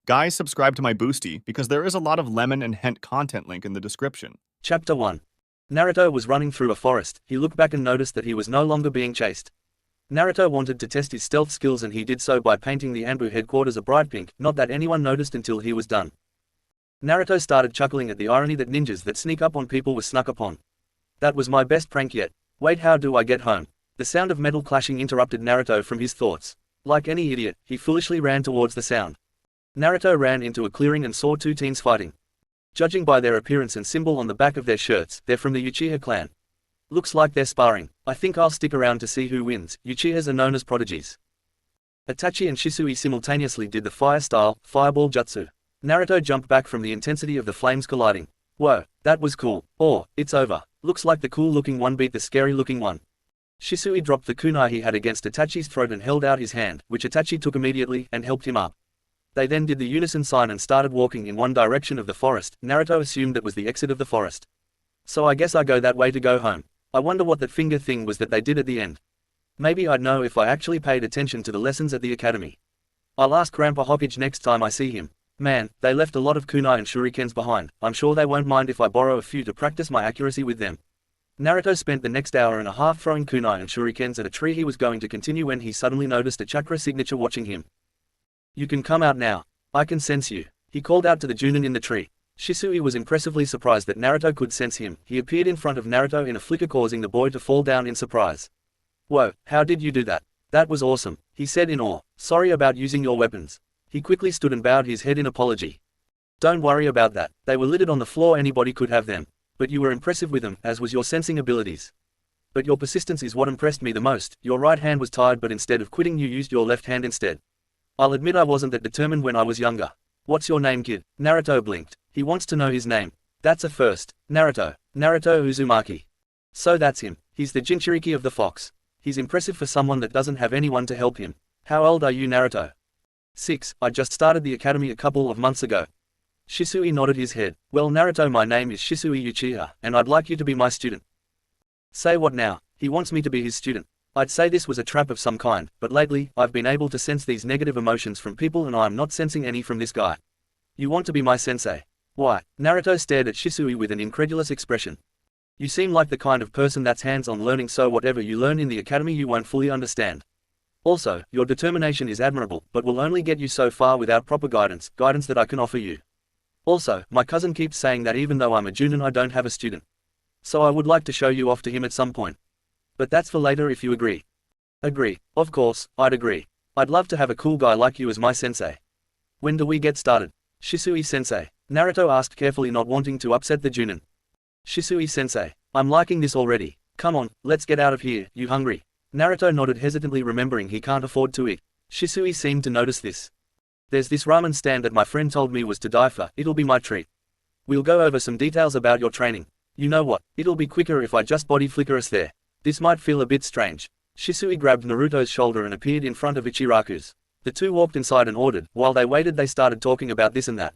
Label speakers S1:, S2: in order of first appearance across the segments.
S1: Guys, subscribe to my Boosty because there is a lot of lemon and hint content link in the description.
S2: Chapter 1. Naruto was running through a forest. He looked back and noticed that he was no longer being chased. Naruto wanted to test his stealth skills, and he did so by painting the Anbu headquarters a bright pink, not that anyone noticed until he was done. Naruto started chuckling at the irony that ninjas that sneak up on people were snuck upon. That was my best prank yet. Wait, how do I get home? The sound of metal clashing interrupted Naruto from his thoughts. Like any idiot, he foolishly ran towards the sound. Naruto ran into a clearing and saw two teens fighting. Judging by their appearance and symbol on the back of their shirts, they're from the Uchiha clan. Looks like they're sparring. I think I'll stick around to see who wins. Uchihas are known as prodigies. Itachi and Shisui simultaneously did the fire-style, fireball jutsu. Naruto jumped back from the intensity of the flames colliding. Whoa, that was cool. Oh, it's over. Looks like the cool-looking one beat the scary-looking one. Shisui dropped the kunai he had against Itachi's throat and held out his hand, which Itachi took immediately, and helped him up. They then did the unison sign and started walking in one direction of the forest. Naruto assumed it was the exit of the forest. So I guess I go that way to go home. I wonder what that finger thing was that they did at the end. Maybe I'd know if I actually paid attention to the lessons at the academy. I'll ask Grandpa Hokage next time I see him. Man, they left a lot of kunai and shurikens behind. I'm sure they won't mind if I borrow a few to practice my accuracy with them. Naruto spent the next hour and a half throwing kunai and shurikens at a tree. He was going to continue when he suddenly noticed a chakra signature watching him. You can come out now. I can sense you. He called out to the Junin in the tree. Shisui was impressively surprised that Naruto could sense him. He appeared in front of Naruto in a flicker, causing the boy to fall down in surprise. Whoa, how did you do that? That was awesome, he said in awe. Sorry about using your weapons. He quickly stood and bowed his head in apology. Don't worry about that. They were littered on the floor, anybody could have them. But you were impressive with them, as was your sensing abilities. But your persistence is what impressed me the most. Your right hand was tied, but instead of quitting you used your left hand instead. I'll admit I wasn't that determined when I was younger. What's your name, kid? Naruto blinked. He wants to know his name. That's a first. Naruto. Naruto Uzumaki. So that's him. He's the Jinchuriki of the fox. He's impressive for someone that doesn't have anyone to help him. How old are you, Naruto? 6. I just started the academy a couple of months ago. Shisui nodded his head. Well, Naruto, my name is Shisui Uchiha, and I'd like you to be my student. Say what now? He wants me to be his student. I'd say this was a trap of some kind, but lately, I've been able to sense these negative emotions from people, and I'm not sensing any from this guy. You want to be my sensei? Why? Naruto stared at Shisui with an incredulous expression. You seem like the kind of person that's hands-on learning, so whatever you learn in the academy you won't fully understand. Also, your determination is admirable, but will only get you so far without proper guidance that I can offer you. Also, my cousin keeps saying that even though I'm a Junin I don't have a student. So I would like to show you off to him at some point. But that's for later if you agree. Agree. Of course, I'd agree. I'd love to have a cool guy like you as my sensei. When do we get started? Shisui-sensei. Naruto asked carefully, not wanting to upset the Junin. Shisui-sensei. I'm liking this already. Come on, let's get out of here. You hungry? Naruto nodded hesitantly, remembering he can't afford to eat. Shisui seemed to notice this. There's this ramen stand that my friend told me was to die for. It'll be my treat. We'll go over some details about your training. You know what? It'll be quicker if I just body flicker us there. This might feel a bit strange. Shisui grabbed Naruto's shoulder and appeared in front of Ichiraku's. The two walked inside and ordered. While they waited, they started talking about this and that.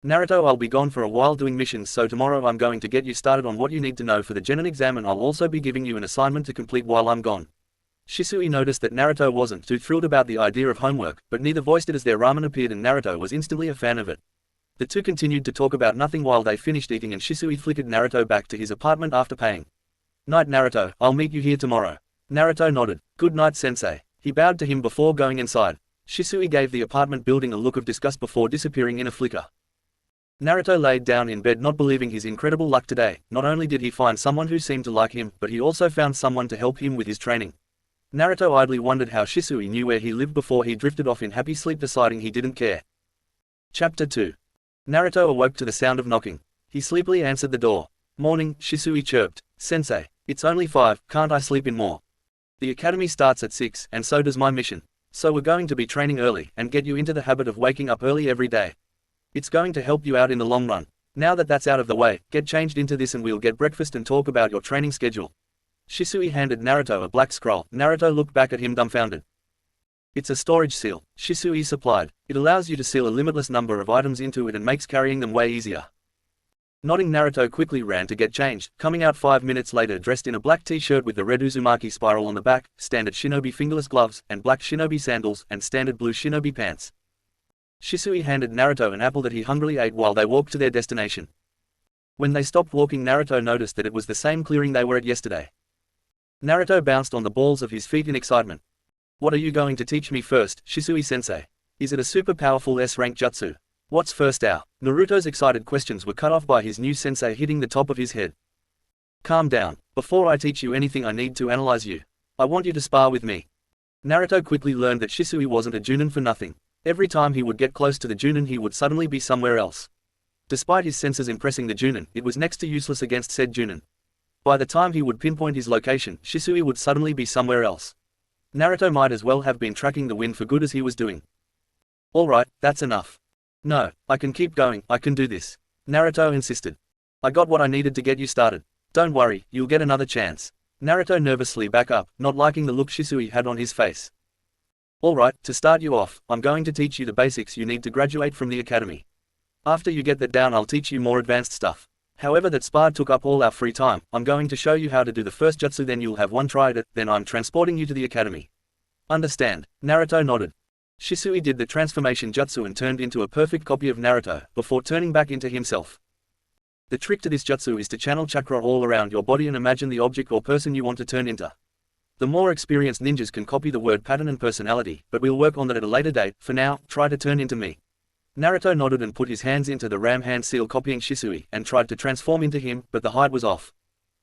S2: Naruto, I'll be gone for a while doing missions, so tomorrow I'm going to get you started on what you need to know for the Genin exam, and I'll also be giving you an assignment to complete while I'm gone. Shisui noticed that Naruto wasn't too thrilled about the idea of homework, but neither voiced it as their ramen appeared, and Naruto was instantly a fan of it. The two continued to talk about nothing while they finished eating, and Shisui flickered Naruto back to his apartment after paying. Night, Naruto, I'll meet you here tomorrow. Naruto nodded. Good night, sensei. He bowed to him before going inside. Shisui gave the apartment building a look of disgust before disappearing in a flicker. Naruto laid down in bed, not believing his incredible luck today. Not only did he find someone who seemed to like him, but he also found someone to help him with his training. Naruto idly wondered how Shisui knew where he lived before he drifted off in happy sleep, deciding he didn't care. Chapter 2. Naruto awoke to the sound of knocking. He sleepily answered the door. Morning, Shisui chirped. Sensei. It's only 5, can't I sleep in more? The academy starts at 6, and so does my mission. So we're going to be training early, and get you into the habit of waking up early every day. It's going to help you out in the long run. Now that that's out of the way, get changed into this and we'll get breakfast and talk about your training schedule. Shisui handed Naruto a black scroll. Naruto looked back at him dumbfounded. It's a storage seal, Shisui supplied. It allows you to seal a limitless number of items into it and makes carrying them way easier. Nodding, Naruto quickly ran to get changed, coming out 5 minutes later dressed in a black t-shirt with the red Uzumaki spiral on the back, standard shinobi fingerless gloves, and black shinobi sandals, and standard blue shinobi pants. Shisui handed Naruto an apple that he hungrily ate while they walked to their destination. When they stopped walking, Naruto noticed that it was the same clearing they were at yesterday. Naruto bounced on the balls of his feet in excitement. What are you going to teach me first, Shisui-sensei? Is it a super powerful S-rank jutsu? What's first out? Naruto's excited questions were cut off by his new sensei hitting the top of his head. Calm down. Before I teach you anything, I need to analyze you. I want you to spar with me. Naruto quickly learned that Shisui wasn't a Junin for nothing. Every time he would get close to the Junin, he would suddenly be somewhere else. Despite his senses impressing the Junin, it was next to useless against said Junin. By the time he would pinpoint his location, Shisui would suddenly be somewhere else. Naruto might as well have been tracking the wind for good as he was doing. Alright, that's enough. No, I can keep going, I can do this. Naruto insisted. I got what I needed to get you started. Don't worry, you'll get another chance. Naruto nervously back up, not liking the look Shisui had on his face. Alright, to start you off, I'm going to teach you the basics you need to graduate from the academy. After you get that down, I'll teach you more advanced stuff. However, that spa took up all our free time. I'm going to show you how to do the first jutsu, then you'll have one try at it, then I'm transporting you to the academy. Understand? Naruto nodded. Shisui did the transformation jutsu and turned into a perfect copy of Naruto, before turning back into himself. The trick to this jutsu is to channel chakra all around your body and imagine the object or person you want to turn into. The more experienced ninjas can copy the word pattern and personality, but we'll work on that at a later date. For now, try to turn into me. Naruto nodded and put his hands into the ram hand seal copying Shisui, and tried to transform into him, but the height was off.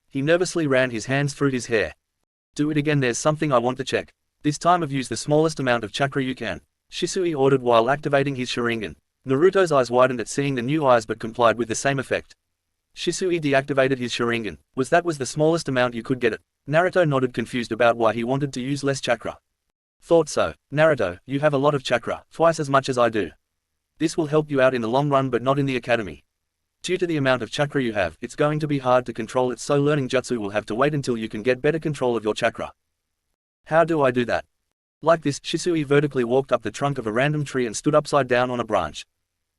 S2: He nervously ran his hands through his hair. Do it again, there's something I want to check. This time use the smallest amount of chakra you can. Shisui ordered while activating his Sharingan. Naruto's eyes widened at seeing the new eyes but complied with the same effect. Shisui deactivated his Sharingan. Was the smallest amount you could get it? Naruto nodded, confused about why he wanted to use less chakra. Thought so. Naruto, you have a lot of chakra, twice as much as I do. This will help you out in the long run but not in the academy. Due to the amount of chakra you have, it's going to be hard to control it, so learning jutsu will have to wait until you can get better control of your chakra. How do I do that? Like this. Shisui vertically walked up the trunk of a random tree and stood upside down on a branch.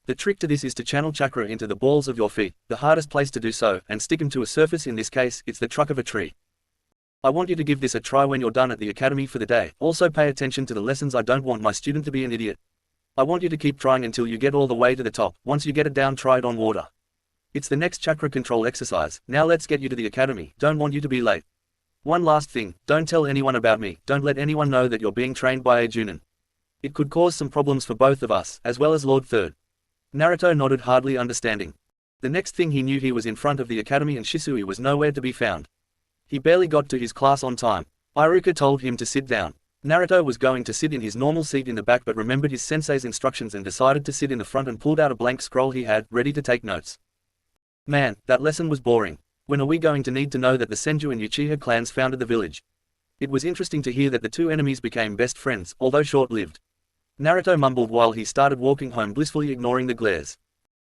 S2: The trick to this is to channel chakra into the balls of your feet, the hardest place to do so, and stick them to a surface. In this case, it's the trunk of a tree. I want you to give this a try when you're done at the academy for the day. Also pay attention to the lessons. I don't want my student to be an idiot. I want you to keep trying until you get all the way to the top. Once you get it down, try it on water. It's the next chakra control exercise. Now let's get you to the academy. Don't want you to be late. One last thing, don't tell anyone about me. Don't let anyone know that you're being trained by a Junin. It could cause some problems for both of us, as well as Lord Third. Naruto nodded, hardly understanding. The next thing he knew, he was in front of the academy and Shisui was nowhere to be found. He barely got to his class on time. Iruka told him to sit down. Naruto was going to sit in his normal seat in the back but remembered his sensei's instructions and decided to sit in the front and pulled out a blank scroll he had, ready to take notes. Man, that lesson was boring. When are we going to need to know that the Senju and Uchiha clans founded the village? It was interesting to hear that the two enemies became best friends, although short-lived. Naruto mumbled while he started walking home, blissfully ignoring the glares.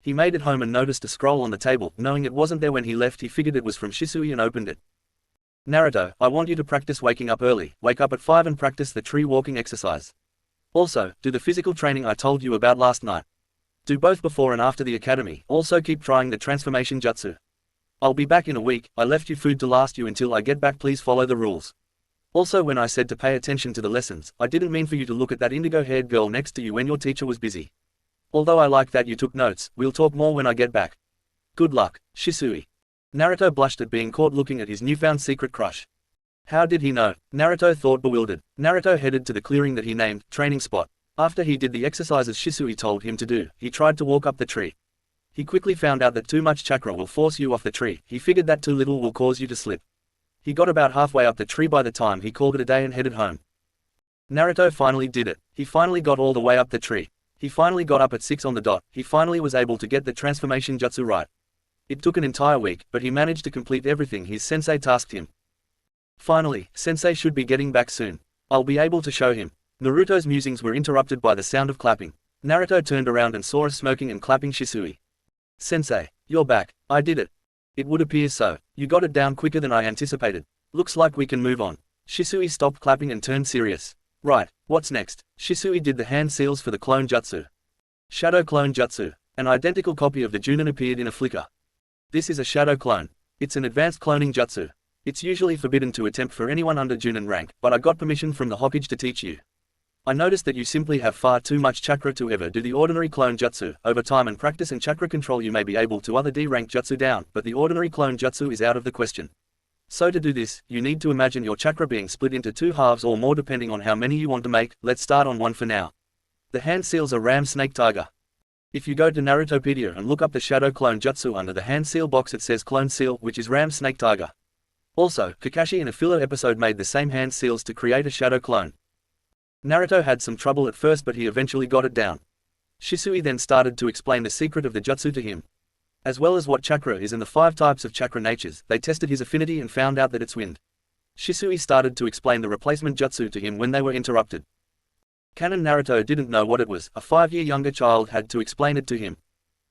S2: He made it home and noticed a scroll on the table. Knowing it wasn't there when he left, he figured it was from Shisui and opened it. Naruto, I want you to practice waking up early. Wake up at 5 and practice the tree walking exercise. Also, do the physical training I told you about last night. Do both before and after the academy. Also keep trying the transformation jutsu. I'll be back in a week. I left you food to last you until I get back. Please follow the rules. Also, when I said to pay attention to the lessons, I didn't mean for you to look at that indigo-haired girl next to you when your teacher was busy. Although I like that you took notes, we'll talk more when I get back. Good luck, Shisui. Naruto blushed at being caught looking at his newfound secret crush. How did he know? Naruto thought, bewildered. Naruto headed to the clearing that he named training spot. After he did the exercises Shisui told him to do, he tried to walk up the tree. He quickly found out that too much chakra will force you off the tree. He figured that too little will cause you to slip. He got about halfway up the tree by the time he called it a day and headed home. Naruto finally did it. He finally got all the way up the tree. He finally got up at 6 on the dot. He finally was able to get the transformation jutsu right. It took an entire week, but he managed to complete everything his sensei tasked him. Finally, sensei should be getting back soon. I'll be able to show him. Naruto's musings were interrupted by the sound of clapping. Naruto turned around and saw a smoking and clapping Shisui. Sensei, you're back. I did it. It would appear so. You got it down quicker than I anticipated. Looks like we can move on. Shisui stopped clapping and turned serious. Right, what's next? Shisui did the hand seals for the clone jutsu. Shadow clone jutsu. An identical copy of the Junin appeared in a flicker. This is a shadow clone. It's an advanced cloning jutsu. It's usually forbidden to attempt for anyone under Junin rank, but I got permission from the Hokage to teach you. I noticed that you simply have far too much chakra to ever do the ordinary clone jutsu. Over time and practice and chakra control you may be able to other D-rank jutsu down, but the ordinary clone jutsu is out of the question. So to do this, you need to imagine your chakra being split into two halves or more depending on how many you want to make. Let's start on one for now. The hand seals are ram snake tiger. If you go to Narutopedia and look up the shadow clone jutsu under the hand seal box it says clone seal, which is ram snake tiger. Also, Kakashi in a filler episode made the same hand seals to create a shadow clone. Naruto had some trouble at first but he eventually got it down. Shisui then started to explain the secret of the jutsu to him. As well as what chakra is and the 5 types of chakra natures, they tested his affinity and found out that it's wind. Shisui started to explain the replacement jutsu to him when they were interrupted. Canon Naruto didn't know what it was, a 5-year younger child had to explain it to him.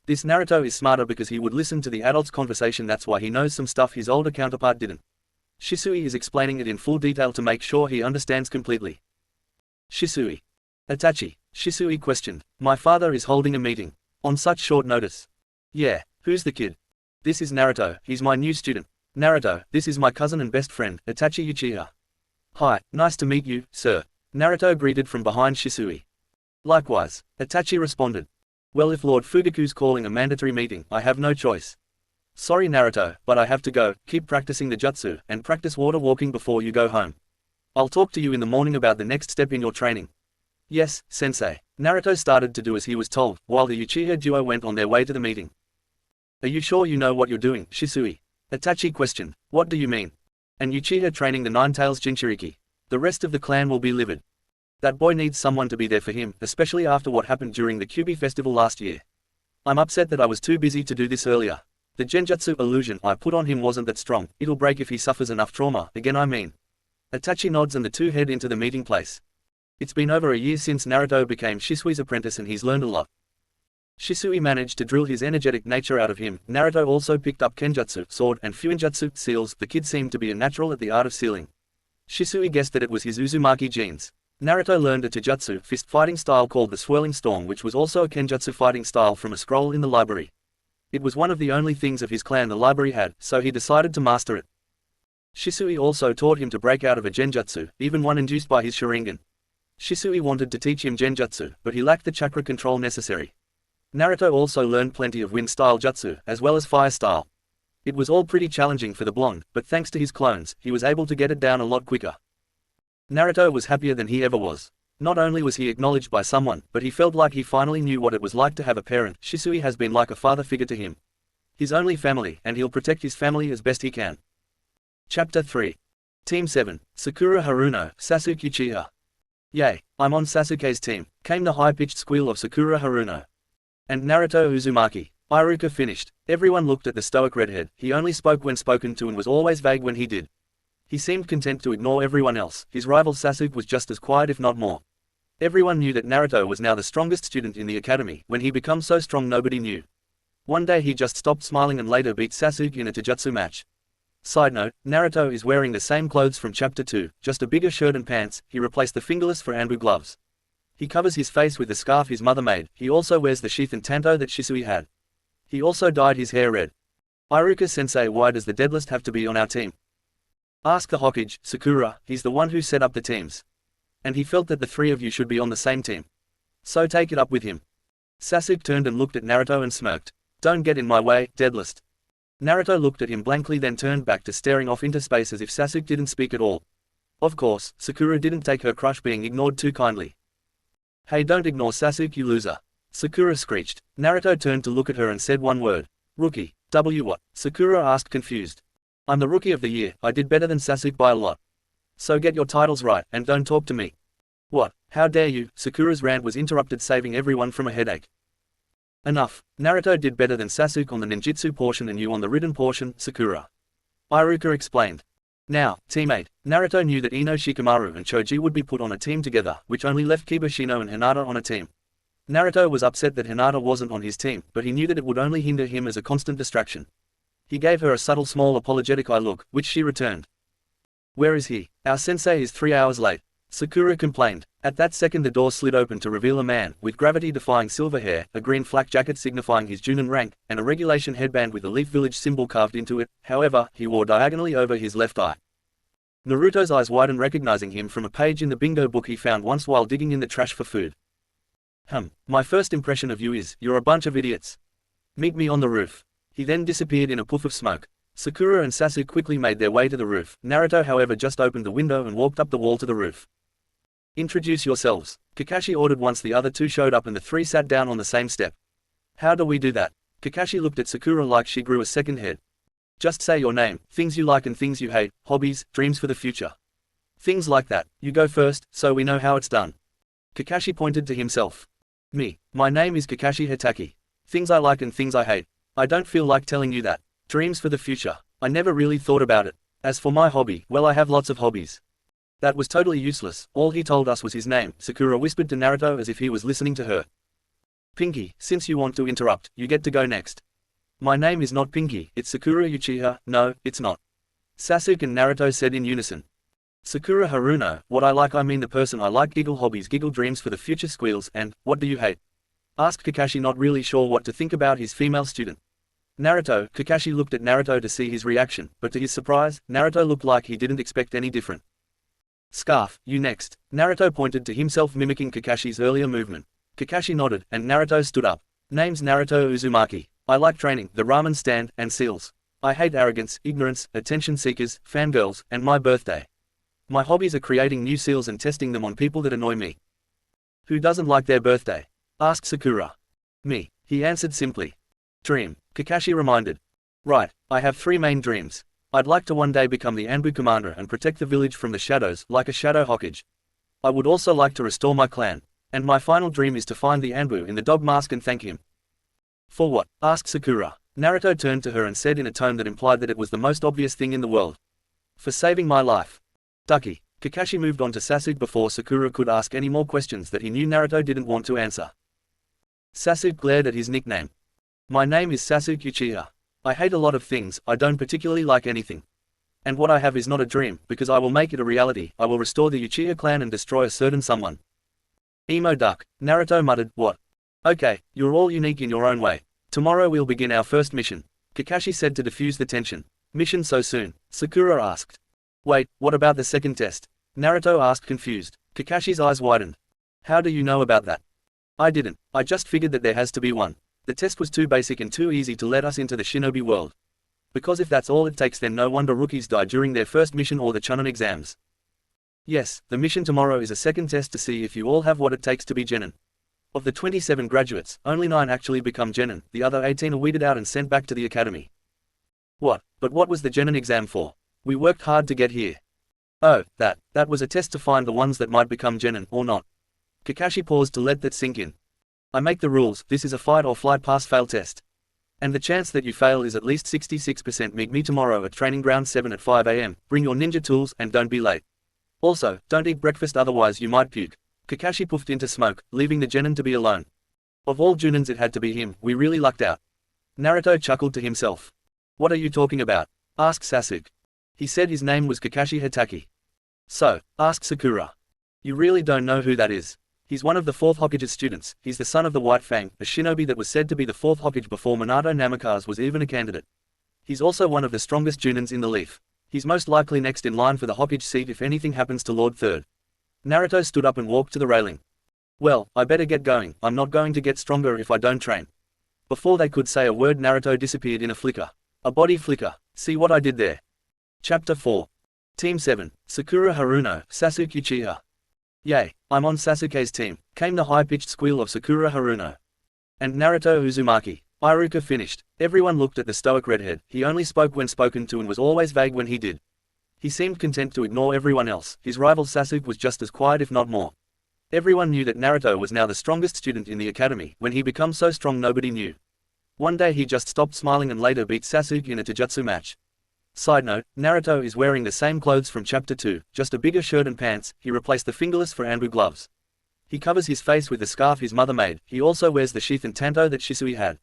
S2: This Naruto is smarter because he would listen to the adults' conversation, that's why he knows some stuff his older counterpart didn't. Shisui is explaining it in full detail to make sure he understands completely. Shisui. Itachi. Shisui questioned. My father is holding a meeting. On such short notice. Yeah, who's the kid? This is Naruto, he's my new student. Naruto, this is my cousin and best friend, Itachi Uchiha. Hi, nice to meet you, sir. Naruto greeted from behind Shisui. Likewise, Itachi responded. Well, if Lord Fugaku's calling a mandatory meeting, I have no choice. Sorry Naruto, but I have to go. Keep practicing the jutsu, and practice water walking before you go home. I'll talk to you in the morning about the next step in your training. Yes, sensei. Naruto started to do as he was told, while the Uchiha duo went on their way to the meeting. Are you sure you know what you're doing, Shisui? Itachi questioned. What do you mean? And Uchiha training the Nine-Tails Jinchuriki. The rest of the clan will be livid. That boy needs someone to be there for him, especially after what happened during the Kyuubi festival last year. I'm upset that I was too busy to do this earlier. The genjutsu illusion I put on him wasn't that strong, it'll break if he suffers enough trauma, again I mean. Itachi nods and the two head into the meeting place. It's been over a year since Naruto became Shisui's apprentice and he's learned a lot. Shisui managed to drill his energetic nature out of him. Naruto also picked up kenjutsu, sword, and fuinjutsu, seals. The kid seemed to be a natural at the art of sealing. Shisui guessed that it was his Uzumaki genes. Naruto learned a taijutsu, fist fighting style called the Swirling Storm, which was also a kenjutsu fighting style from a scroll in the library. It was one of the only things of his clan the library had, so he decided to master it. Shisui also taught him to break out of a genjutsu, even one induced by his Sharingan. Shisui wanted to teach him genjutsu, but he lacked the chakra control necessary. Naruto also learned plenty of wind-style jutsu, as well as fire-style. It was all pretty challenging for the blonde, but thanks to his clones, he was able to get it down a lot quicker. Naruto was happier than he ever was. Not only was he acknowledged by someone, but he felt like he finally knew what it was like to have a parent. Shisui has been like a father figure to him. His only family, and he'll protect his family as best he can. Chapter 3. Team 7, Sakura Haruno, Sasuke Uchiha. Yay, I'm on Sasuke's team, came the high-pitched squeal of Sakura Haruno. And Naruto Uzumaki. Iruka finished. Everyone looked at the stoic redhead. He only spoke when spoken to and was always vague when he did. He seemed content to ignore everyone else. His rival Sasuke was just as quiet if not more. Everyone knew that Naruto was now the strongest student in the academy. When he became so strong nobody knew. One day he just stopped smiling and later beat Sasuke in a taijutsu match. Side note, Naruto is wearing the same clothes from chapter 2, just a bigger shirt and pants. He replaced the fingerless for Anbu gloves. He covers his face with the scarf his mother made. He also wears the sheath and tanto that Shisui had. He also dyed his hair red. Iruka-sensei, why does the deadlist have to be on our team? Ask the Hokage, Sakura, he's the one who set up the teams. And he felt that the three of you should be on the same team. So take it up with him. Sasuke turned and looked at Naruto and smirked. Don't get in my way, deadlist. Naruto looked at him blankly then turned back to staring off into space as if Sasuke didn't speak at all. Of course, Sakura didn't take her crush being ignored too kindly. Hey, don't ignore Sasuke, you loser. Sakura screeched. Naruto turned to look at her and said one word. Rookie. What? Sakura asked confused. I'm the rookie of the year, I did better than Sasuke by a lot. So get your titles right, and don't talk to me. What? How dare you? Sakura's rant was interrupted, saving everyone from a headache. Enough. Naruto did better than Sasuke on the ninjutsu portion and you on the written portion, Sakura. Iruka explained. Now, teammate. Naruto knew that Ino Shikamaru and Choji would be put on a team together, which only left Kibashino and Hinata on a team. Naruto was upset that Hinata wasn't on his team, but he knew that it would only hinder him as a constant distraction. He gave her a subtle small apologetic eye look, which she returned. Where is he? Our sensei is 3 hours late. Sakura complained. At that second the door slid open to reveal a man, with gravity-defying silver hair, a green flak jacket signifying his Junin rank, and a regulation headband with the Leaf Village symbol carved into it. However, he wore diagonally over his left eye. Naruto's eyes widened, recognizing him from a page in the bingo book he found once while digging in the trash for food. My first impression of you is, you're a bunch of idiots. Meet me on the roof. He then disappeared in a puff of smoke. Sakura and Sasuke quickly made their way to the roof. Naruto, however, just opened the window and walked up the wall to the roof. Introduce yourselves, Kakashi ordered once the other two showed up and the three sat down on the same step. How do we do that? Kakashi looked at Sakura like she grew a second head. Just say your name, things you like and things you hate, hobbies, dreams for the future. Things like that. You go first, so we know how it's done. Kakashi pointed to himself. Me. My name is Kakashi Hitaki. Things I like and things I hate. I don't feel like telling you that. Dreams for the future. I never really thought about it. As for my hobby, well, I have lots of hobbies. That was totally useless. All he told us was his name, Sakura whispered to Naruto as if he was listening to her. Pinky, since you want to interrupt, you get to go next. My name is not Pinky, it's Sakura Uchiha. No, it's not. Sasuke and Naruto said in unison. Sakura Haruno, what I like, I mean the person I like. Giggle hobbies, giggle dreams for the future, squeals. And what do you hate? Asked Kakashi, not really sure what to think about his female student. Naruto. Kakashi looked at Naruto to see his reaction, but to his surprise, Naruto looked like he didn't expect any different. Scarf, you next. Naruto pointed to himself, mimicking Kakashi's earlier movement. Kakashi nodded, and Naruto stood up. Name's Naruto Uzumaki. I like training, the ramen stand, and seals. I hate arrogance, ignorance, attention seekers, fangirls, and my birthday. My hobbies are creating new seals and testing them on people that annoy me. Who doesn't like their birthday? Asked Sakura. Me. He answered simply. Dream. Kakashi reminded. Right, I have three main dreams. I'd like to one day become the Anbu commander and protect the village from the shadows, like a shadow Hokage. I would also like to restore my clan. And my final dream is to find the Anbu in the dog mask and thank him. For what? Asked Sakura. Naruto turned to her and said in a tone that implied that it was the most obvious thing in the world. For saving my life. Ducky. Kakashi moved on to Sasuke before Sakura could ask any more questions that he knew Naruto didn't want to answer. Sasuke glared at his nickname. My name is Sasuke Uchiha. I hate a lot of things, I don't particularly like anything. And what I have is not a dream, because I will make it a reality. I will restore the Uchiha clan and destroy a certain someone. Emo duck. Naruto muttered, what? Okay, you're all unique in your own way. Tomorrow we'll begin our first mission. Kakashi said to diffuse the tension. Mission so soon? Sakura asked. Wait, what about the second test? Naruto asked, confused. Kakashi's eyes widened. How do you know about that? I didn't, I just figured that there has to be one. The test was too basic and too easy to let us into the shinobi world. Because if that's all it takes, then no wonder rookies die during their first mission or the Chunin exams. Yes, the mission tomorrow is a second test to see if you all have what it takes to be genin. Of the 27 graduates, only 9 actually become genin, the other 18 are weeded out and sent back to the academy. What? But what was the genin exam for? We worked hard to get here. Oh, that was a test to find the ones that might become genin, or not. Kakashi paused to let that sink in. I make the rules, this is a fight or flight pass-fail test. And the chance that you fail is at least 66%. Meet me tomorrow at Training Ground 7 at 5 AM, bring your ninja tools, and don't be late. Also, don't eat breakfast otherwise you might puke. Kakashi puffed into smoke, leaving the genin to be alone. Of all Junins it had to be him, we really lucked out. Naruto chuckled to himself. What are you talking about? Asked Sasuke. He said his name was Kakashi Hitaki. So, asked Sakura. You really don't know who that is? He's one of the 4th Hokage's students, he's the son of the White Fang, a shinobi that was said to be the 4th Hokage before Minato Namikaze was even a candidate. He's also one of the strongest Junins in the Leaf. He's most likely next in line for the Hokage seat if anything happens to Lord Third. Naruto stood up and walked to the railing. Well, I better get going, I'm not going to get stronger if I don't train. Before they could say a word, Naruto disappeared in a flicker. A body flicker. See what I did there? Chapter 4. Team 7, Sakura Haruno, Sasuke Uchiha. Yay, I'm on Sasuke's team, came the high-pitched squeal of Sakura Haruno. And Naruto Uzumaki. Iruka finished. Everyone looked at the stoic redhead, he only spoke when spoken to and was always vague when he did. He seemed content to ignore everyone else, his rival Sasuke was just as quiet if not more. Everyone knew that Naruto was now the strongest student in the academy, when he became so strong nobody knew. One day he just stopped smiling and later beat Sasuke in a taijutsu match. Side note, Naruto is wearing the same clothes from chapter 2, just a bigger shirt and pants, he replaced the fingerless for Anbu gloves. He covers his face with the scarf his mother made, he also wears the sheath and tanto that Shisui had.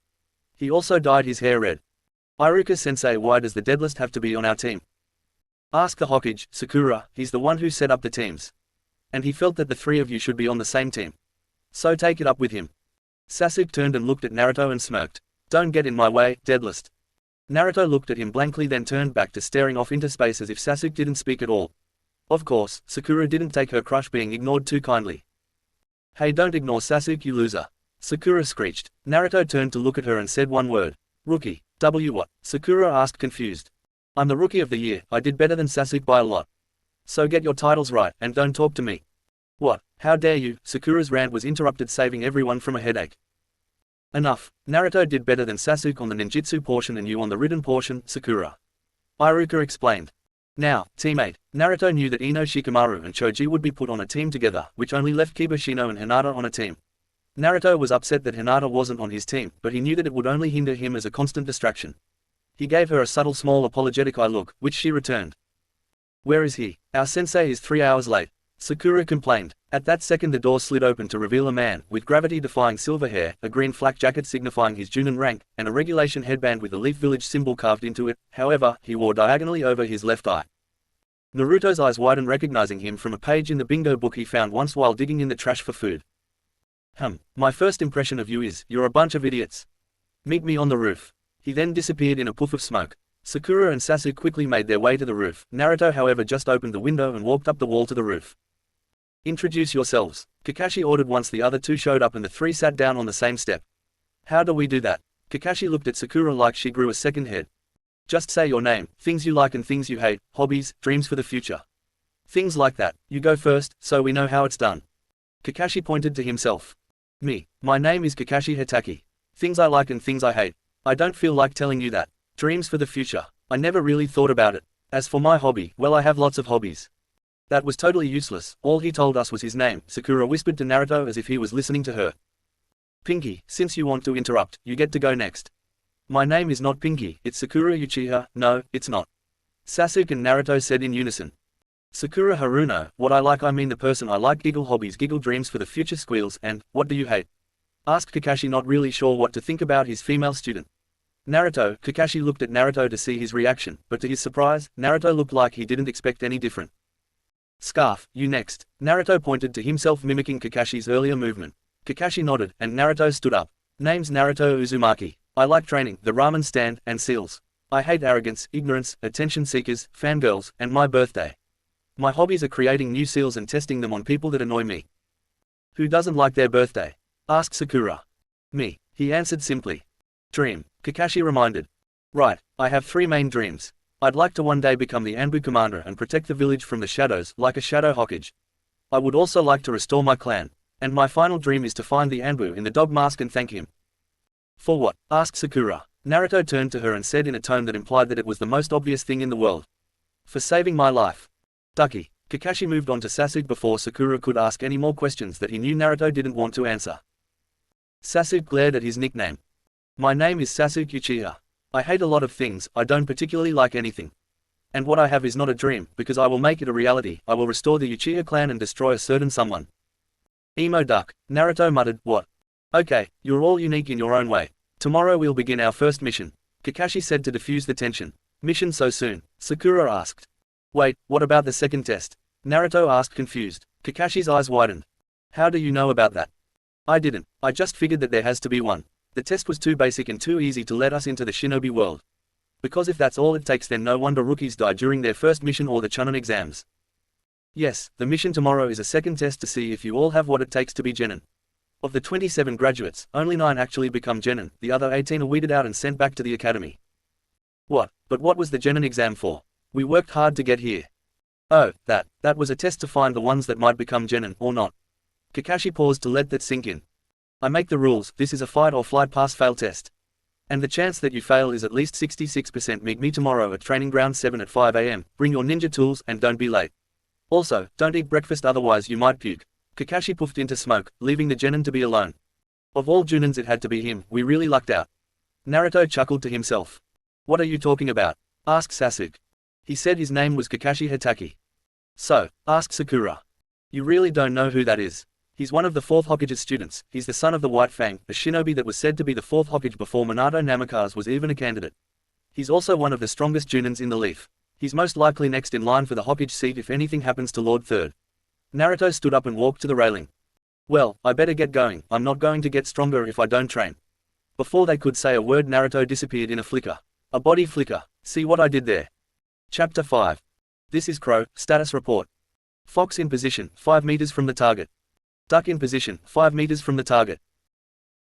S2: He also dyed his hair red. Iruka-sensei, why does the deadliest have to be on our team? Asked the Hokage, Sakura, he's the one who set up the teams. And he felt that the 3 of you should be on the same team. So take it up with him. Sasuke turned and looked at Naruto and smirked. Don't get in my way, deadliest. Naruto looked at him blankly then turned back to staring off into space as if Sasuke didn't speak at all. Of course, Sakura didn't take her crush being ignored too kindly. "Hey, don't ignore Sasuke, you loser," Sakura screeched. Naruto turned to look at her and said one word. "Rookie." What? Sakura asked confused. "I'm the rookie of the year, I did better than Sasuke by a lot. So get your titles right, and don't talk to me." "What? How dare you?" Sakura's rant was interrupted, saving everyone from a headache. "Enough. Naruto did better than Sasuke on the ninjutsu portion and you on the written portion, Sakura," Iruka explained. Now, teammate, Naruto knew that Ino Shikamaru and Choji would be put on a team together, which only left Kibashino and Hinata on a team. Naruto was upset that Hinata wasn't on his team, but he knew that it would only hinder him as a constant distraction. He gave her a subtle small apologetic eye look, which she returned. "Where is he? Our sensei is 3 hours late," Sakura complained. At that second the door slid open to reveal a man, with gravity-defying silver hair, a green flak jacket signifying his Junin rank, and a regulation headband with the Leaf Village symbol carved into it. However, he wore diagonally over his left eye. Naruto's eyes widened, recognizing him from a page in the bingo book he found once while digging in the trash for food. My first impression of you is, you're a bunch of idiots. Meet me on the roof." He then disappeared in a puff of smoke. Sakura and Sasuke quickly made their way to the roof. Naruto however just opened the window and walked up the wall to the roof. "Introduce yourselves," Kakashi ordered once the other two showed up and the three sat down on the same step. "How do we do that?" Kakashi looked at Sakura like she grew a second head. "Just say your name, things you like and things you hate, hobbies, dreams for the future. Things like that. You go first, so we know how it's done." Kakashi pointed to himself. "Me. My name is Kakashi Hitaki. Things I like and things I hate. I don't feel like telling you that. Dreams for the future. I never really thought about it. As for my hobby, well, I have lots of hobbies." That was totally useless. All he told us was his name, Sakura whispered to Naruto as if he was listening to her. "Pinky, since you want to interrupt, you get to go next." "My name is not Pinky, it's Sakura Uchiha." "No, it's not," Sasuke and Naruto said in unison. "Sakura Haruno, what I like I mean the person I like. Giggle hobbies, giggle dreams for the future, squeals, and, what do you hate?" asked Kakashi, not really sure what to think about his female student. "Naruto." Kakashi looked at Naruto to see his reaction, but to his surprise, Naruto looked like he didn't expect any different. "Scarf, you next." Naruto pointed to himself, mimicking Kakashi's earlier movement. Kakashi nodded, and Naruto stood up. "Name's Naruto Uzumaki. I like training, the ramen stand, and seals. I hate arrogance, ignorance, attention seekers, fangirls, and my birthday. My hobbies are creating new seals and testing them on people that annoy me." "Who doesn't like their birthday?" asked Sakura. "Me," he answered simply. "Dream," Kakashi reminded. "Right, I have 3 main dreams. I'd like to one day become the Anbu commander and protect the village from the shadows, like a shadow Hokage. I would also like to restore my clan. And my final dream is to find the Anbu in the dog mask and thank him." "For what?" asked Sakura. Naruto turned to her and said in a tone that implied that it was the most obvious thing in the world. "For saving my life." "Ducky." Kakashi moved on to Sasuke before Sakura could ask any more questions that he knew Naruto didn't want to answer. Sasuke glared at his nickname. "My name is Sasuke Uchiha. I hate a lot of things, I don't particularly like anything. And what I have is not a dream, because I will make it a reality. I will restore the Uchiha clan and destroy a certain someone." "Emo duck," Naruto muttered. "What?" "Okay, you're all unique in your own way. Tomorrow we'll begin our first mission," Kakashi said to diffuse the tension. "Mission so soon?" Sakura asked. "Wait, what about the second test?" Naruto asked, confused. Kakashi's eyes widened. "How do you know about that?" "I didn't, I just figured that there has to be one. The test was too basic and too easy to let us into the shinobi world. Because if that's all it takes, then no wonder rookies die during their first mission or the Chunin exams." "Yes, the mission tomorrow is a second test to see if you all have what it takes to be genin. Of the 27 graduates, only 9 actually become genin, the other 18 are weeded out and sent back to the academy." "What? But what was the genin exam for? We worked hard to get here." "Oh, that was a test to find the ones that might become genin, or not." Kakashi paused to let that sink in. "I make the rules, this is a fight or flight pass-fail test. And the chance that you fail is at least 66%. Meet me tomorrow at Training Ground 7 at 5 AM, bring your ninja tools, and don't be late. Also, don't eat breakfast otherwise you might puke." Kakashi puffed into smoke, leaving the genin to be alone. Of all Junins it had to be him, we really lucked out. Naruto chuckled to himself. "What are you talking about?" asked Sasuke. "He said his name was Kakashi Hitaki." "So?" asked Sakura. "You really don't know who that is?" "He's one of the 4th Hokage's students. He's the son of the White Fang, a shinobi that was said to be the 4th Hokage before Minato Namikaze was even a candidate. He's also one of the strongest Junins in the Leaf. He's most likely next in line for the Hokage seat if anything happens to Lord Third." Naruto stood up and walked to the railing. "Well, I better get going, I'm not going to get stronger if I don't train." Before they could say a word, Naruto disappeared in a flicker. A body flicker. See what I did there? Chapter 5. This is Crow, status report. Fox in position, 5 meters from the target. Duck in position, 5 meters from the target.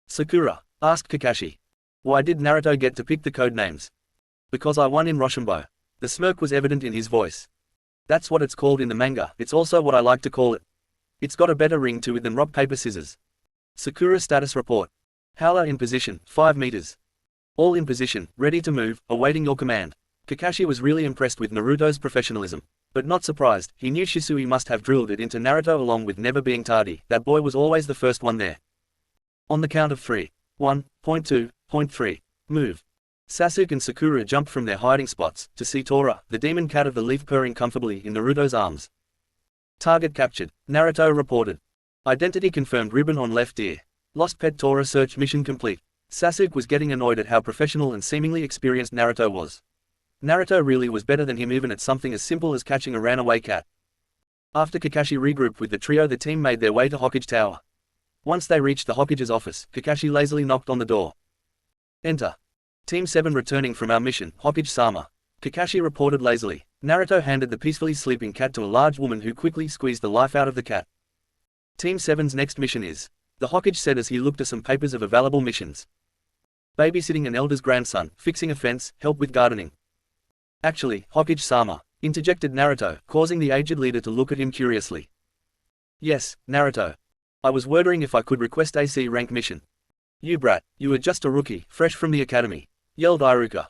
S2: Sakura, asked Kakashi. Why did Naruto get to pick the code names? Because I won in Roshambo. The smirk was evident in his voice. That's what it's called in the manga, it's also what I like to call it. It's got a better ring to it than rock paper scissors. Sakura status report. Howler in position, 5 meters. All in position, ready to move, awaiting your command. Kakashi was really impressed with Naruto's professionalism. But not surprised, he knew Shisui must have drilled it into Naruto along with never being tardy. That boy was always the first one there. On the count of 3. 1, point 2, point 3. Move. Sasuke and Sakura jumped from their hiding spots, to see Tora, the demon cat of the leaf purring comfortably in Naruto's arms. Target captured, Naruto reported. Identity confirmed, ribbon on left ear. Lost pet Tora search mission complete. Sasuke was getting annoyed at how professional and seemingly experienced Naruto was. Naruto really was better than him even at something as simple as catching a runaway cat. After Kakashi regrouped with the trio, the team made their way to Hokage Tower. Once they reached the Hokage's office, Kakashi lazily knocked on the door. Enter. Team 7 returning from our mission, Hokage-sama. Kakashi reported lazily. Naruto handed the peacefully sleeping cat to a large woman who quickly squeezed the life out of the cat. Team 7's next mission is, the Hokage said as he looked at some papers of available missions. Babysitting an elder's grandson, fixing a fence, help with gardening. Actually, Hokage-sama, interjected Naruto, causing the aged leader to look at him curiously. Yes, Naruto. I was wondering if I could request a C rank mission. You brat, you are just a rookie, fresh from the academy, yelled Iruka.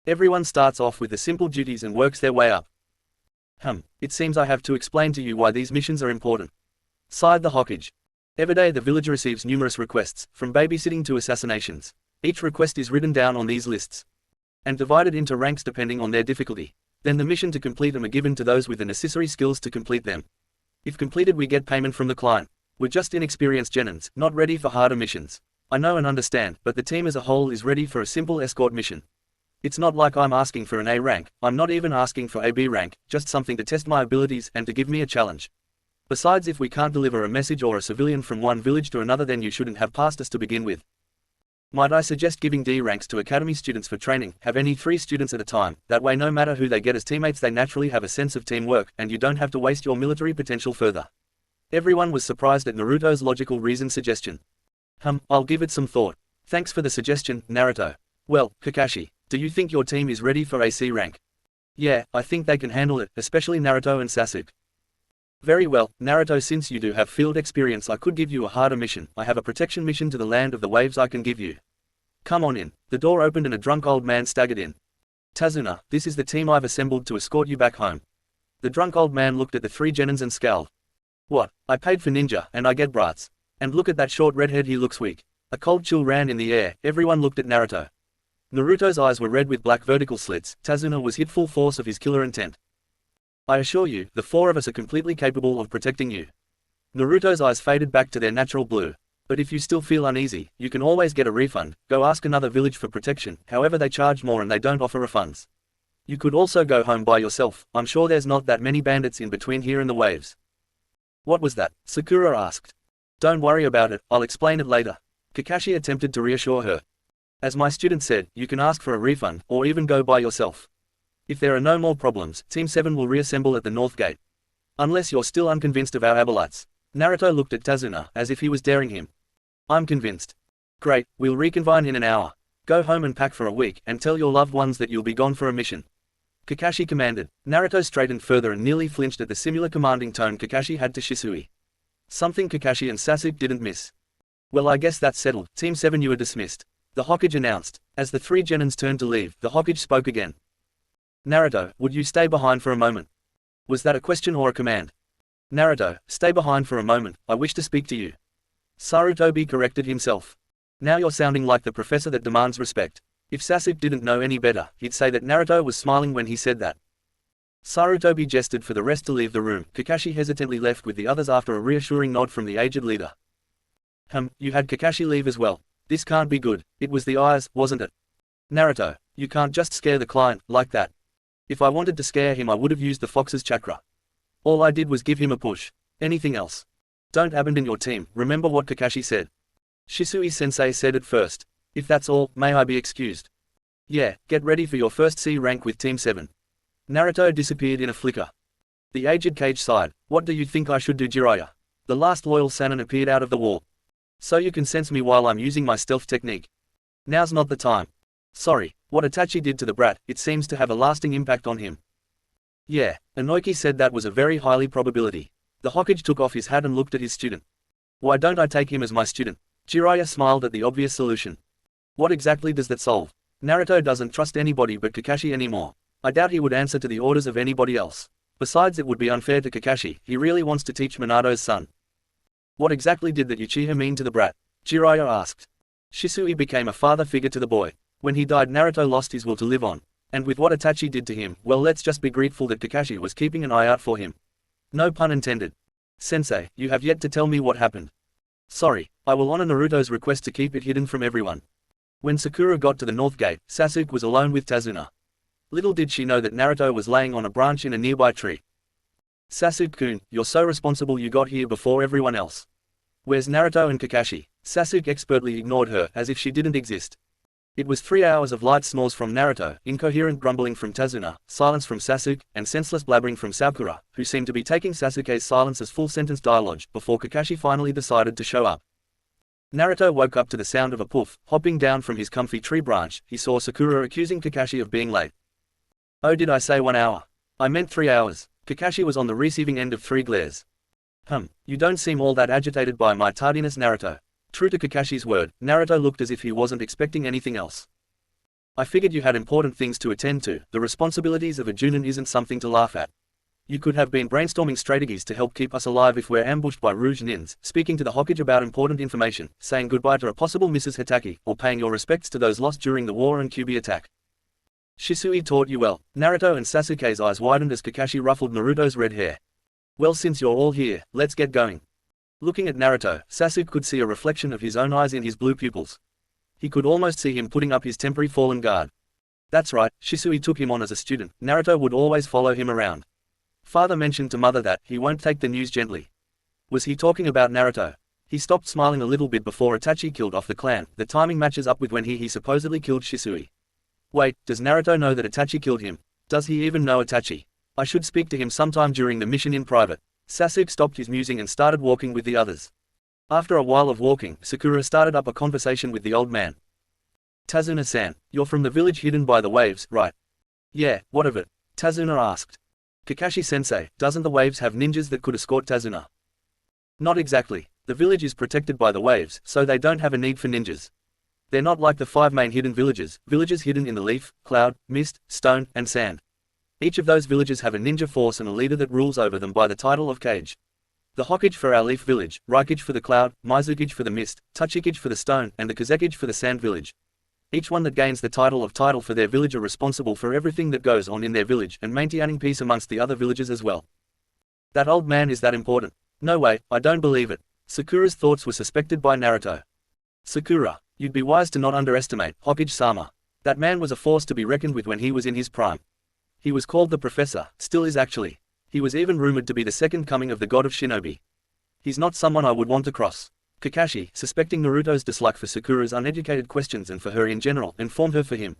S2: Everyone starts off with the simple duties and works their way up. It seems I have to explain to you why these missions are important. Sighed the Hokage. Every day the village receives numerous requests, from babysitting to assassinations. Each request is written down on these lists and divided into ranks depending on their difficulty. Then the mission to complete them are given to those with the necessary skills to complete them. If completed, we get payment from the client. We're just inexperienced genins, not ready for harder missions. I know and understand, but the team as a whole is ready for a simple escort mission. It's not like I'm asking for an A rank, I'm not even asking for a B rank, just something to test my abilities and to give me a challenge. Besides, if we can't deliver a message or a civilian from one village to another, then you shouldn't have passed us to begin with. Might I suggest giving D ranks to academy students for training, have any 3 students at a time, that way no matter who they get as teammates they naturally have a sense of teamwork, and you don't have to waste your military potential further. Everyone was surprised at Naruto's logical reasoned suggestion. I'll give it some thought. Thanks for the suggestion, Naruto. Well, Kakashi, do you think your team is ready for a C rank? Yeah, I think they can handle it, especially Naruto and Sasuke. Very well, Naruto, since you do have field experience, I could give you a harder mission. I have a protection mission to the land of the waves I can give you. Come on in. The door opened and a drunk old man staggered in. Tazuna, this is the team I've assembled to escort you back home. The drunk old man looked at the 3 genins and scowled. What, I paid for ninja, and I get brats. And look at that short redhead, he looks weak. A cold chill ran in the air, everyone looked at Naruto. Naruto's eyes were red with black vertical slits. Tazuna was hit full force of his killer intent. I assure you, the 4 of us are completely capable of protecting you. Naruto's eyes faded back to their natural blue. But if you still feel uneasy, you can always get a refund, go ask another village for protection, however they charge more and they don't offer refunds. You could also go home by yourself, I'm sure there's not that many bandits in between here and the waves. What was that? Sakura asked. Don't worry about it, I'll explain it later. Kakashi attempted to reassure her. As my student said, you can ask for a refund, or even go by yourself. If there are no more problems, Team 7 will reassemble at the North Gate. Unless you're still unconvinced of our acolytes. Naruto looked at Tazuna, as if he was daring him. I'm convinced. Great, we'll reconvene in an hour. Go home and pack for a week, and tell your loved ones that you'll be gone for a mission. Kakashi commanded. Naruto straightened further and nearly flinched at the similar commanding tone Kakashi had to Shisui. Something Kakashi and Sasuke didn't miss. Well, I guess that's settled. Team 7, you are dismissed. The Hokage announced. As the 3 genins turned to leave, the Hokage spoke again. Naruto, would you stay behind for a moment? Was that a question or a command? Naruto, stay behind for a moment, I wish to speak to you. Sarutobi corrected himself. Now you're sounding like the professor that demands respect. If Sasuke didn't know any better, he'd say that Naruto was smiling when he said that. Sarutobi gestured for the rest to leave the room. Kakashi hesitantly left with the others after a reassuring nod from the aged leader. You had Kakashi leave as well. This can't be good. It was the eyes, wasn't it? Naruto, you can't just scare the client, like that. If I wanted to scare him I would have used the fox's chakra. All I did was give him a push. Anything else? Don't abandon your team, remember what Kakashi said. Shisui-sensei said it first. If that's all, may I be excused? Yeah, get ready for your first C rank with Team 7. Naruto disappeared in a flicker. The aged Cage sighed. What do you think I should do, Jiraiya? The last loyal Sannin appeared out of the wall. So you can sense me while I'm using my stealth technique. Now's not the time. Sorry, what Itachi did to the brat, it seems to have a lasting impact on him. Yeah, Inoki said that was a very highly probability. The Hokage took off his hat and looked at his student. Why don't I take him as my student? Jiraiya smiled at the obvious solution. What exactly does that solve? Naruto doesn't trust anybody but Kakashi anymore. I doubt he would answer to the orders of anybody else. Besides, it would be unfair to Kakashi. He really wants to teach Minato's son. What exactly did that Uchiha mean to the brat? Jiraiya asked. Shisui became a father figure to the boy. When he died, Naruto lost his will to live on. And with what Itachi did to him, well, let's just be grateful that Kakashi was keeping an eye out for him. No pun intended. Sensei, you have yet to tell me what happened. Sorry, I will honor Naruto's request to keep it hidden from everyone. When Sakura got to the north gate, Sasuke was alone with Tazuna. Little did she know that Naruto was laying on a branch in a nearby tree. Sasuke-kun, you're so responsible, you got here before everyone else. Where's Naruto and Kakashi? Sasuke expertly ignored her, as if she didn't exist. It was 3 hours of light snores from Naruto, incoherent grumbling from Tazuna, silence from Sasuke, and senseless blabbering from Sakura, who seemed to be taking Sasuke's silence as full-sentence dialogue, before Kakashi finally decided to show up. Naruto woke up to the sound of a poof. Hopping down from his comfy tree branch, he saw Sakura accusing Kakashi of being late. Oh, did I say 1 hour? I meant 3 hours. Kakashi was on the receiving end of 3 glares. You don't seem all that agitated by my tardiness, Naruto. True to Kakashi's word, Naruto looked as if he wasn't expecting anything else. I figured you had important things to attend to. The responsibilities of a Junin isn't something to laugh at. You could have been brainstorming strategies to help keep us alive if we're ambushed by Rouge Nins, speaking to the Hokage about important information, saying goodbye to a possible Mrs. Hitaki, or paying your respects to those lost during the war and Kyuubi attack. Shisui taught you well. Naruto and Sasuke's eyes widened as Kakashi ruffled Naruto's red hair. Well, since you're all here, let's get going. Looking at Naruto, Sasuke could see a reflection of his own eyes in his blue pupils. He could almost see him putting up his temporary fallen guard. That's right, Shisui took him on as a student. Naruto would always follow him around. Father mentioned to mother that he won't take the news gently. Was he talking about Naruto? He stopped smiling a little bit before Itachi killed off the clan. The timing matches up with when he supposedly killed Shisui. Wait, does Naruto know that Itachi killed him? Does he even know Itachi? I should speak to him sometime during the mission in private. Sasuke stopped his musing and started walking with the others. After a while of walking, Sakura started up a conversation with the old man. Tazuna-san, you're from the village hidden by the waves, right? Yeah, what of it? Tazuna asked. Kakashi-sensei, doesn't the waves have ninjas that could escort Tazuna? Not exactly. The village is protected by the waves, so they don't have a need for ninjas. They're not like the 5 main hidden villages hidden in the leaf, cloud, mist, stone, and sand. Each of those villages have a ninja force and a leader that rules over them by the title of Kage. The Hokage for our leaf village, Raikage for the cloud, Mizukage for the mist, Tachikage for the stone, and the Kazekage for the sand village. Each one that gains the title for their village are responsible for everything that goes on in their village and maintaining peace amongst the other villages as well. That old man is that important? No way, I don't believe it. Sakura's thoughts were suspected by Naruto. Sakura, you'd be wise to not underestimate Hokage-sama. That man was a force to be reckoned with when he was in his prime. He was called the Professor, still is actually. He was even rumored to be the second coming of the god of shinobi. He's not someone I would want to cross. Kakashi, suspecting Naruto's dislike for Sakura's uneducated questions and for her in general, informed her for him.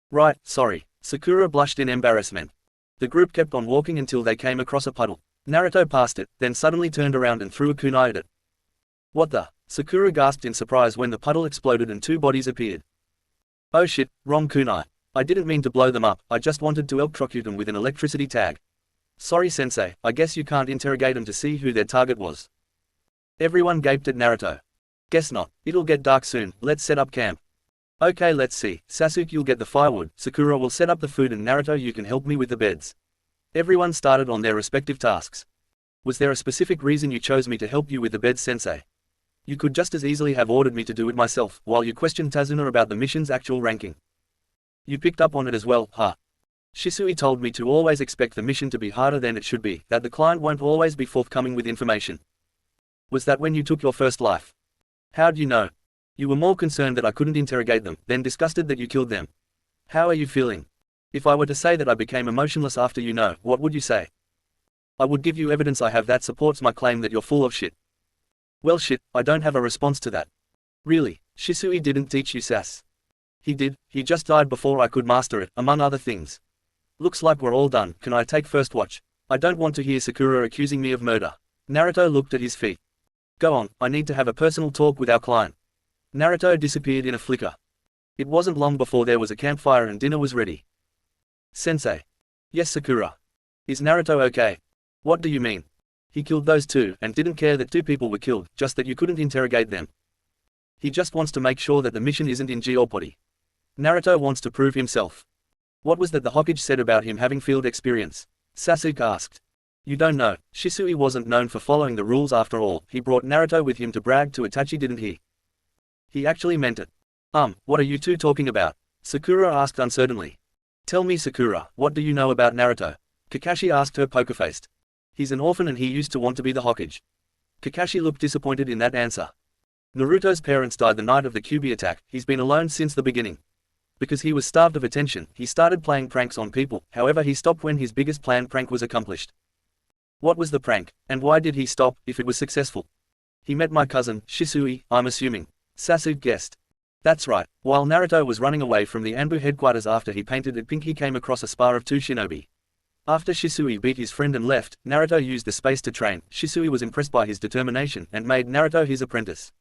S2: Right, sorry. Sakura blushed in embarrassment. The group kept on walking until they came across a puddle. Naruto passed it, then suddenly turned around and threw a kunai at it. What the? Sakura gasped in surprise when the puddle exploded and 2 bodies appeared. Oh shit, wrong kunai. I didn't mean to blow them up, I just wanted to electrocute them with an electricity tag. Sorry sensei, I guess you can't interrogate them to see who their target was. Everyone gaped at Naruto. Guess not, it'll get dark soon, let's set up camp. Okay, let's see. Sasuke, you'll get the firewood, Sakura will set up the food, and Naruto, you can help me with the beds. Everyone started on their respective tasks. Was there a specific reason you chose me to help you with the beds, sensei? You could just as easily have ordered me to do it myself, while you questioned Tazuna about the mission's actual ranking. You picked up on it as well, huh? Shisui told me to always expect the mission to be harder than it should be, that the client won't always be forthcoming with information. Was that when you took your first life? How'd you know? You were more concerned that I couldn't interrogate them, than disgusted that you killed them. How are you feeling? If I were to say that I became emotionless after you know, what would you say? I would give you evidence I have that supports my claim that you're full of shit. Well shit, I don't have a response to that. Really, Shisui didn't teach you sass. He did, he just died before I could master it, among other things. Looks like we're all done, can I take first watch? I don't want to hear Sakura accusing me of murder. Naruto looked at his feet. Go on, I need to have a personal talk with our client. Naruto disappeared in a flicker. It wasn't long before there was a campfire and dinner was ready. Sensei. Yes, Sakura. Is Naruto okay? What do you mean? He killed those two and didn't care that two people were killed, just that you couldn't interrogate them. He just wants to make sure that the mission isn't in jeopardy. Naruto wants to prove himself. What was that the Hokage said about him having field experience? Sasuke asked. You don't know, Shisui wasn't known for following the rules after all. He brought Naruto with him to brag to Itachi, didn't he? He actually meant it. What are you two talking about? Sakura asked uncertainly. Tell me, Sakura, what do you know about Naruto? Kakashi asked her poker-faced. He's an orphan and he used to want to be the Hokage. Kakashi looked disappointed in that answer. Naruto's parents died the night of the Kyuubi attack. He's been alone since the beginning. Because he was starved of attention, he started playing pranks on people. However, he stopped when his biggest planned prank was accomplished. What was the prank, and why did he stop, if it was successful? He met my cousin, Shisui, I'm assuming. Sasuke guessed. That's right. While Naruto was running away from the Anbu headquarters after he painted it pink, he came across a spar of two shinobi. After Shisui beat his friend and left, Naruto used the space to train. Shisui was impressed by his determination and made Naruto his apprentice.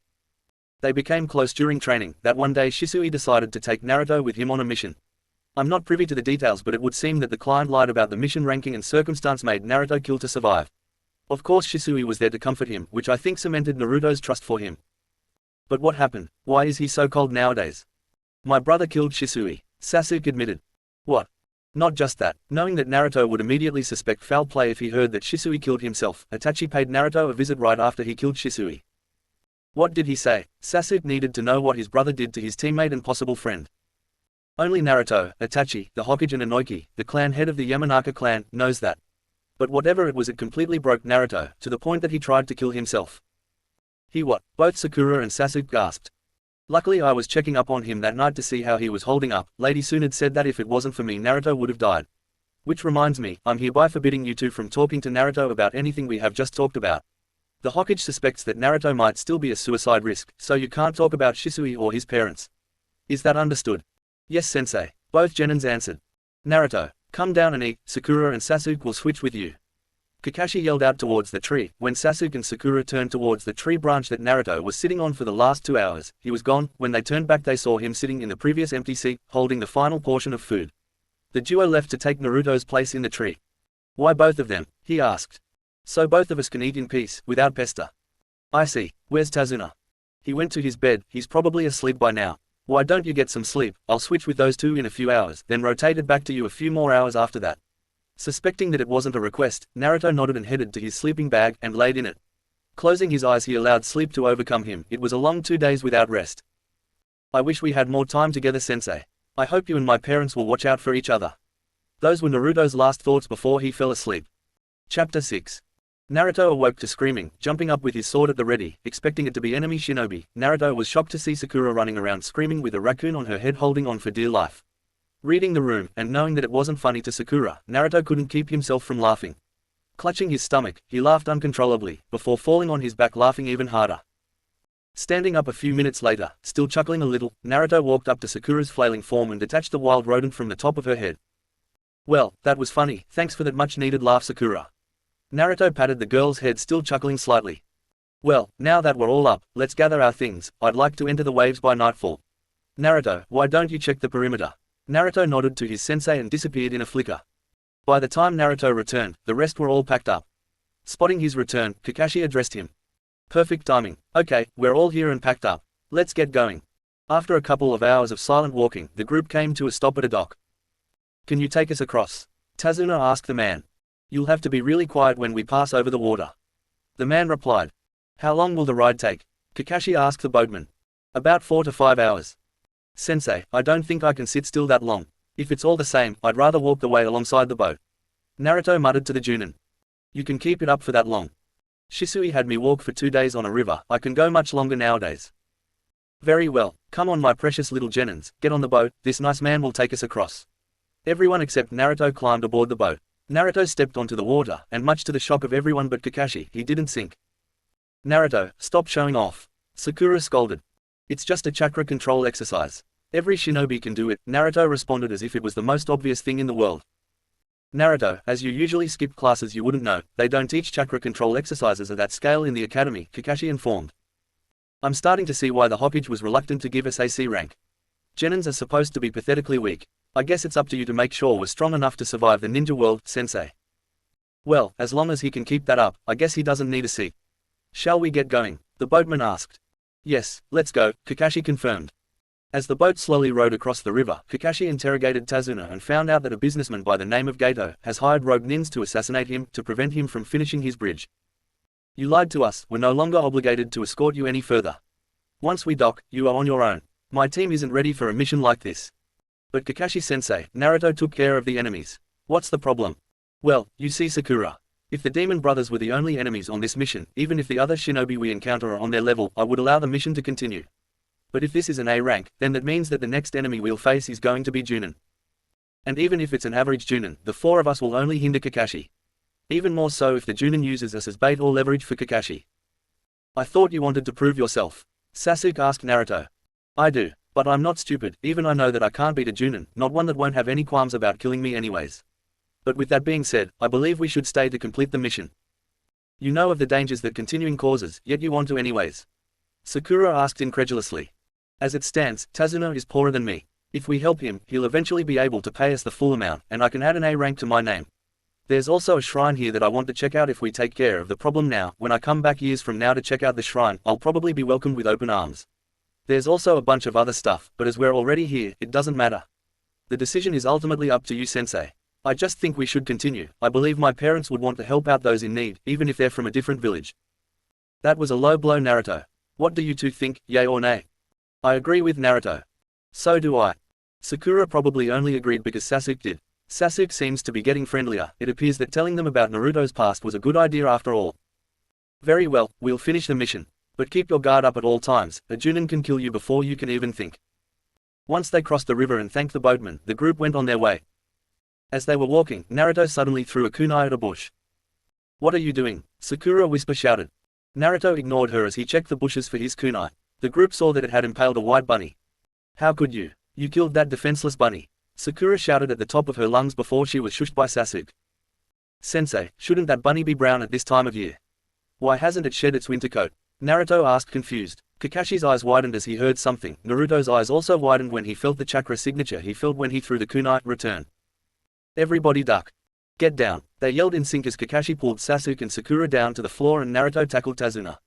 S2: They became close during training. That one day Shisui decided to take Naruto with him on a mission. I'm not privy to the details, but it would seem that the client lied about the mission ranking and circumstance made Naruto kill to survive. Of course Shisui was there to comfort him, which I think cemented Naruto's trust for him. But what happened? Why is he so cold nowadays? My brother killed Shisui, Sasuke admitted. What? Not just that. Knowing that Naruto would immediately suspect foul play if he heard that Shisui killed himself, Itachi paid Naruto a visit right after he killed Shisui. What did he say? Sasuke needed to know what his brother did to his teammate and possible friend. Only Naruto, Itachi, the Hokage and Inoki, the clan head of the Yamanaka clan, knows that. But whatever it was, it completely broke Naruto, to the point that he tried to kill himself. He what? Both Sakura and Sasuke gasped. Luckily I was checking up on him that night to see how he was holding up. Lady Tsunade said that if it wasn't for me Naruto would have died. Which reminds me, I'm hereby forbidding you two from talking to Naruto about anything we have just talked about. The Hokage suspects that Naruto might still be a suicide risk, so you can't talk about Shisui or his parents. Is that understood? Yes, sensei. Both genins answered. Naruto, come down and eat. Sakura and Sasuke will switch with you. Kakashi yelled out towards the tree. When Sasuke and Sakura turned towards the tree branch that Naruto was sitting on for the last 2 hours, he was gone. When they turned back they saw him sitting in the previous empty seat, holding the final portion of food. The duo left to take Naruto's place in the tree. Why both of them? He asked. So both of us can eat in peace, without pester. I see. Where's Tazuna? He went to his bed. He's probably asleep by now. Why don't you get some sleep? I'll switch with those two in a few hours, then rotated back to you a few more hours after that. Suspecting that it wasn't a request, Naruto nodded and headed to his sleeping bag and laid in it. Closing his eyes he allowed sleep to overcome him. It was a long 2 days without rest. I wish we had more time together, sensei. I hope you and my parents will watch out for each other. Those were Naruto's last thoughts before he fell asleep. Chapter 6. Naruto awoke to screaming, jumping up with his sword at the ready, expecting it to be enemy shinobi. Naruto was shocked to see Sakura running around screaming with a raccoon on her head holding on for dear life. Reading the room, and knowing that it wasn't funny to Sakura, Naruto couldn't keep himself from laughing. Clutching his stomach, he laughed uncontrollably, before falling on his back laughing even harder. Standing up a few minutes later, still chuckling a little, Naruto walked up to Sakura's flailing form and detached the wild rodent from the top of her head. Well, that was funny, thanks for that much-needed laugh, Sakura. Naruto patted the girl's head, still chuckling slightly. Well, now that we're all up, let's gather our things. I'd like to enter the waves by nightfall. Naruto, why don't you check the perimeter? Naruto nodded to his sensei and disappeared in a flicker. By the time Naruto returned, the rest were all packed up. Spotting his return, Kakashi addressed him. Perfect timing. Okay, we're all here and packed up. Let's get going. After a couple of hours of silent walking, the group came to a stop at a dock. Can you take us across? Tazuna asked the man. You'll have to be really quiet when we pass over the water. The man replied. How long will the ride take? Kakashi asked the boatman. About 4 to 5 hours. Sensei, I don't think I can sit still that long. If it's all the same, I'd rather walk the way alongside the boat. Naruto muttered to the Junin. You can keep it up for that long. Shisui had me walk for 2 days on a river, I can go much longer nowadays. Very well, come on my precious little genins, get on the boat, this nice man will take us across. Everyone except Naruto climbed aboard the boat. Naruto stepped onto the water, and much to the shock of everyone but Kakashi, he didn't sink. Naruto, stop showing off. Sakura scolded. It's just a chakra control exercise. Every shinobi can do it, Naruto responded as if it was the most obvious thing in the world. Naruto, as you usually skip classes you wouldn't know, they don't teach chakra control exercises at that scale in the academy, Kakashi informed. I'm starting to see why the Hokage was reluctant to give us a C rank. Genins are supposed to be pathetically weak. I guess it's up to you to make sure we're strong enough to survive the ninja world, sensei. Well, as long as he can keep that up, I guess he doesn't need a C. Shall we get going? The boatman asked. Yes, let's go, Kakashi confirmed. As the boat slowly rowed across the river, Kakashi interrogated Tazuna and found out that a businessman by the name of Gato has hired rogue nins to assassinate him to prevent him from finishing his bridge. You lied to us, we're no longer obligated to escort you any further. Once we dock, you are on your own. My team isn't ready for a mission like this. But Kakashi-sensei, Naruto took care of the enemies. What's the problem? Well, you see Sakura. If the demon brothers were the only enemies on this mission, even if the other shinobi we encounter are on their level, I would allow the mission to continue. But if this is an A rank, then that means that the next enemy we'll face is going to be Junin. And even if it's an average Junin, the four of us will only hinder Kakashi. Even more so if the Junin uses us as bait or leverage for Kakashi. I thought you wanted to prove yourself. Sasuke asked Naruto. I do, but I'm not stupid, even I know that I can't beat a Junin, not one that won't have any qualms about killing me anyways. But with that being said, I believe we should stay to complete the mission. You know of the dangers that continuing causes, yet you want to anyways. Sakura asked incredulously. As it stands, Tazuna is poorer than me. If we help him, he'll eventually be able to pay us the full amount, and I can add an A rank to my name. There's also a shrine here that I want to check out. If we take care of the problem now, when I come back years from now to check out the shrine, I'll probably be welcomed with open arms. There's also a bunch of other stuff, but as we're already here, it doesn't matter. The decision is ultimately up to you, sensei. I just think we should continue. I believe my parents would want to help out those in need, even if they're from a different village. That was a low blow, Naruto. What do you two think, yay or nay? I agree with Naruto. So do I. Sakura probably only agreed because Sasuke did. Sasuke seems to be getting friendlier. It appears that telling them about Naruto's past was a good idea after all. Very well, we'll finish the mission. But keep your guard up at all times. A Junin can kill you before you can even think. Once they crossed the river and thanked the boatman, the group went on their way. As they were walking, Naruto suddenly threw a kunai at a bush. What are you doing? Sakura shouted. Naruto ignored her as he checked the bushes for his kunai. The group saw that it had impaled a white bunny. How could you? You killed that defenseless bunny. Sakura shouted at the top of her lungs before she was shushed by Sasuke. Sensei, shouldn't that bunny be brown at this time of year? Why hasn't it shed its winter coat? Naruto asked confused. Kakashi's eyes widened as he heard something. Naruto's eyes also widened when he felt the chakra signature he felt when he threw the kunai. Return. Everybody duck. Get down. They yelled in sync as Kakashi pulled Sasuke and Sakura down to the floor and Naruto tackled Tazuna.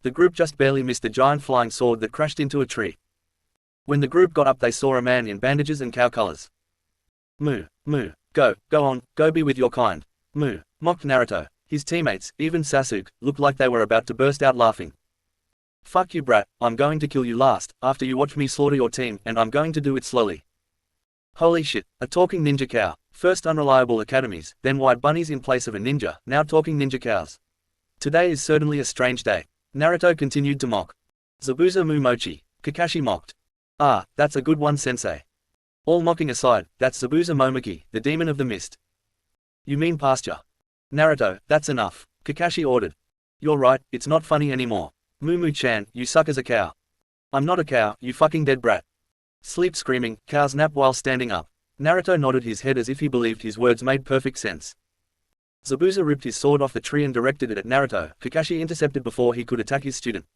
S2: The group just barely missed a giant flying sword that crashed into a tree. When the group got up they saw a man in bandages and cow colors. Moo, moo, go on, go be with your kind. Moo, mocked Naruto. His teammates, even Sasuke, looked like they were about to burst out laughing. Fuck you brat, I'm going to kill you last, after you watch me slaughter your team, and I'm going to do it slowly. Holy shit, a talking ninja cow. First unreliable academies, then white bunnies in place of a ninja, now talking ninja cows. Today is certainly a strange day. Naruto continued to mock. Zabuza mu mochi, Kakashi mocked. Ah, that's a good one sensei. All mocking aside, that's Zabuza Momoki, the demon of the mist. You mean pasture? Naruto, that's enough, Kakashi ordered. You're right, it's not funny anymore. Mumu-chan, you suck as a cow. I'm not a cow, you fucking dead brat. Sleep screaming, cows nap while standing up. Naruto nodded his head as if he believed his words made perfect sense. Zabuza ripped his sword off the tree and directed it at Naruto. Kakashi intercepted before he could attack his student.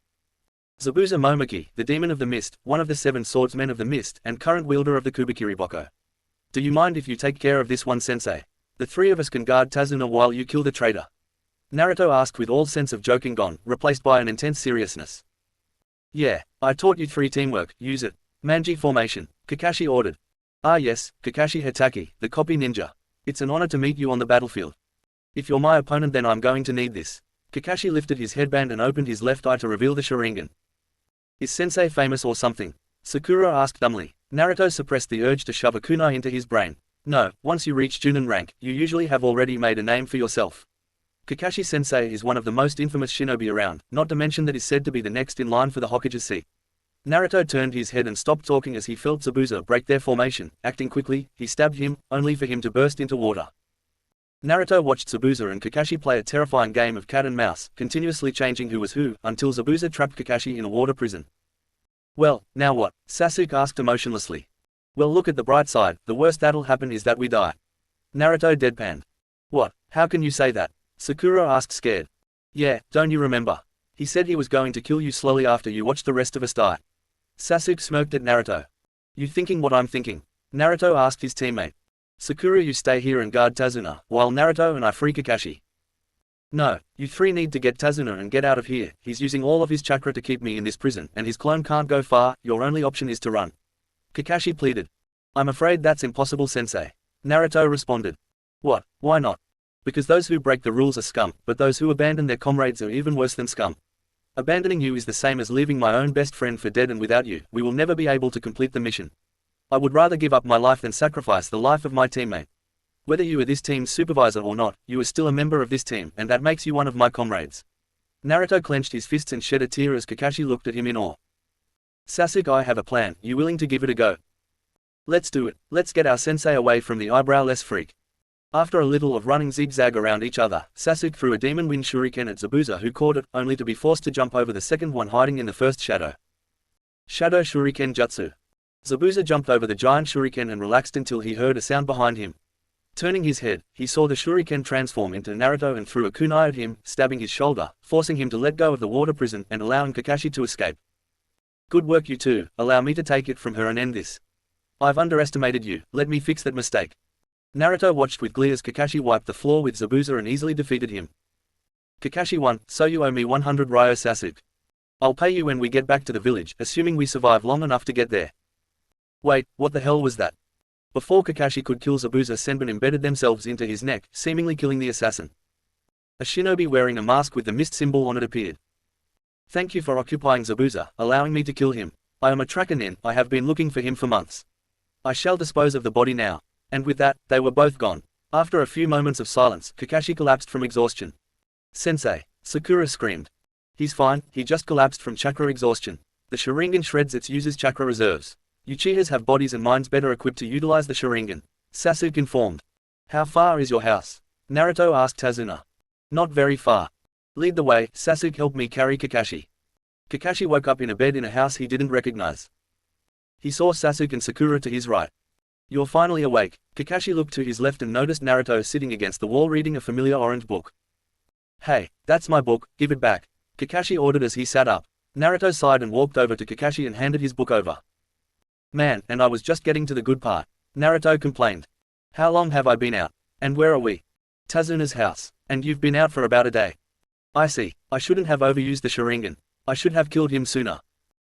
S2: Zabuza Momoki, the demon of the mist, one of the 7 swordsmen of the mist, and current wielder of the Kubikiri Boko. Do you mind if you take care of this one sensei? The 3 of us can guard Tazuna while you kill the traitor. Naruto asked with all sense of joking gone, replaced by an intense seriousness. Yeah, I taught you 3 teamwork, use it. Manji formation, Kakashi ordered. Ah yes, Kakashi Hatake, the copy ninja. It's an honor to meet you on the battlefield. If you're my opponent then I'm going to need this. Kakashi lifted his headband and opened his left eye to reveal the Sharingan. Is sensei famous or something? Sakura asked dumbly. Naruto suppressed the urge to shove a kunai into his brain. No, once you reach Junin rank, you usually have already made a name for yourself. Kakashi sensei is one of the most infamous shinobi around, not to mention that is said to be the next in line for the Hokage's seat. Naruto turned his head and stopped talking as he felt Zabuza break their formation. Acting quickly, he stabbed him, only for him to burst into water. Naruto watched Zabuza and Kakashi play a terrifying game of cat and mouse, continuously changing who was who, until Zabuza trapped Kakashi in a water prison. Well, now what? Sasuke asked emotionlessly. Well, look at the bright side, the worst that'll happen is that we die. Naruto deadpanned. What? How can you say that? Sakura asked scared. Yeah, don't you remember? He said he was going to kill you slowly after you watched the rest of us die. Sasuke smirked at Naruto. You thinking what I'm thinking? Naruto asked his teammate. Sakura, you stay here and guard Tazuna, while Naruto and I free Kakashi. No, you three need to get Tazuna and get out of here. He's using all of his chakra to keep me in this prison, and his clone can't go far. Your only option is to run. Kakashi pleaded. I'm afraid that's impossible, sensei. Naruto responded. What? Why not? Because those who break the rules are scum, but those who abandon their comrades are even worse than scum. Abandoning you is the same as leaving my own best friend for dead, and without you, we will never be able to complete the mission. I would rather give up my life than sacrifice the life of my teammate. Whether you are this team's supervisor or not, you are still a member of this team, and that makes you one of my comrades. Naruto clenched his fists and shed a tear as Kakashi looked at him in awe. Sasuke, I have a plan. You willing to give it a go? Let's do it. Let's get our sensei away from the eyebrowless freak. After a little of running zigzag around each other, Sasuke threw a demon wind shuriken at Zabuza, who caught it, only to be forced to jump over the second one hiding in the first shadow. Shadow Shuriken Jutsu. Zabuza jumped over the giant shuriken and relaxed until he heard a sound behind him. Turning his head, he saw the shuriken transform into Naruto and threw a kunai at him, stabbing his shoulder, forcing him to let go of the water prison and allowing Kakashi to escape. Good work, you two. Allow me to take it from her and end this. I've underestimated you. Let me fix that mistake. Naruto watched with glee as Kakashi wiped the floor with Zabuza and easily defeated him. Kakashi won, so you owe me 100 Ryo Sasuke. I'll pay you when we get back to the village, assuming we survive long enough to get there. Wait, what the hell was that? Before Kakashi could kill Zabuza, Senbon embedded themselves into his neck, seemingly killing the assassin. A shinobi wearing a mask with the mist symbol on it appeared. Thank you for occupying Zabuza, allowing me to kill him. I am a tracker nin, I have been looking for him for months. I shall dispose of the body now. And with that, they were both gone. After a few moments of silence, Kakashi collapsed from exhaustion. Sensei, Sakura screamed. He's fine, he just collapsed from chakra exhaustion. The Sharingan shreds its user's chakra reserves. Uchihas have bodies and minds better equipped to utilize the Sharingan. Sasuke informed. How far is your house? Naruto asked Tazuna. Not very far. Lead the way, Sasuke helped me carry Kakashi. Kakashi woke up in a bed in a house he didn't recognize. He saw Sasuke and Sakura to his right. You're finally awake. Kakashi looked to his left and noticed Naruto sitting against the wall reading a familiar orange book. Hey, that's my book, give it back. Kakashi ordered as he sat up. Naruto sighed and walked over to Kakashi and handed his book over. Man, and I was just getting to the good part. Naruto complained. How long have I been out? And where are we? Tazuna's house. And you've been out for about a day. I see. I shouldn't have overused the Sharingan. I should have killed him sooner.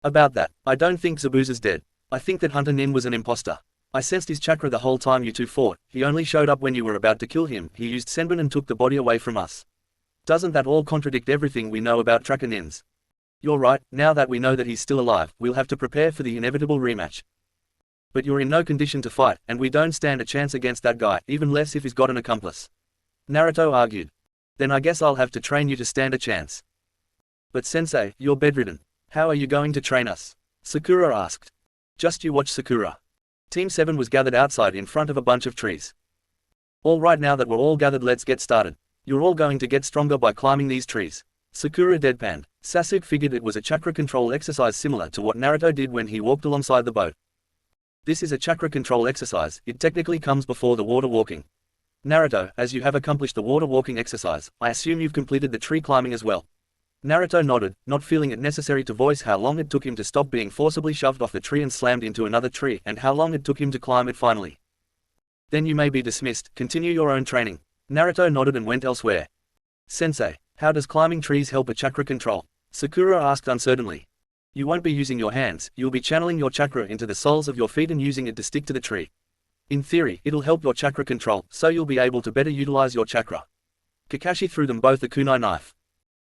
S2: About that, I don't think Zabuza's dead. I think that Hunter Nin was an imposter. I sensed his chakra the whole time you two fought. He only showed up when you were about to kill him. He used Senbon and took the body away from us. Doesn't that all contradict everything we know about tracker nins? You're right, now that we know that he's still alive, we'll have to prepare for the inevitable rematch. But you're in no condition to fight, and we don't stand a chance against that guy, even less if he's got an accomplice. Naruto argued. Then I guess I'll have to train you to stand a chance. But sensei, you're bedridden. How are you going to train us? Sakura asked. Just you watch, Sakura. Team 7 was gathered outside in front of a bunch of trees. All right, now that we're all gathered, let's get started. You're all going to get stronger by climbing these trees. Sakura deadpanned. Sasuke figured it was a chakra control exercise similar to what Naruto did when he walked alongside the boat. This is a chakra control exercise, it technically comes before the water walking. Naruto, as you have accomplished the water walking exercise, I assume you've completed the tree climbing as well. Naruto nodded, not feeling it necessary to voice how long it took him to stop being forcibly shoved off the tree and slammed into another tree, and how long it took him to climb it finally. Then you may be dismissed, continue your own training. Naruto nodded and went elsewhere. Sensei, how does climbing trees help a chakra control? Sakura asked uncertainly. You won't be using your hands, you'll be channeling your chakra into the soles of your feet and using it to stick to the tree. In theory, it'll help your chakra control, so you'll be able to better utilize your chakra. Kakashi threw them both a kunai knife.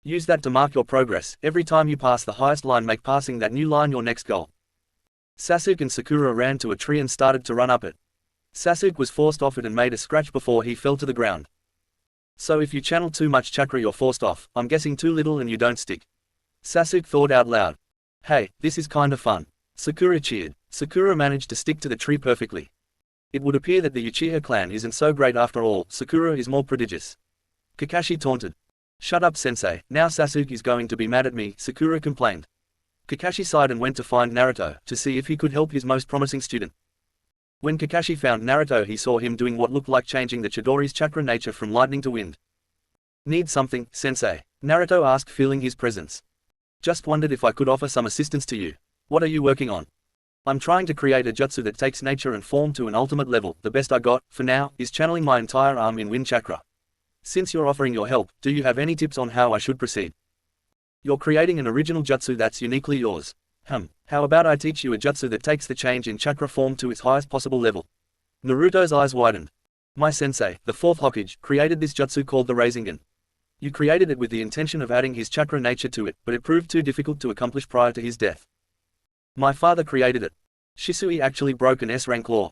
S2: Use that to mark your progress. Every time you pass the highest line, make passing that new line your next goal. Sasuke and Sakura ran to a tree and started to run up it. Sasuke was forced off it and made a scratch before he fell to the ground. So if you channel too much chakra, you're forced off. I'm guessing too little and you don't stick. Sasuke thought out loud. Hey, this is kinda fun. Sakura cheered. Sakura managed to stick to the tree perfectly. It would appear that the Uchiha clan isn't so great after all. Sakura is more prodigious. Kakashi taunted. Shut up, sensei, now Sasuke is going to be mad at me, Sakura complained. Kakashi sighed and went to find Naruto, to see if he could help his most promising student. When Kakashi found Naruto, he saw him doing what looked like changing the Chidori's chakra nature from lightning to wind. Need something, sensei? Naruto asked, feeling his presence. Just wondered if I could offer some assistance to you. What are you working on? I'm trying to create a jutsu that takes nature and form to an ultimate level. The best I got, for now, is channeling my entire arm in wind chakra. Since you're offering your help, do you have any tips on how I should proceed? You're creating an original jutsu that's uniquely yours. How about I teach you a jutsu that takes the change in chakra form to its highest possible level? Naruto's eyes widened. My sensei, the fourth Hokage, created this jutsu called the rasengan. You created it with the intention of adding his chakra nature to it, but it proved too difficult to accomplish prior to his death. My father created it. Shisui actually broke an S-rank law.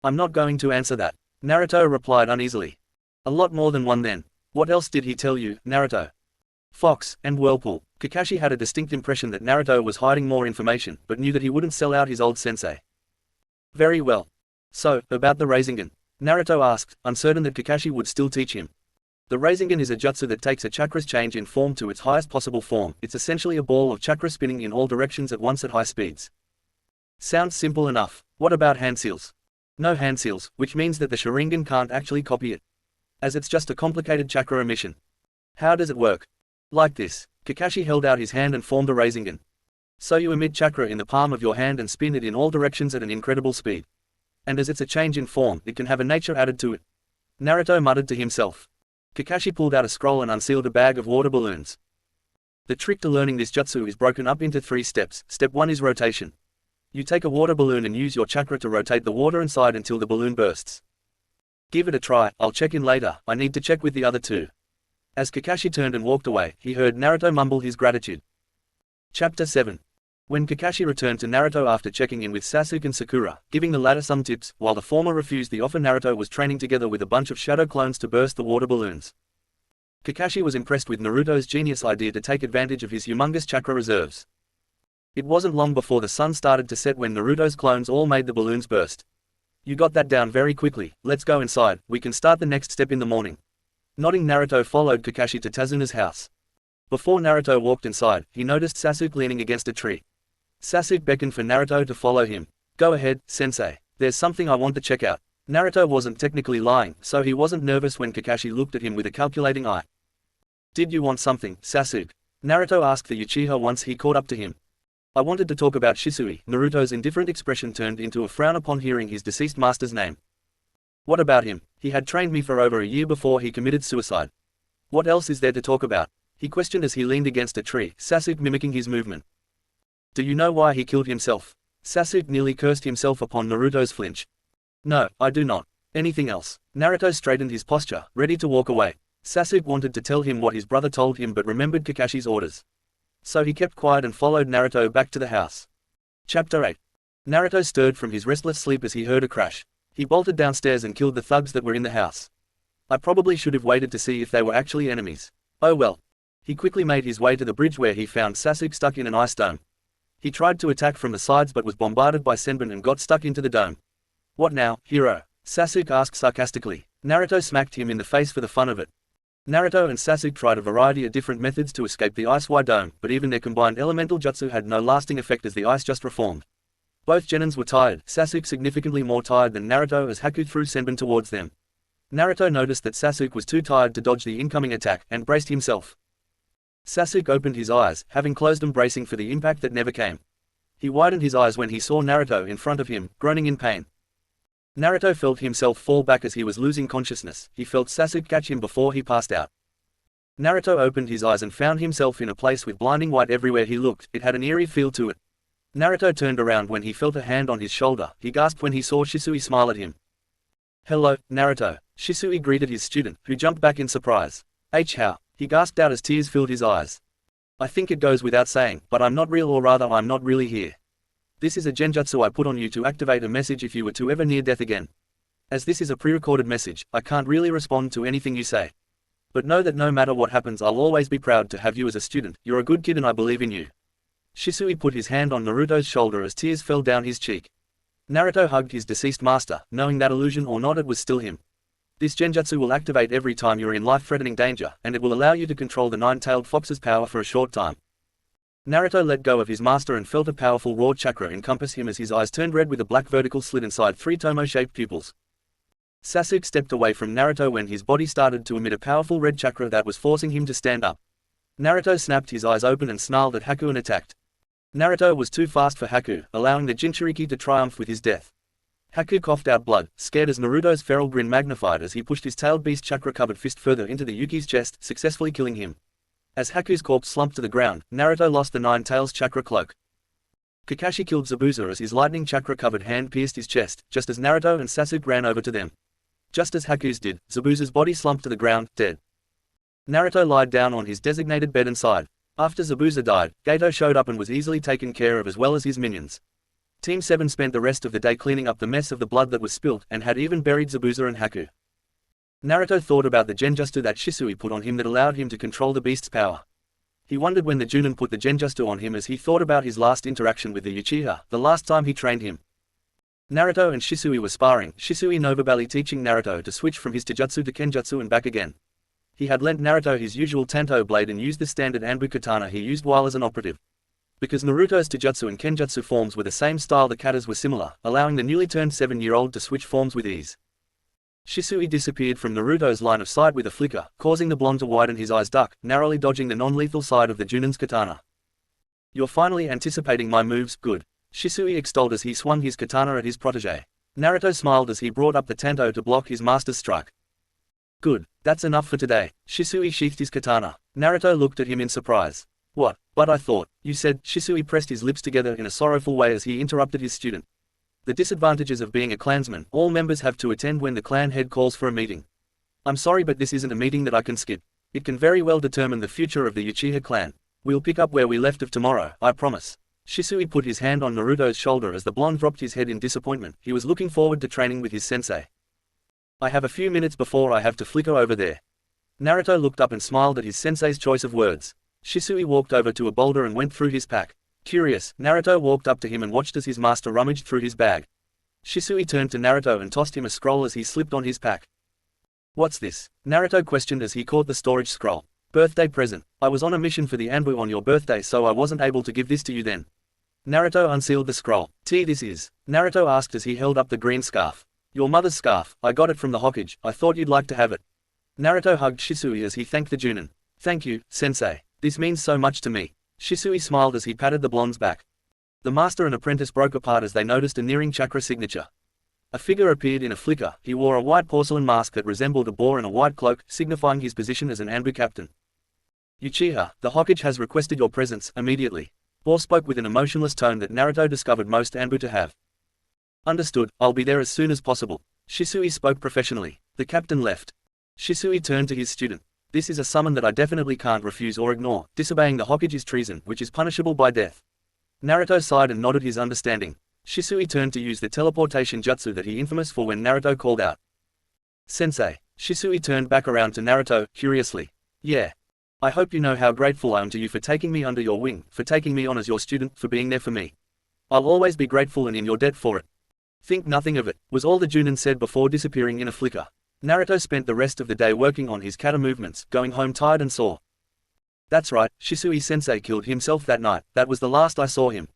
S2: I'm not going to answer that. Naruto replied uneasily. A lot more than one then. What else did he tell you, Naruto? Fox, and Whirlpool. Kakashi had a distinct impression that Naruto was hiding more information, but knew that he wouldn't sell out his old sensei. Very well. So, about the rasengan? Naruto asked, uncertain that Kakashi would still teach him. The rasengan is a jutsu that takes a chakra's change in form to its highest possible form. It's essentially a ball of chakra spinning in all directions at once at high speeds. Sounds simple enough. What about hand seals? No hand seals, which means that the Sharingan can't actually copy it, as it's just a complicated chakra emission. How does it work? Like this. Kakashi held out his hand and formed a rasengan. So you emit chakra in the palm of your hand and spin it in all directions at an incredible speed. And as it's a change in form, it can have a nature added to it. Naruto muttered to himself. Kakashi pulled out a scroll and unsealed a bag of water balloons. The trick to learning this jutsu is broken up into 3 steps. Step 1 is rotation. You take a water balloon and use your chakra to rotate the water inside until the balloon bursts. Give it a try, I'll check in later, I need to check with the other 2. As Kakashi turned and walked away, he heard Naruto mumble his gratitude. Chapter 7. When Kakashi returned to Naruto after checking in with Sasuke and Sakura, giving the latter some tips, while the former refused the offer, Naruto was training together with a bunch of shadow clones to burst the water balloons. Kakashi was impressed with Naruto's genius idea to take advantage of his humongous chakra reserves. It wasn't long before the sun started to set when Naruto's clones all made the balloons burst. You got that down very quickly, let's go inside, we can start the next step in the morning. Nodding, Naruto followed Kakashi to Tazuna's house. Before Naruto walked inside, he noticed Sasuke leaning against a tree. Sasuke beckoned for Naruto to follow him. Go ahead, sensei. There's something I want to check out. Naruto wasn't technically lying, so he wasn't nervous when Kakashi looked at him with a calculating eye. Did you want something, Sasuke? Naruto asked the Uchiha once he caught up to him. I wanted to talk about Shisui. Naruto's indifferent expression turned into a frown upon hearing his deceased master's name. What about him? He had trained me for over a year before he committed suicide. What else is there to talk about? He questioned as he leaned against a tree, Sasuke mimicking his movement. Do you know why he killed himself? Sasuke nearly cursed himself upon Naruto's flinch. No, I do not. Anything else? Naruto straightened his posture, ready to walk away. Sasuke wanted to tell him what his brother told him but remembered Kakashi's orders. So he kept quiet and followed Naruto back to the house. Chapter 8. Naruto stirred from his restless sleep as he heard a crash. He bolted downstairs and killed the thugs that were in the house. I probably should have waited to see if they were actually enemies. Oh well. He quickly made his way to the bridge where he found Sasuke stuck in an ice dome. He tried to attack from the sides but was bombarded by Senbon and got stuck into the dome. What now, hero? Sasuke asked sarcastically. Naruto smacked him in the face for the fun of it. Naruto and Sasuke tried a variety of different methods to escape the ice-wide dome, but even their combined elemental jutsu had no lasting effect as the ice just reformed. Both genins were tired, Sasuke significantly more tired than Naruto as Haku threw Senbon towards them. Naruto noticed that Sasuke was too tired to dodge the incoming attack, and braced himself. Sasuke opened his eyes, having closed them, bracing for the impact that never came. He widened his eyes when he saw Naruto in front of him, groaning in pain. Naruto felt himself fall back as he was losing consciousness. He felt Sasuke catch him before he passed out. Naruto opened his eyes and found himself in a place with blinding white everywhere he looked. It had an eerie feel to it. Naruto turned around when he felt a hand on his shoulder. He gasped when he saw Shisui smile at him. Hello, Naruto. Shisui greeted his student, who jumped back in surprise. How? He gasped out as tears filled his eyes. I think it goes without saying, but I'm not real, or rather I'm not really here. This is a genjutsu I put on you to activate a message if you were to ever near death again. As this is a pre-recorded message, I can't really respond to anything you say. But know that no matter what happens, I'll always be proud to have you as a student. You're a good kid and I believe in you. Shisui put his hand on Naruto's shoulder as tears fell down his cheek. Naruto hugged his deceased master, knowing that illusion or not, it was still him. This genjutsu will activate every time you're in life-threatening danger, and it will allow you to control the nine-tailed fox's power for a short time. Naruto let go of his master and felt a powerful raw chakra encompass him as his eyes turned red with a black vertical slit inside 3 tomo-shaped pupils. Sasuke stepped away from Naruto when his body started to emit a powerful red chakra that was forcing him to stand up. Naruto snapped his eyes open and snarled at Haku and attacked. Naruto was too fast for Haku, allowing the Jinchuriki to triumph with his death. Haku coughed out blood, scared as Naruto's feral grin magnified as he pushed his tailed beast chakra-covered fist further into the Yuki's chest, successfully killing him. As Haku's corpse slumped to the ground, Naruto lost the Nine Tails chakra cloak. Kakashi killed Zabuza as his lightning chakra-covered hand pierced his chest, just as Naruto and Sasuke ran over to them. Just as Haku's did, Zabuza's body slumped to the ground, dead. Naruto lied down on his designated bed and sighed. After Zabuza died, Gato showed up and was easily taken care of as well as his minions. Team 7 spent the rest of the day cleaning up the mess of the blood that was spilled, and had even buried Zabuza and Haku. Naruto thought about the genjutsu that Shisui put on him that allowed him to control the beast's power. He wondered when the Junin put the genjutsu on him as he thought about his last interaction with the Uchiha, the last time he trained him. Naruto and Shisui were sparring, Shisui Novabali teaching Naruto to switch from his taijutsu to kenjutsu and back again. He had lent Naruto his usual Tanto blade and used the standard Anbu katana he used while as an operative. Because Naruto's taijutsu and kenjutsu forms were the same style, the katas were similar, allowing the newly turned 7-year-old to switch forms with ease. Shisui disappeared from Naruto's line of sight with a flicker, causing the blonde to widen his eyes duck, narrowly dodging the non-lethal side of the Junin's katana. "You're finally anticipating my moves, good," Shisui extolled as he swung his katana at his protege. Naruto smiled as he brought up the Tanto to block his master's strike. "Good, that's enough for today." Shisui sheathed his katana. Naruto looked at him in surprise. "What? But I thought, you said," Shisui pressed his lips together in a sorrowful way as he interrupted his student. "The disadvantages of being a clansman, all members have to attend when the clan head calls for a meeting. I'm sorry, but this isn't a meeting that I can skip. It can very well determine the future of the Uchiha clan. We'll pick up where we left off tomorrow, I promise." Shisui put his hand on Naruto's shoulder as the blonde dropped his head in disappointment. He was looking forward to training with his sensei. "I have a few minutes before I have to flicker over there." Naruto looked up and smiled at his sensei's choice of words. Shisui walked over to a boulder and went through his pack. Curious, Naruto walked up to him and watched as his master rummaged through his bag. Shisui turned to Naruto and tossed him a scroll as he slipped on his pack. "What's this?" Naruto questioned as he caught the storage scroll. "Birthday present. I was on a mission for the Anbu on your birthday, so I wasn't able to give this to you then." Naruto unsealed the scroll. This is?" Naruto asked as he held up the green scarf. "Your mother's scarf. I got it from the Hokage. I thought you'd like to have it." Naruto hugged Shisui as he thanked the Junin. "Thank you, sensei. This means so much to me." Shisui smiled as he patted the blonde's back. The master and apprentice broke apart as they noticed a nearing chakra signature. A figure appeared in a flicker. He wore a white porcelain mask that resembled a boar and a white cloak, signifying his position as an Anbu captain. "Uchiha, the Hokage has requested your presence, immediately." Boar spoke with an emotionless tone that Naruto discovered most Anbu to have. "Understood, I'll be there as soon as possible." Shisui spoke professionally. The captain left. Shisui turned to his student. "This is a summon that I definitely can't refuse or ignore. Disobeying the Hokage is treason, which is punishable by death." Naruto sighed and nodded his understanding. Shisui turned to use the teleportation jutsu that he infamous for when Naruto called out, "Sensei." Shisui turned back around to Naruto, curiously. "Yeah. I hope you know how grateful I am to you for taking me under your wing, for taking me on as your student, for being there for me. I'll always be grateful and in your debt for it." "Think nothing of it," was all the Junin said before disappearing in a flicker. Naruto spent the rest of the day working on his kata movements, going home tired and sore. "That's right, Shisui-sensei killed himself that night. That was the last I saw him."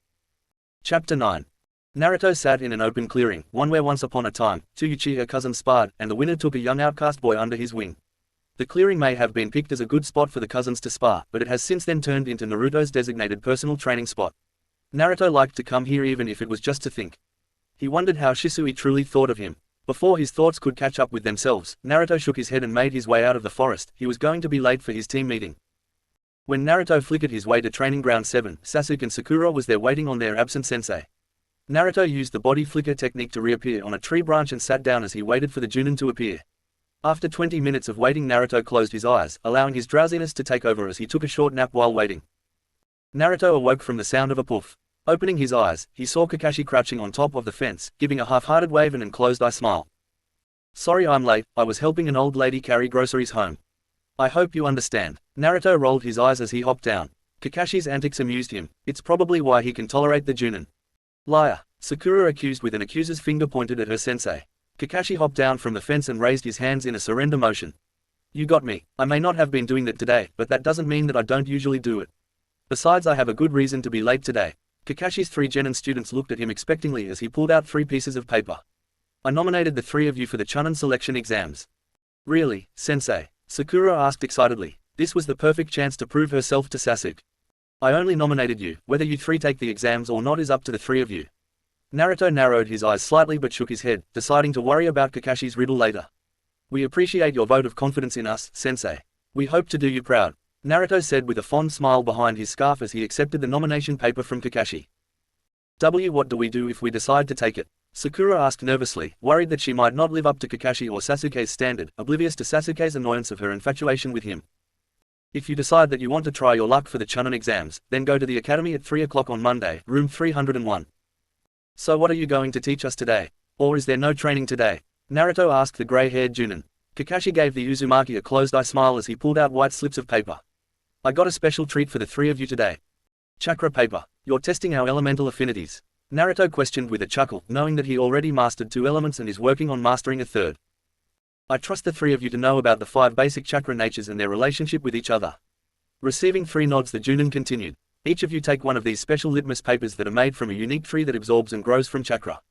S2: Chapter 9. Naruto sat in an open clearing, one where once upon a time, 2 Uchiha cousins sparred, and the winner took a young outcast boy under his wing. The clearing may have been picked as a good spot for the cousins to spar, but it has since then turned into Naruto's designated personal training spot. Naruto liked to come here even if it was just to think. He wondered how Shisui truly thought of him. Before his thoughts could catch up with themselves, Naruto shook his head and made his way out of the forest. He was going to be late for his team meeting. When Naruto flickered his way to Training Ground 7, Sasuke and Sakura was there waiting on their absent sensei. Naruto used the body flicker technique to reappear on a tree branch and sat down as he waited for the Junin to appear. After 20 minutes of waiting, Naruto closed his eyes, allowing his drowsiness to take over as he took a short nap while waiting. Naruto awoke from the sound of a poof. Opening his eyes, he saw Kakashi crouching on top of the fence, giving a half-hearted wave and an enclosed-eye smile. "Sorry I'm late, I was helping an old lady carry groceries home. I hope you understand." Naruto rolled his eyes as he hopped down. Kakashi's antics amused him. It's probably why he can tolerate the Junin. "Liar," Sakura accused with an accuser's finger pointed at her sensei. Kakashi hopped down from the fence and raised his hands in a surrender motion. "You got me. I may not have been doing that today, but that doesn't mean that I don't usually do it." Besides, I have a good reason to be late today. Kakashi's 3 genin students looked at him expectantly as he pulled out 3 pieces of paper. I nominated the 3 of you for the Chunin selection exams. Really, sensei? Sakura asked excitedly. This was the perfect chance to prove herself to Sasuke. I only nominated you. Whether you 3 take the exams or not is up to the 3 of you. Naruto narrowed his eyes slightly but shook his head, deciding to worry about Kakashi's riddle later. We appreciate your vote of confidence in us, sensei. We hope to do you proud, Naruto said with a fond smile behind his scarf as he accepted the nomination paper from Kakashi. What do we do if we decide to take it? Sakura asked nervously, worried that she might not live up to Kakashi or Sasuke's standard, oblivious to Sasuke's annoyance of her infatuation with him. If you decide that you want to try your luck for the Chunin exams, then go to the academy at 3 o'clock on Monday, room 301. So what are you going to teach us today? Or is there no training today? Naruto asked the grey-haired Junin. Kakashi gave the Uzumaki a closed-eye smile as he pulled out white slips of paper. I got a special treat for the 3 of you today. Chakra paper. You're testing our elemental affinities. Naruto questioned with a chuckle, knowing that he already mastered 2 elements and is working on mastering a 3rd. I trust the 3 of you to know about the 5 basic chakra natures and their relationship with each other. Receiving 3 nods, the Junin continued. Each of you take one of these special litmus papers that are made from a unique tree that absorbs and grows from chakra.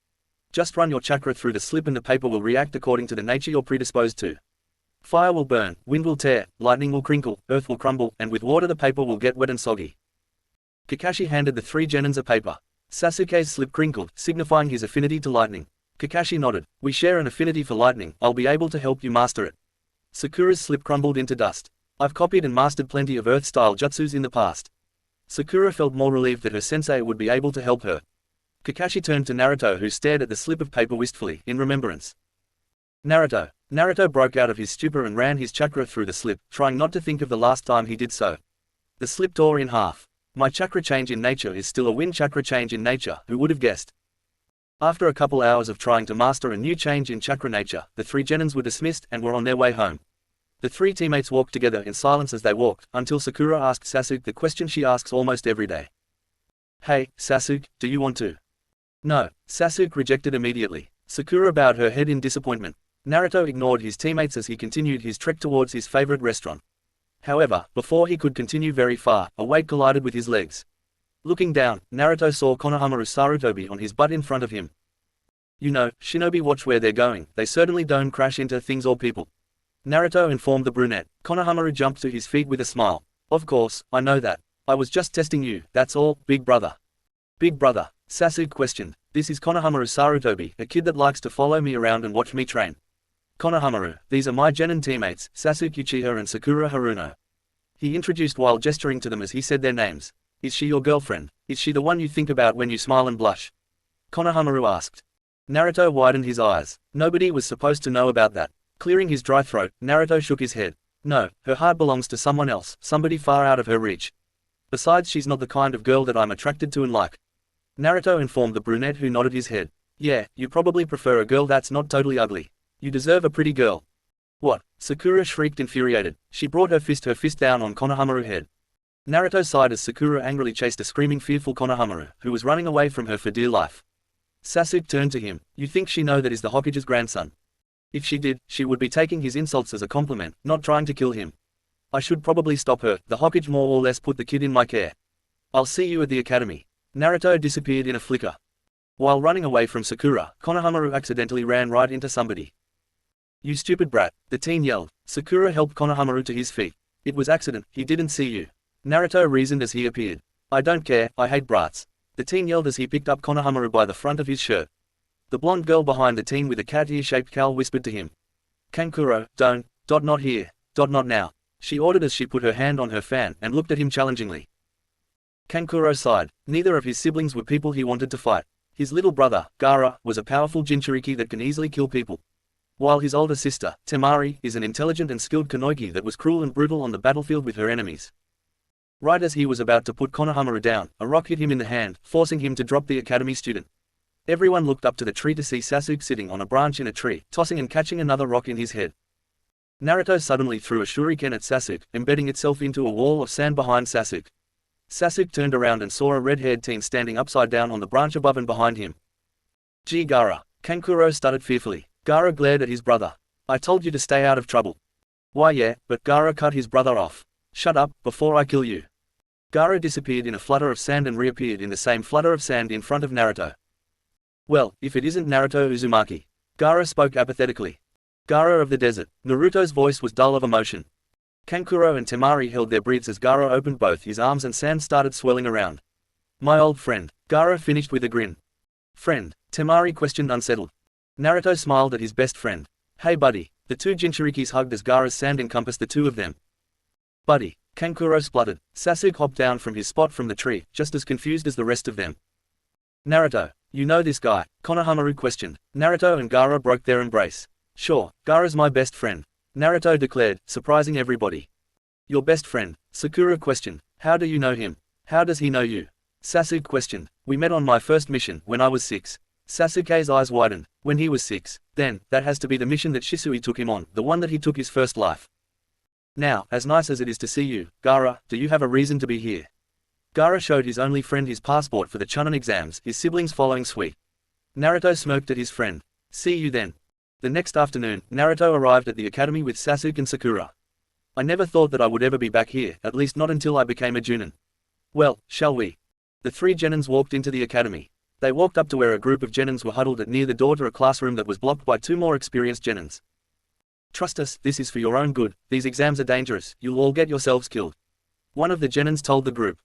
S2: Just run your chakra through the slip and the paper will react according to the nature you're predisposed to. Fire will burn, wind will tear, lightning will crinkle, earth will crumble, and with water the paper will get wet and soggy. Kakashi handed the 3 genins a paper. Sasuke's slip crinkled, signifying his affinity to lightning. Kakashi nodded. We share an affinity for lightning, I'll be able to help you master it. Sakura's slip crumbled into dust. I've copied and mastered plenty of earth-style jutsus in the past. Sakura felt more relieved that her sensei would be able to help her. Kakashi turned to Naruto, who stared at the slip of paper wistfully, in remembrance. Naruto. Naruto broke out of his stupor and ran his chakra through the slip, trying not to think of the last time he did so. The slip tore in half. My chakra change in nature is still a wind chakra change in nature, who would have guessed? After a couple hours of trying to master a new change in chakra nature, the 3 genins were dismissed and were on their way home. The 3 teammates walked together in silence as they walked, until Sakura asked Sasuke the question she asks almost every day. Hey, Sasuke, do you want to? No, Sasuke rejected immediately. Sakura bowed her head in disappointment. Naruto ignored his teammates as he continued his trek towards his favorite restaurant. However, before he could continue very far, a weight collided with his legs. Looking down, Naruto saw Konohamaru Sarutobi on his butt in front of him. You know, shinobi watch where they're going, they certainly don't crash into things or people. Naruto informed the brunette. Konohamaru jumped to his feet with a smile. Of course, I know that. I was just testing you, that's all, big brother. Big brother, Sasuke questioned. This is Konohamaru Sarutobi, a kid that likes to follow me around and watch me train. Konohamaru, these are my genin teammates, Sasuke Uchiha and Sakura Haruno. He introduced while gesturing to them as he said their names. Is she your girlfriend? Is she the one you think about when you smile and blush? Konohamaru asked. Naruto widened his eyes. Nobody was supposed to know about that. Clearing his dry throat, Naruto shook his head. No, her heart belongs to someone else, somebody far out of her reach. Besides, she's not the kind of girl that I'm attracted to and like. Naruto informed the brunette, who nodded his head. Yeah, you probably prefer a girl that's not totally ugly. You deserve a pretty girl. What? Sakura shrieked infuriated. She brought her fist down on Konohamaru's head. Naruto sighed as Sakura angrily chased a screaming fearful Konohamaru, who was running away from her for dear life. Sasuke turned to him. You think she know that is the Hokage's grandson? If she did, she would be taking his insults as a compliment, not trying to kill him. I should probably stop her. The Hokage more or less put the kid in my care. I'll see you at the academy. Naruto disappeared in a flicker. While running away from Sakura, Konohamaru accidentally ran right into somebody. You stupid brat, the teen yelled. Sakura helped Konohamaru to his feet. It was accident, he didn't see you. Naruto reasoned as he appeared. I don't care, I hate brats. The teen yelled as he picked up Konohamaru by the front of his shirt. The blonde girl behind the teen with a cat ear-shaped cowl whispered to him. Kankuro, don't, not here, not now. She ordered as she put her hand on her fan and looked at him challengingly. Kankuro sighed. Neither of his siblings were people he wanted to fight. His little brother, Gaara, was a powerful Jinchuriki that can easily kill people. While his older sister, Temari, is an intelligent and skilled Kunoichi that was cruel and brutal on the battlefield with her enemies. Right as he was about to put Konohamaru down, a rock hit him in the hand, forcing him to drop the academy student. Everyone looked up to the tree to see Sasuke sitting on a branch in a tree, tossing and catching another rock in his head. Naruto suddenly threw a shuriken at Sasuke, embedding itself into a wall of sand behind Sasuke. Sasuke turned around and saw a red-haired teen standing upside down on the branch above and behind him. Gee Gaara, Kankuro stuttered fearfully. Gaara glared at his brother. I told you to stay out of trouble. Why yeah, but Gaara cut his brother off. Shut up, before I kill you. Gaara disappeared in a flutter of sand and reappeared in the same flutter of sand in front of Naruto. Well, if it isn't Naruto Uzumaki. Gaara spoke apathetically. Gaara of the desert. Naruto's voice was dull of emotion. Kankuro and Temari held their breaths as Gaara opened both his arms and sand started swirling around. My old friend. Gaara finished with a grin. Friend? Temari questioned unsettled. Naruto smiled at his best friend. Hey buddy. The two Jinchurikis hugged as Gaara's sand encompassed the two of them. Buddy. Kankuro spluttered. Sasuke hopped down from his spot from the tree, just as confused as the rest of them. Naruto. You know this guy? Konohamaru questioned. Naruto and Gaara broke their embrace. Sure, Gaara's my best friend. Naruto declared, surprising everybody. Your best friend? Sakura questioned. How do you know him? How does he know you? Sasuke questioned. We met on my first mission, when I was 6. Sasuke's eyes widened. When he was 6. Then, that has to be the mission that Shisui took him on, the one that he took his first life. Now, as nice as it is to see you, Gaara, do you have a reason to be here? Gaara showed his only friend his passport for the Chunin exams, his siblings following suite. Naruto smirked at his friend. See you then. The next afternoon, Naruto arrived at the academy with Sasuke and Sakura. I never thought that I would ever be back here, at least not until I became a Junin. Well, shall we? The three Genins walked into the academy. They walked up to where a group of Genins were huddled at near the door to a classroom that was blocked by two more experienced Genins. Trust us, this is for your own good, these exams are dangerous, you'll all get yourselves killed. One of the Genins told the group.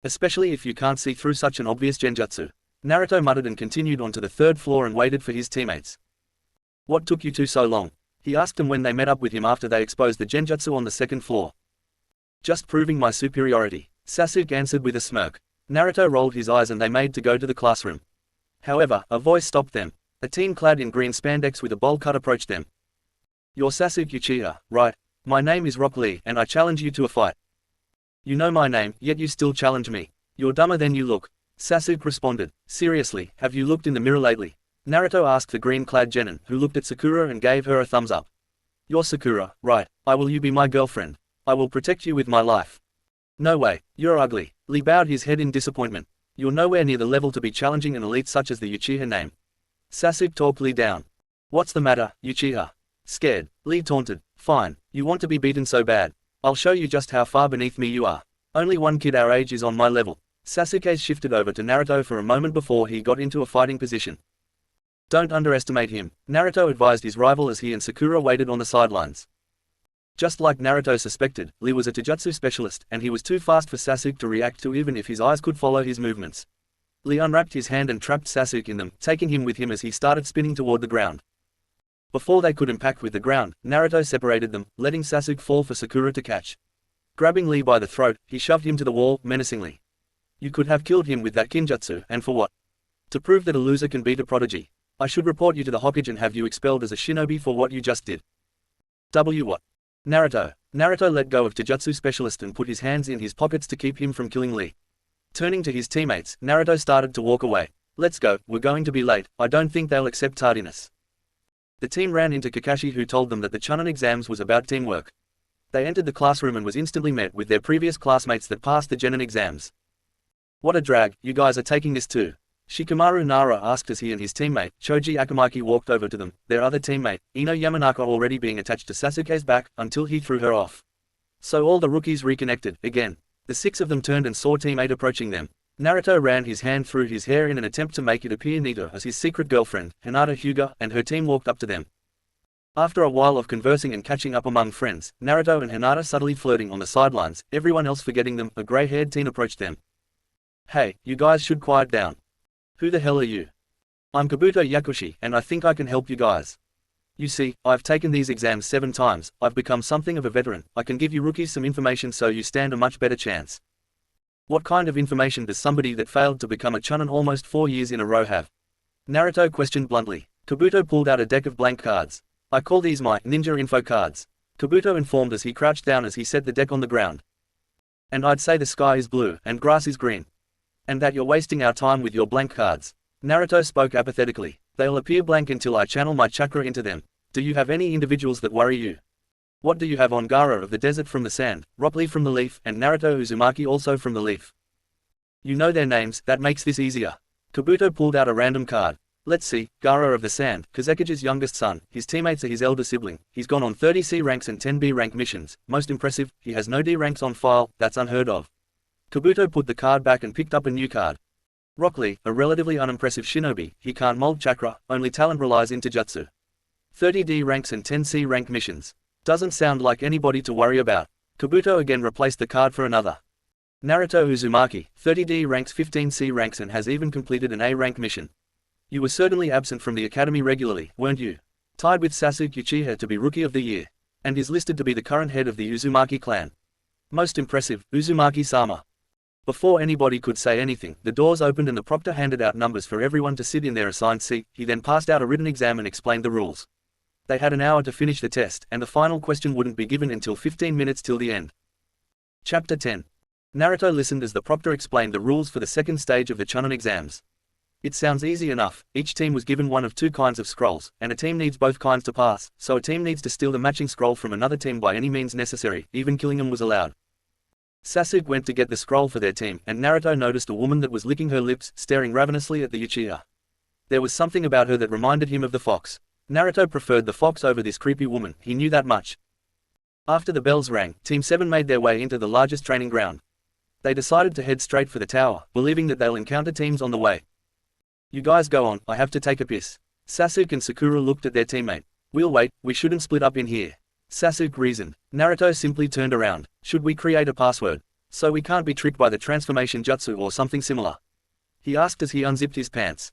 S2: Especially if you can't see through such an obvious genjutsu. Naruto muttered and continued onto the third floor and waited for his teammates. What took you two so long? He asked them when they met up with him after they exposed the genjutsu on the second floor. Just proving my superiority, Sasuke answered with a smirk. Naruto rolled his eyes and they made to go to the classroom. However, a voice stopped them. A teen clad in green spandex with a bowl cut approached them. You're Sasuke Uchiha, right? My name is Rock Lee and I challenge you to a fight. You know my name, yet you still challenge me. You're dumber than you look. Sasuke responded. Seriously, have you looked in the mirror lately? Naruto asked the green-clad Genin, who looked at Sakura and gave her a thumbs up. You're Sakura, right? Will you be my girlfriend? I will protect you with my life. No way, you're ugly. Lee bowed his head in disappointment. You're nowhere near the level to be challenging an elite such as the Uchiha name. Sasuke talked Lee down. What's the matter, Uchiha? Scared, Lee taunted. Fine, you want to be beaten so bad. I'll show you just how far beneath me you are. Only one kid our age is on my level. Sasuke shifted over to Naruto for a moment before he got into a fighting position. Don't underestimate him, Naruto advised his rival as he and Sakura waited on the sidelines. Just like Naruto suspected, Lee was a taijutsu specialist, and he was too fast for Sasuke to react to even if his eyes could follow his movements. Lee unwrapped his hand and trapped Sasuke in them, taking him with him as he started spinning toward the ground. Before they could impact with the ground, Naruto separated them, letting Sasuke fall for Sakura to catch. Grabbing Lee by the throat, he shoved him to the wall, menacingly. You could have killed him with that kinjutsu, and for what? To prove that a loser can beat a prodigy. I should report you to the Hokage and have you expelled as a shinobi for what you just did. What? Naruto. Naruto let go of taijutsu specialist and put his hands in his pockets to keep him from killing Lee. Turning to his teammates, Naruto started to walk away. Let's go, we're going to be late, I don't think they'll accept tardiness. The team ran into Kakashi who told them that the Chunin exams was about teamwork. They entered the classroom and was instantly met with their previous classmates that passed the Genin exams. What a drag, you guys are taking this too. Shikamaru Nara asked as he and his teammate, Choji Akamaki walked over to them, their other teammate, Ino Yamanaka already being attached to Sasuke's back, until he threw her off. So all the rookies reconnected, again. The 6 of them turned and saw teammate approaching them. Naruto ran his hand through his hair in an attempt to make it appear neater as his secret girlfriend, Hinata Hyuga, and her team walked up to them. After a while of conversing and catching up among friends, Naruto and Hinata subtly flirting on the sidelines, everyone else forgetting them, a grey-haired teen approached them. Hey, you guys should quiet down. Who the hell are you? I'm Kabuto Yakushi, and I think I can help you guys. You see, I've taken these exams 7 times, I've become something of a veteran, I can give you rookies some information so you stand a much better chance. What kind of information does somebody that failed to become a Chunin almost 4 years in a row have? Naruto questioned bluntly. Kabuto pulled out a deck of blank cards. I call these my ninja info cards. Kabuto informed as he crouched down as he set the deck on the ground. And I'd say the sky is blue, and grass is green. And that you're wasting our time with your blank cards. Naruto spoke apathetically. They'll appear blank until I channel my chakra into them. Do you have any individuals that worry you? What do you have on Gaara of the desert from the sand, Rock Lee from the leaf, and Naruto Uzumaki also from the leaf? You know their names, that makes this easier. Kabuto pulled out a random card. Let's see, Gaara of the sand, Kazekage's youngest son, his teammates are his elder sibling, he's gone on 30 C ranks and 10 B rank missions, most impressive, he has no D ranks on file, that's unheard of. Kabuto put the card back and picked up a new card. Rock Lee, a relatively unimpressive shinobi, he can't mold chakra, only talent relies into jutsu. 30D ranks and 10C rank missions. Doesn't sound like anybody to worry about. Kabuto again replaced the card for another. Naruto Uzumaki, 30D ranks 15C ranks and has even completed an A rank mission. You were certainly absent from the academy regularly, weren't you? Tied with Sasuke Uchiha to be Rookie of the Year. And is listed to be the current head of the Uzumaki clan. Most impressive, Uzumaki-sama. Before anybody could say anything, the doors opened and the proctor handed out numbers for everyone to sit in their assigned seat. He then passed out a written exam and explained the rules. They had an hour to finish the test, and the final question wouldn't be given until 15 minutes till the end. Chapter 10. Naruto listened as the proctor explained the rules for the second stage of the Chunin exams. It sounds easy enough. Each team was given one of two kinds of scrolls, and a team needs both kinds to pass, so a team needs to steal the matching scroll from another team by any means necessary, even killing them was allowed. Sasuke went to get the scroll for their team, and Naruto noticed a woman that was licking her lips, staring ravenously at the Uchiha. There was something about her that reminded him of the fox. Naruto preferred the fox over this creepy woman, he knew that much. After the bells rang, Team 7 made their way into the largest training ground. They decided to head straight for the tower, believing that they'll encounter teams on the way. You guys go on, I have to take a piss. Sasuke and Sakura looked at their teammate. We'll wait, we shouldn't split up in here. Sasuke reasoned. Naruto simply turned around. Should we create a password? So we can't be tricked by the transformation jutsu or something similar? He asked as he unzipped his pants.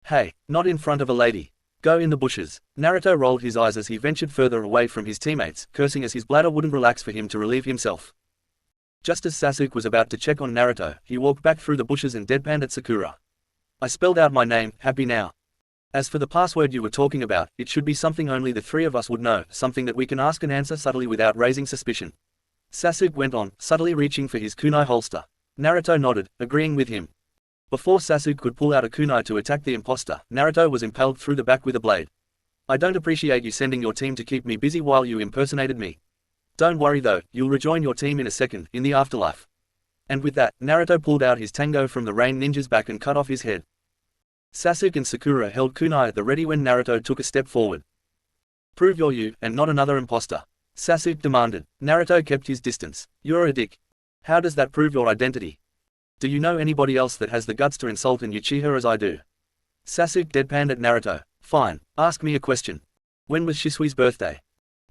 S2: Hey, not in front of a lady. Go in the bushes. Naruto rolled his eyes as he ventured further away from his teammates, cursing as his bladder wouldn't relax for him to relieve himself. Just as Sasuke was about to check on Naruto, he walked back through the bushes and deadpanned at Sakura. I spelled out my name, happy now. As for the password you were talking about, it should be something only the three of us would know, something that we can ask and answer subtly without raising suspicion. Sasuke went on, subtly reaching for his kunai holster. Naruto nodded, agreeing with him. Before Sasuke could pull out a kunai to attack the imposter, Naruto was impaled through the back with a blade. I don't appreciate you sending your team to keep me busy while you impersonated me. Don't worry though, you'll rejoin your team in a second, in the afterlife. And with that, Naruto pulled out his tango from the rain ninja's back and cut off his head. Sasuke and Sakura held kunai at the ready when Naruto took a step forward. Prove you're you, and not another imposter. Sasuke demanded. Naruto kept his distance. You're a dick. How does that prove your identity? Do you know anybody else that has the guts to insult an Uchiha as I do? Sasuke deadpanned at Naruto. Fine, ask me a question. When was Shisui's birthday?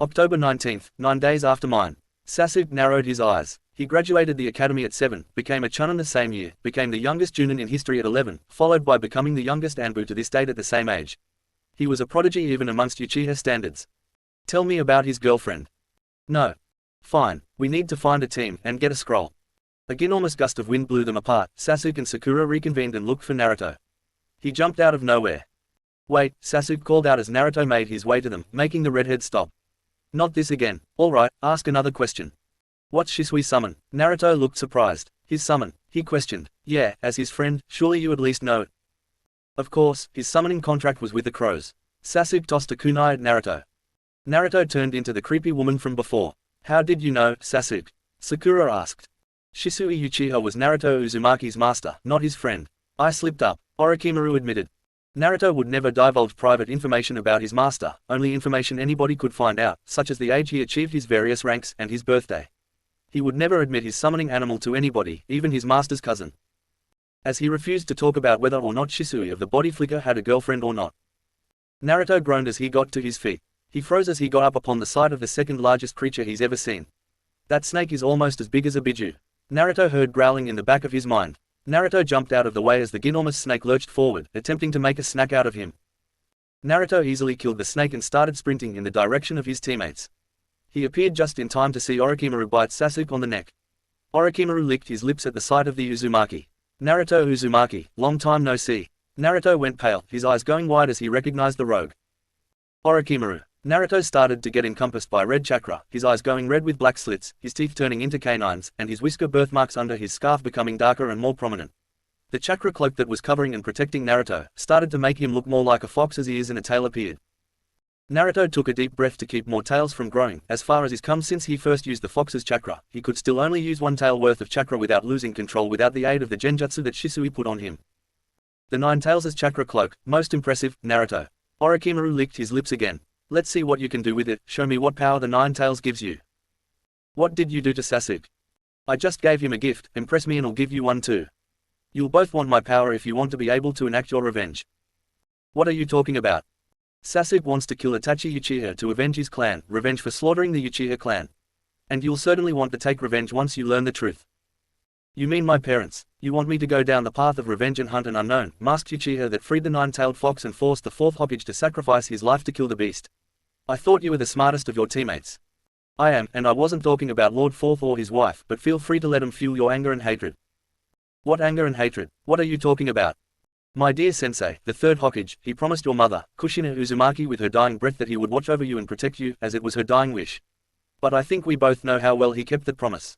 S2: October 19th, 9 days after mine. Sasuke narrowed his eyes. He graduated the academy at 7, became a Chunin the same year, became the youngest Junin in history at 11, followed by becoming the youngest Anbu to this date at the same age. He was a prodigy even amongst Uchiha standards. Tell me about his girlfriend. No. Fine, we need to find a team, and get a scroll. A ginormous gust of wind blew them apart. Sasuke and Sakura reconvened and looked for Naruto. He jumped out of nowhere. Wait, Sasuke called out as Naruto made his way to them, making the redhead stop. Not this again. Alright, ask another question. What's Shisui's summon? Naruto looked surprised. His summon? He questioned. Yeah, as his friend, surely you at least know it. Of course, his summoning contract was with the crows. Sasuke tossed a kunai at Naruto. Naruto turned into the creepy woman from before. How did you know, Sasuke? Sakura asked. Shisui Uchiha was Naruto Uzumaki's master, not his friend. I slipped up, Orochimaru admitted. Naruto would never divulge private information about his master, only information anybody could find out, such as the age he achieved his various ranks, and his birthday. He would never admit his summoning animal to anybody, even his master's cousin. As he refused to talk about whether or not Shisui of the body flicker had a girlfriend or not. Naruto groaned as he got to his feet. He froze as he got up upon the sight of the second largest creature he's ever seen. That snake is almost as big as a biju. Naruto heard growling in the back of his mind. Naruto jumped out of the way as the ginormous snake lurched forward, attempting to make a snack out of him. Naruto easily killed the snake and started sprinting in the direction of his teammates. He appeared just in time to see Orochimaru bite Sasuke on the neck. Orochimaru licked his lips at the sight of the Uzumaki. Naruto Uzumaki, long time no see. Naruto went pale, his eyes going wide as he recognized the rogue. Orochimaru. Naruto started to get encompassed by red chakra, his eyes going red with black slits, his teeth turning into canines, and his whisker birthmarks under his scarf becoming darker and more prominent. The chakra cloak that was covering and protecting Naruto started to make him look more like a fox as he is and a tail appeared. Naruto took a deep breath to keep more tails from growing. As far as he's come since he first used the fox's chakra, he could still only use one tail worth of chakra without losing control without the aid of the genjutsu that Shisui put on him. The 9 tails' chakra cloak, most impressive, Naruto. Orochimaru licked his lips again. Let's see what you can do with it, show me what power the 9 tails gives you. What did you do to Sasuke? I just gave him a gift, impress me and I'll give you one too. You'll both want my power if you want to be able to enact your revenge. What are you talking about? Sasuke wants to kill Itachi Uchiha to avenge his clan, revenge for slaughtering the Uchiha clan. And you'll certainly want to take revenge once you learn the truth. You mean my parents? You want me to go down the path of revenge and hunt an unknown, masked Uchiha that freed the nine-tailed fox and forced the fourth Hokage to sacrifice his life to kill the beast? I thought you were the smartest of your teammates. I am, and I wasn't talking about Lord Fourth or his wife, but feel free to let him fuel your anger and hatred. What anger and hatred? What are you talking about? My dear sensei, the third Hokage, he promised your mother, Kushina Uzumaki with her dying breath that he would watch over you and protect you, as it was her dying wish. But I think we both know how well he kept that promise.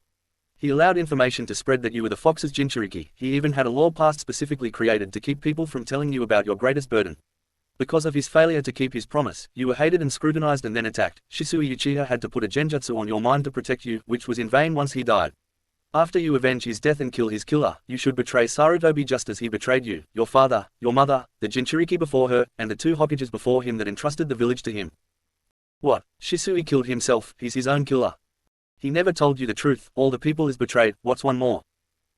S2: He allowed information to spread that you were the fox's Jinchuriki. He even had a law passed specifically created to keep people from telling you about your greatest burden. Because of his failure to keep his promise, you were hated and scrutinized and then attacked. Shisui Uchiha had to put a genjutsu on your mind to protect you, which was in vain once he died. After you avenge his death and kill his killer, you should betray Sarutobi just as he betrayed you, your father, your mother, the Jinchuriki before her, and the two Hokages before him that entrusted the village to him. What? Shisui killed himself, he's his own killer. He never told you the truth, all the people is betrayed, what's one more?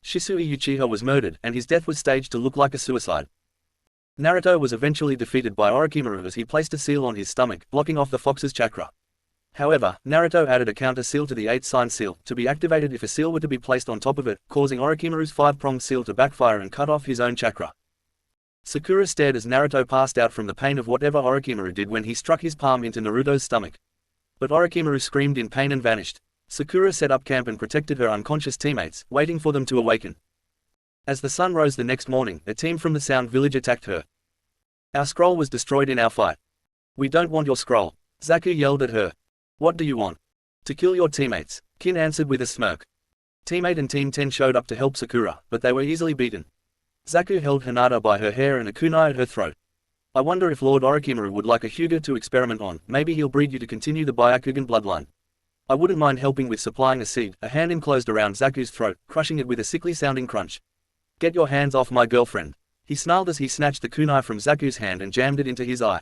S2: Shisui Uchiha was murdered, and his death was staged to look like a suicide. Naruto was eventually defeated by Orochimaru as he placed a seal on his stomach, blocking off the fox's chakra. However, Naruto added a counter seal to the 8-sign seal, to be activated if a seal were to be placed on top of it, causing Orochimaru's 5-pronged seal to backfire and cut off his own chakra. Sakura stared as Naruto passed out from the pain of whatever Orochimaru did when he struck his palm into Naruto's stomach. But Orochimaru screamed in pain and vanished. Sakura set up camp and protected her unconscious teammates, waiting for them to awaken. As the sun rose the next morning, a team from the Sound Village attacked her. Our scroll was destroyed in our fight. We don't want your scroll. Zaku yelled at her. What do you want? To kill your teammates, Kin answered with a smirk. Teammate and Team 10 showed up to help Sakura, but they were easily beaten. Zaku held Hinata by her hair and a kunai at her throat. I wonder if Lord Orochimaru would like a Hyuga to experiment on, maybe he'll breed you to continue the Byakugan bloodline. I wouldn't mind helping with supplying a seed. A hand enclosed around Zaku's throat, crushing it with a sickly-sounding crunch. Get your hands off my girlfriend. He snarled as he snatched the kunai from Zaku's hand and jammed it into his eye.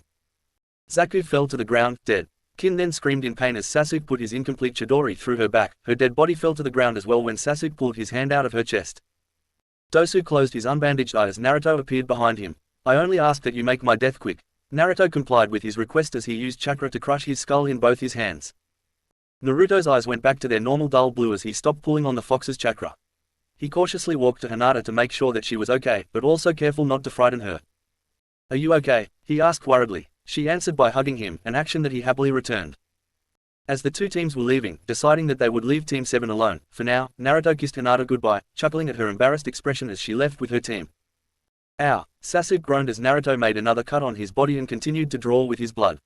S2: Zaku fell to the ground, dead. Kin then screamed in pain as Sasuke put his incomplete Chidori through her back. Her dead body fell to the ground as well when Sasuke pulled his hand out of her chest. Dosu closed his unbandaged eye as Naruto appeared behind him. I only ask that you make my death quick. Naruto complied with his request as he used chakra to crush his skull in both his hands. Naruto's eyes went back to their normal dull blue as he stopped pulling on the fox's chakra. He cautiously walked to Hinata to make sure that she was okay, but also careful not to frighten her. Are you okay? He asked worriedly. She answered by hugging him, an action that he happily returned. As the two teams were leaving, deciding that they would leave Team 7 alone, for now, Naruto kissed Hinata goodbye, chuckling at her embarrassed expression as she left with her team. Ow! Sasuke groaned as Naruto made another cut on his body and continued to draw with his blood.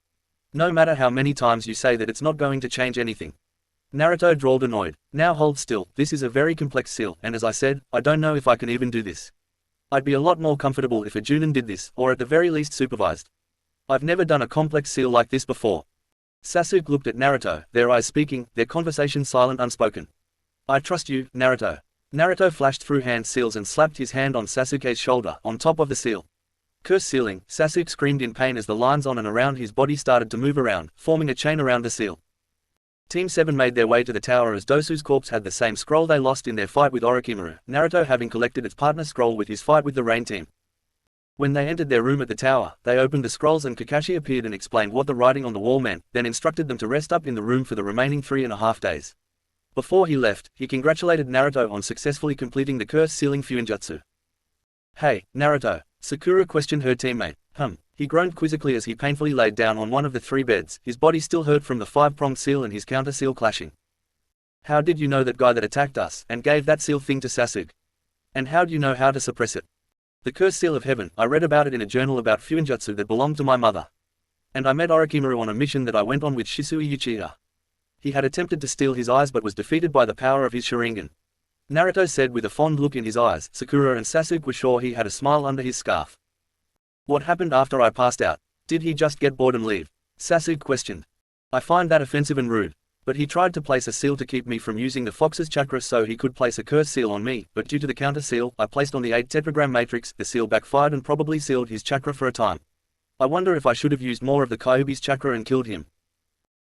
S2: No matter how many times you say that it's not going to change anything. Naruto drawled annoyed. Now hold still, this is a very complex seal, and as I said, I don't know if I can even do this. I'd be a lot more comfortable if a Junin did this, or at the very least supervised. I've never done a complex seal like this before. Sasuke looked at Naruto, their eyes speaking, their conversation silent unspoken. I trust you, Naruto. Naruto flashed through hand seals and slapped his hand on Sasuke's shoulder, on top of the seal. Curse sealing, Sasuke screamed in pain as the lines on and around his body started to move around, forming a chain around the seal. Team 7 made their way to the tower as Dosu's corpse had the same scroll they lost in their fight with Orochimaru, Naruto having collected its partner scroll with his fight with the Rain team. When they entered their room at the tower, they opened the scrolls and Kakashi appeared and explained what the writing on the wall meant, then instructed them to rest up in the room for the remaining 3.5 days. Before he left, he congratulated Naruto on successfully completing the curse sealing Fuinjutsu. Hey, Naruto. Sakura questioned her teammate. He groaned quizzically as he painfully laid down on one of the 3 beds, his body still hurt from the 5-pronged seal and his counter seal clashing. How did you know that guy that attacked us, and gave that seal thing to Sasuke? And how'd you know how to suppress it? The cursed seal of heaven, I read about it in a journal about Fuinjutsu that belonged to my mother. And I met Orochimaru on a mission that I went on with Shisui Uchiha. He had attempted to steal his eyes but was defeated by the power of his Sharingan. Naruto said with a fond look in his eyes. Sakura and Sasuke were sure he had a smile under his scarf. What happened after I passed out? Did he just get bored and leave? Sasuke questioned. I find that offensive and rude. But he tried to place a seal to keep me from using the fox's chakra so he could place a curse seal on me, but due to the counter seal I placed on the 8 tetragram matrix, the seal backfired and probably sealed his chakra for a time. I wonder if I should have used more of the Kyuubi's chakra and killed him.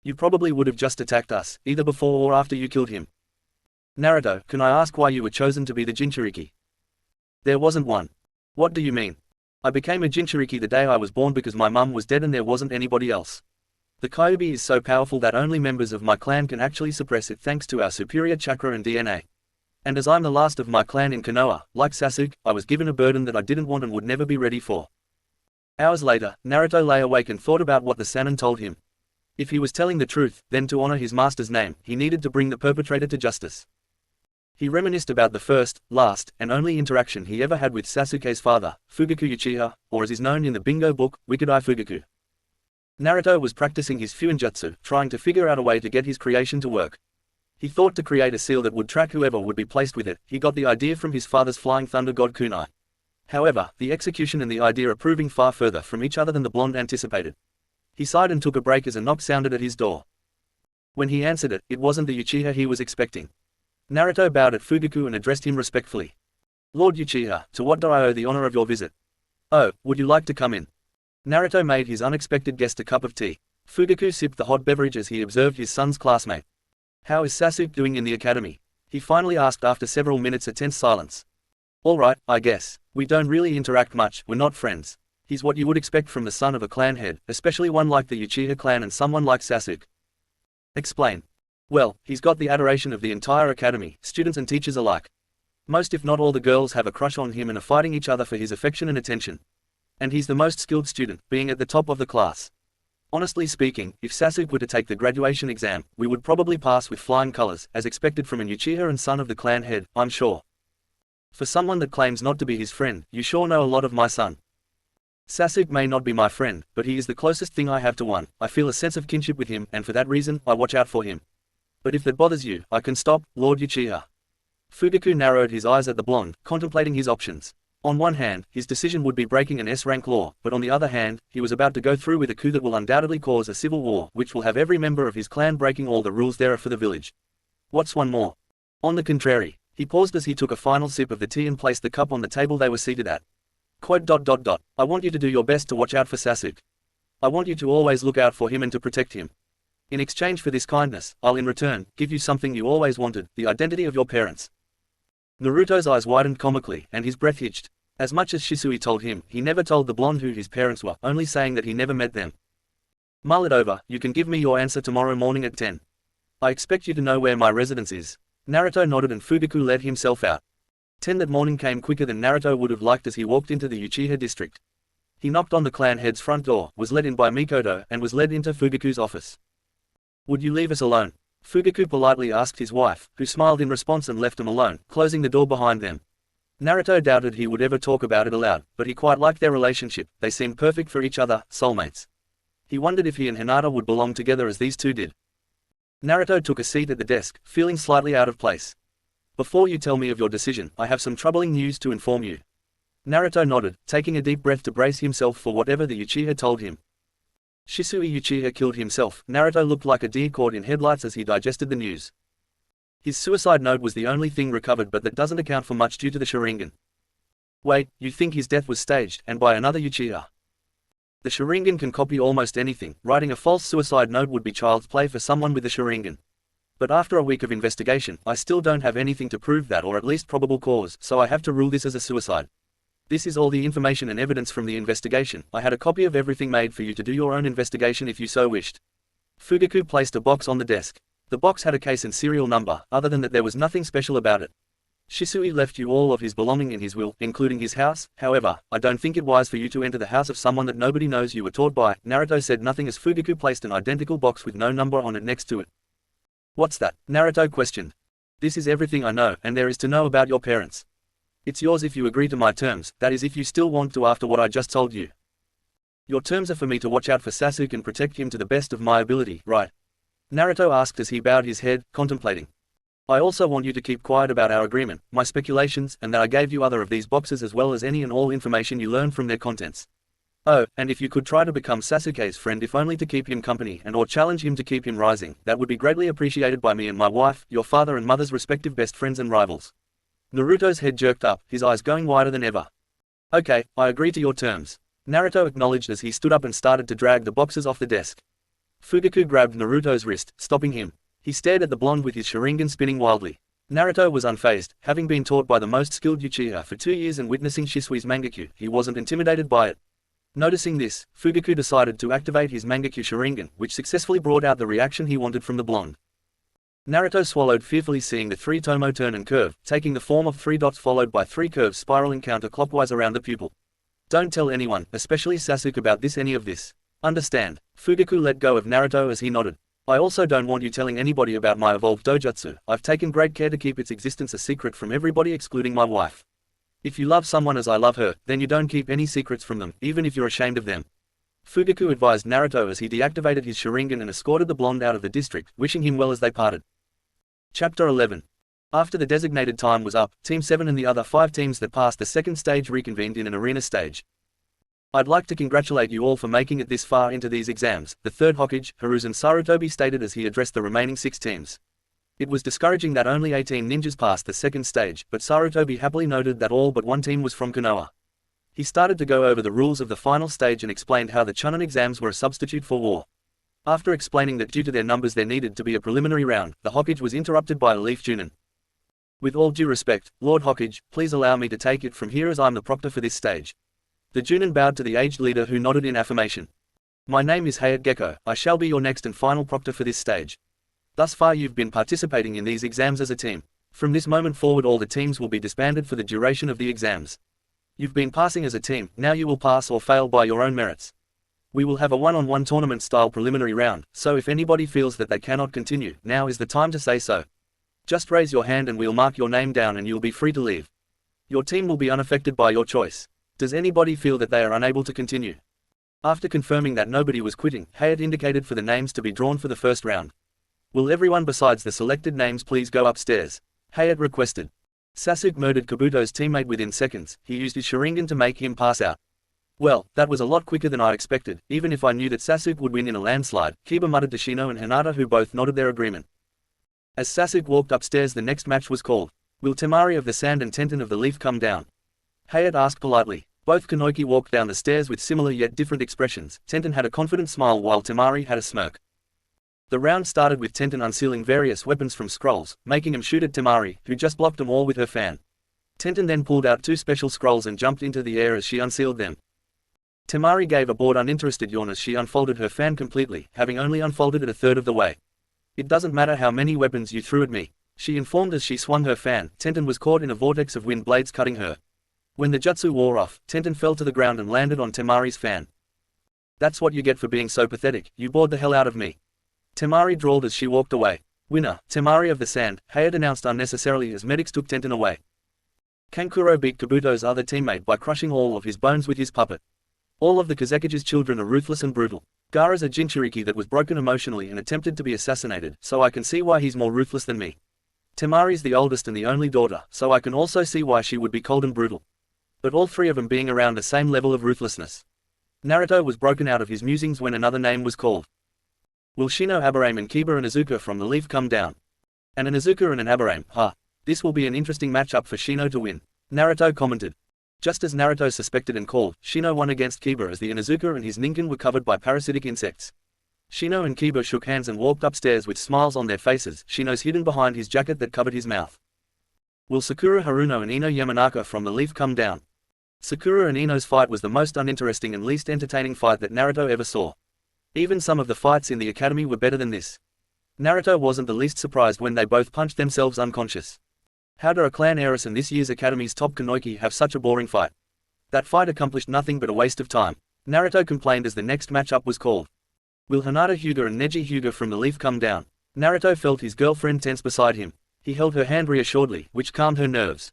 S2: You probably would have just attacked us, either before or after you killed him. Naruto, can I ask why you were chosen to be the Jinchuriki? There wasn't one. What do you mean? I became a Jinchuriki the day I was born because my mum was dead and there wasn't anybody else. The Kyuubi is so powerful that only members of my clan can actually suppress it thanks to our superior chakra and DNA. And as I'm the last of my clan in Konoha, like Sasuke, I was given a burden that I didn't want and would never be ready for. Hours later, Naruto lay awake and thought about what the Sannin told him. If he was telling the truth, then to honor his master's name, he needed to bring the perpetrator to justice. He reminisced about the first, last, and only interaction he ever had with Sasuke's father, Fugaku Uchiha, or as is known in the bingo book, Wicked Eye Fugaku. Naruto was practicing his Fuinjutsu, trying to figure out a way to get his creation to work. He thought to create a seal that would track whoever would be placed with it. He got the idea from his father's flying thunder god kunai. However, the execution and the idea are proving far further from each other than the blonde anticipated. He sighed and took a break as a knock sounded at his door. When he answered it, it wasn't the Uchiha he was expecting. Naruto bowed at Fugaku and addressed him respectfully. Lord Uchiha, to what do I owe the honor of your visit? Oh, would you like to come in? Naruto made his unexpected guest a cup of tea. Fugaku sipped the hot beverage as he observed his son's classmate. How is Sasuke doing in the academy? He finally asked after several minutes of tense silence. All right, I guess. We don't really interact much, we're not friends. He's what you would expect from the son of a clan head, especially one like the Uchiha clan and someone like Sasuke. Explain. Well, he's got the adoration of the entire academy, students and teachers alike. Most if not all the girls have a crush on him and are fighting each other for his affection and attention. And he's the most skilled student, being at the top of the class. Honestly speaking, if Sasuke were to take the graduation exam, we would probably pass with flying colors, as expected from an Uchiha and son of the clan head, I'm sure. For someone that claims not to be his friend, you sure know a lot of my son. Sasuke may not be my friend, but he is the closest thing I have to one. I feel a sense of kinship with him, and for that reason, I watch out for him. But if that bothers you, I can stop, Lord Uchiha. Fugaku narrowed his eyes at the blonde, contemplating his options. On one hand, his decision would be breaking an S-rank law, but on the other hand, he was about to go through with a coup that will undoubtedly cause a civil war, which will have every member of his clan breaking all the rules there are for the village. What's one more? On the contrary, he paused as he took a final sip of the tea and placed the cup on the table they were seated at. Quote, I want you to do your best to watch out for Sasuke. I want you to always look out for him and to protect him. In exchange for this kindness, I'll in return, give you something you always wanted, the identity of your parents. Naruto's eyes widened comically, and his breath hitched. As much as Shisui told him, he never told the blonde who his parents were, only saying that he never met them. Mull it over, you can give me your answer tomorrow morning at 10. I expect you to know where my residence is. Naruto nodded and Fugaku let himself out. 10 that morning came quicker than Naruto would have liked as he walked into the Uchiha district. He knocked on the clan head's front door, was let in by Mikoto, and was led into Fugaku's office. Would you leave us alone? Fugaku politely asked his wife, who smiled in response and left him alone, closing the door behind them. Naruto doubted he would ever talk about it aloud, but he quite liked their relationship. They seemed perfect for each other, soulmates. He wondered if he and Hinata would belong together as these two did. Naruto took a seat at the desk, feeling slightly out of place. Before you tell me of your decision, I have some troubling news to inform you. Naruto nodded, taking a deep breath to brace himself for whatever the Uchiha told him. Shisui Uchiha killed himself. Naruto looked like a deer caught in headlights as he digested the news. His suicide note was the only thing recovered, but that doesn't account for much due to the Sharingan. Wait, you think his death was staged, and by another Uchiha? The Sharingan can copy almost anything. Writing a false suicide note would be child's play for someone with the Sharingan. But after a week of investigation, I still don't have anything to prove that, or at least probable cause, so I have to rule this as a suicide. This is all the information and evidence from the investigation. I had a copy of everything made for you to do your own investigation if you so wished. Fugaku placed a box on the desk. The box had a case and serial number, other than that there was nothing special about it. Shisui left you all of his belonging in his will, including his house. However, I don't think it wise for you to enter the house of someone that nobody knows you were taught by. Naruto said nothing as Fugaku placed an identical box with no number on it next to it. What's that? Naruto questioned. This is everything I know, and there is to know about your parents. It's yours if you agree to my terms, that is if you still want to after what I just told you. Your terms are for me to watch out for Sasuke and protect him to the best of my ability, right? Naruto asked as he bowed his head, contemplating. I also want you to keep quiet about our agreement, my speculations, and that I gave you other of these boxes as well as any and all information you learned from their contents. Oh, and if you could try to become Sasuke's friend if only to keep him company and or challenge him to keep him rising, that would be greatly appreciated by me and my wife, your father and mother's respective best friends and rivals. Naruto's head jerked up, his eyes going wider than ever. Okay, I agree to your terms. Naruto acknowledged as he stood up and started to drag the boxes off the desk. Fugaku grabbed Naruto's wrist, stopping him. He stared at the blonde with his Sharingan spinning wildly. Naruto was unfazed, having been taught by the most skilled Uchiha for 2 years and witnessing Shisui's Mangekyu, he wasn't intimidated by it. Noticing this, Fugaku decided to activate his Mangekyu Sharingan, which successfully brought out the reaction he wanted from the blonde. Naruto swallowed fearfully, seeing the 3 tomo turn and curve, taking the form of 3 dots followed by 3 curves spiraling counterclockwise around the pupil. Don't tell anyone, especially Sasuke, about any of this. Understand? Fugaku let go of Naruto as he nodded. I also don't want you telling anybody about my evolved dojutsu. I've taken great care to keep its existence a secret from everybody excluding my wife. If you love someone as I love her, then you don't keep any secrets from them, even if you're ashamed of them. Fugaku advised Naruto as he deactivated his Sharingan and escorted the blonde out of the district, wishing him well as they parted. Chapter 11. After the designated time was up, Team 7 and the other 5 teams that passed the second stage reconvened in an arena stage. I'd like to congratulate you all for making it this far into these exams, the third Hokage, Hiruzen Sarutobi, stated as he addressed the remaining 6 teams. It was discouraging that only 18 ninjas passed the second stage, but Sarutobi happily noted that all but one team was from Konoha. He started to go over the rules of the final stage and explained how the Chunin exams were a substitute for war. After explaining that due to their numbers there needed to be a preliminary round, the Hokage was interrupted by a Leaf Junin. With all due respect, Lord Hokage, please allow me to take it from here as I'm the proctor for this stage. The Junin bowed to the aged leader, who nodded in affirmation. My name is Hayate Gecko. I shall be your next and final proctor for this stage. Thus far you've been participating in these exams as a team. From this moment forward all the teams will be disbanded for the duration of the exams. You've been passing as a team, now you will pass or fail by your own merits. We will have a one-on-one tournament-style preliminary round, so if anybody feels that they cannot continue, now is the time to say so. Just raise your hand and we'll mark your name down and you'll be free to leave. Your team will be unaffected by your choice. Does anybody feel that they are unable to continue? After confirming that nobody was quitting, Hayate indicated for the names to be drawn for the first round. Will everyone besides the selected names please go upstairs? Hayate requested. Sasuke murdered Kabuto's teammate within seconds. He used his Sharingan to make him pass out. Well, that was a lot quicker than I expected, even if I knew that Sasuke would win in a landslide, Kiba muttered to Shino and Hinata, who both nodded their agreement. As Sasuke walked upstairs the next match was called. Will Temari of the Sand and Tenten of the Leaf come down? Hayate asked politely. Both Kanoiki walked down the stairs with similar yet different expressions. Tenten had a confident smile while Temari had a smirk. The round started with Tenten unsealing various weapons from scrolls, making him shoot at Temari, who just blocked them all with her fan. Tenten then pulled out 2 special scrolls and jumped into the air as she unsealed them. Temari gave a bored uninterested yawn as she unfolded her fan completely, having only unfolded it a third of the way. It doesn't matter how many weapons you threw at me, she informed as she swung her fan. Tenten was caught in a vortex of wind blades cutting her. When the jutsu wore off, Tenten fell to the ground and landed on Temari's fan. That's what you get for being so pathetic, you bored the hell out of me. Temari drawled as she walked away. Winner, Temari of the Sand, Hayate announced unnecessarily as medics took Tenten away. Kankuro beat Kabuto's other teammate by crushing all of his bones with his puppet. All of the Kazekage's children are ruthless and brutal. Gaara's a Jinchuriki that was broken emotionally and attempted to be assassinated, so I can see why he's more ruthless than me. Temari's the oldest and the only daughter, so I can also see why she would be cold and brutal. But all 3 of them being around the same level of ruthlessness. Naruto was broken out of his musings when another name was called. Will Shino, Aburame and Kiba and Izuka from the Leaf come down? And an Izuka and an Aburame, huh? This will be an interesting matchup for Shino to win, Naruto commented. Just as Naruto suspected and called, Shino won against Kiba as the Inuzuka and his Ninken were covered by parasitic insects. Shino and Kiba shook hands and walked upstairs with smiles on their faces, Shino's hidden behind his jacket that covered his mouth. Will Sakura Haruno and Ino Yamanaka from the Leaf come down? Sakura and Ino's fight was the most uninteresting and least entertaining fight that Naruto ever saw. Even some of the fights in the academy were better than this. Naruto wasn't the least surprised when they both punched themselves unconscious. How do a clan heiress and this year's academy's top Kanoiki have such a boring fight? That fight accomplished nothing but a waste of time, Naruto complained as the next matchup was called. Will Hinata Hyuga and Neji Hyuga from the Leaf come down? Naruto felt his girlfriend tense beside him. He held her hand reassuredly, which calmed her nerves.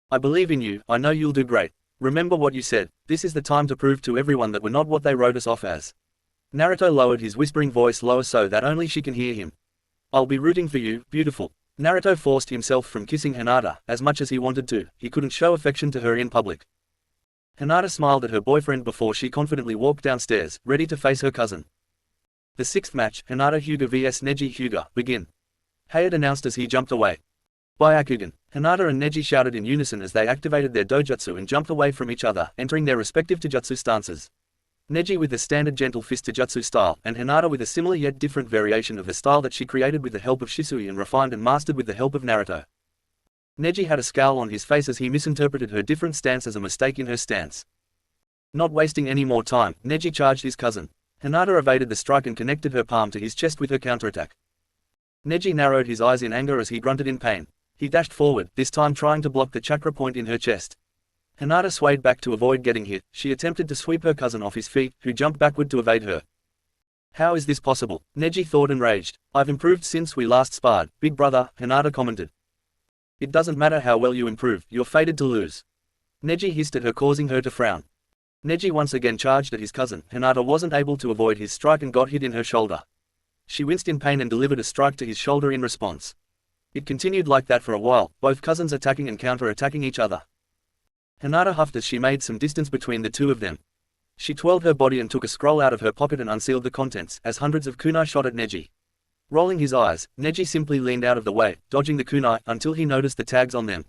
S2: I believe in you, I know you'll do great. Remember what you said, this is the time to prove to everyone that we're not what they wrote us off as. Naruto lowered his whispering voice lower so that only she can hear him. I'll be rooting for you, beautiful. Naruto forced himself from kissing Hinata. As much as he wanted to, he couldn't show affection to her in public. Hinata smiled at her boyfriend before she confidently walked downstairs, ready to face her cousin. The 6th match, Hinata Hyuga vs Neji Hyuga, begin. Hayate announced as he jumped away. Byakugan. Hinata and Neji shouted in unison as they activated their dojutsu and jumped away from each other, entering their respective taijutsu stances. Neji with the standard gentle fist taijutsu style, and Hinata with a similar yet different variation of the style that she created with the help of Shisui and refined and mastered with the help of Naruto. Neji had a scowl on his face as he misinterpreted her different stance as a mistake in her stance. Not wasting any more time, Neji charged his cousin. Hinata evaded the strike and connected her palm to his chest with her counterattack. Neji narrowed his eyes in anger as he grunted in pain. He dashed forward, this time trying to block the chakra point in her chest. Hinata swayed back to avoid getting hit. She attempted to sweep her cousin off his feet, who jumped backward to evade her. How is this possible? Neji thought enraged. I've improved since we last sparred, big brother, Hinata commented. It doesn't matter how well you improve, you're fated to lose. Neji hissed at her, causing her to frown. Neji once again charged at his cousin. Hinata wasn't able to avoid his strike and got hit in her shoulder. She winced in pain and delivered a strike to his shoulder in response. It continued like that for a while, both cousins attacking and counter-attacking each other. Hinata huffed as she made some distance between the two of them. She twirled her body and took a scroll out of her pocket and unsealed the contents, as hundreds of kunai shot at Neji. Rolling his eyes, Neji simply leaned out of the way, dodging the kunai, until he noticed the tags on them.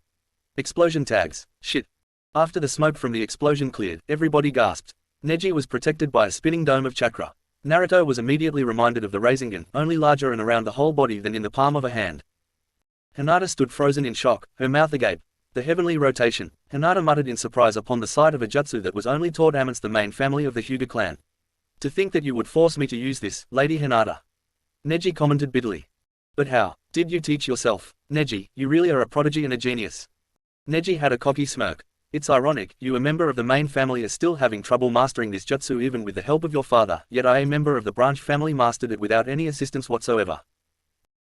S2: Explosion tags. Shit. After the smoke from the explosion cleared, everybody gasped. Neji was protected by a spinning dome of chakra. Naruto was immediately reminded of the rasengan, only larger and around the whole body than in the palm of a hand. Hinata stood frozen in shock, her mouth agape. The heavenly rotation. Hinata muttered in surprise upon the sight of a jutsu that was only taught amongst the main family of the Hyuga clan. To think that you would force me to use this, Lady Hinata. Neji commented bitterly. But how? Did you teach yourself? Neji, you really are a prodigy and a genius. Neji had a cocky smirk. It's ironic, you a member of the main family are still having trouble mastering this jutsu even with the help of your father, yet I a member of the branch family mastered it without any assistance whatsoever.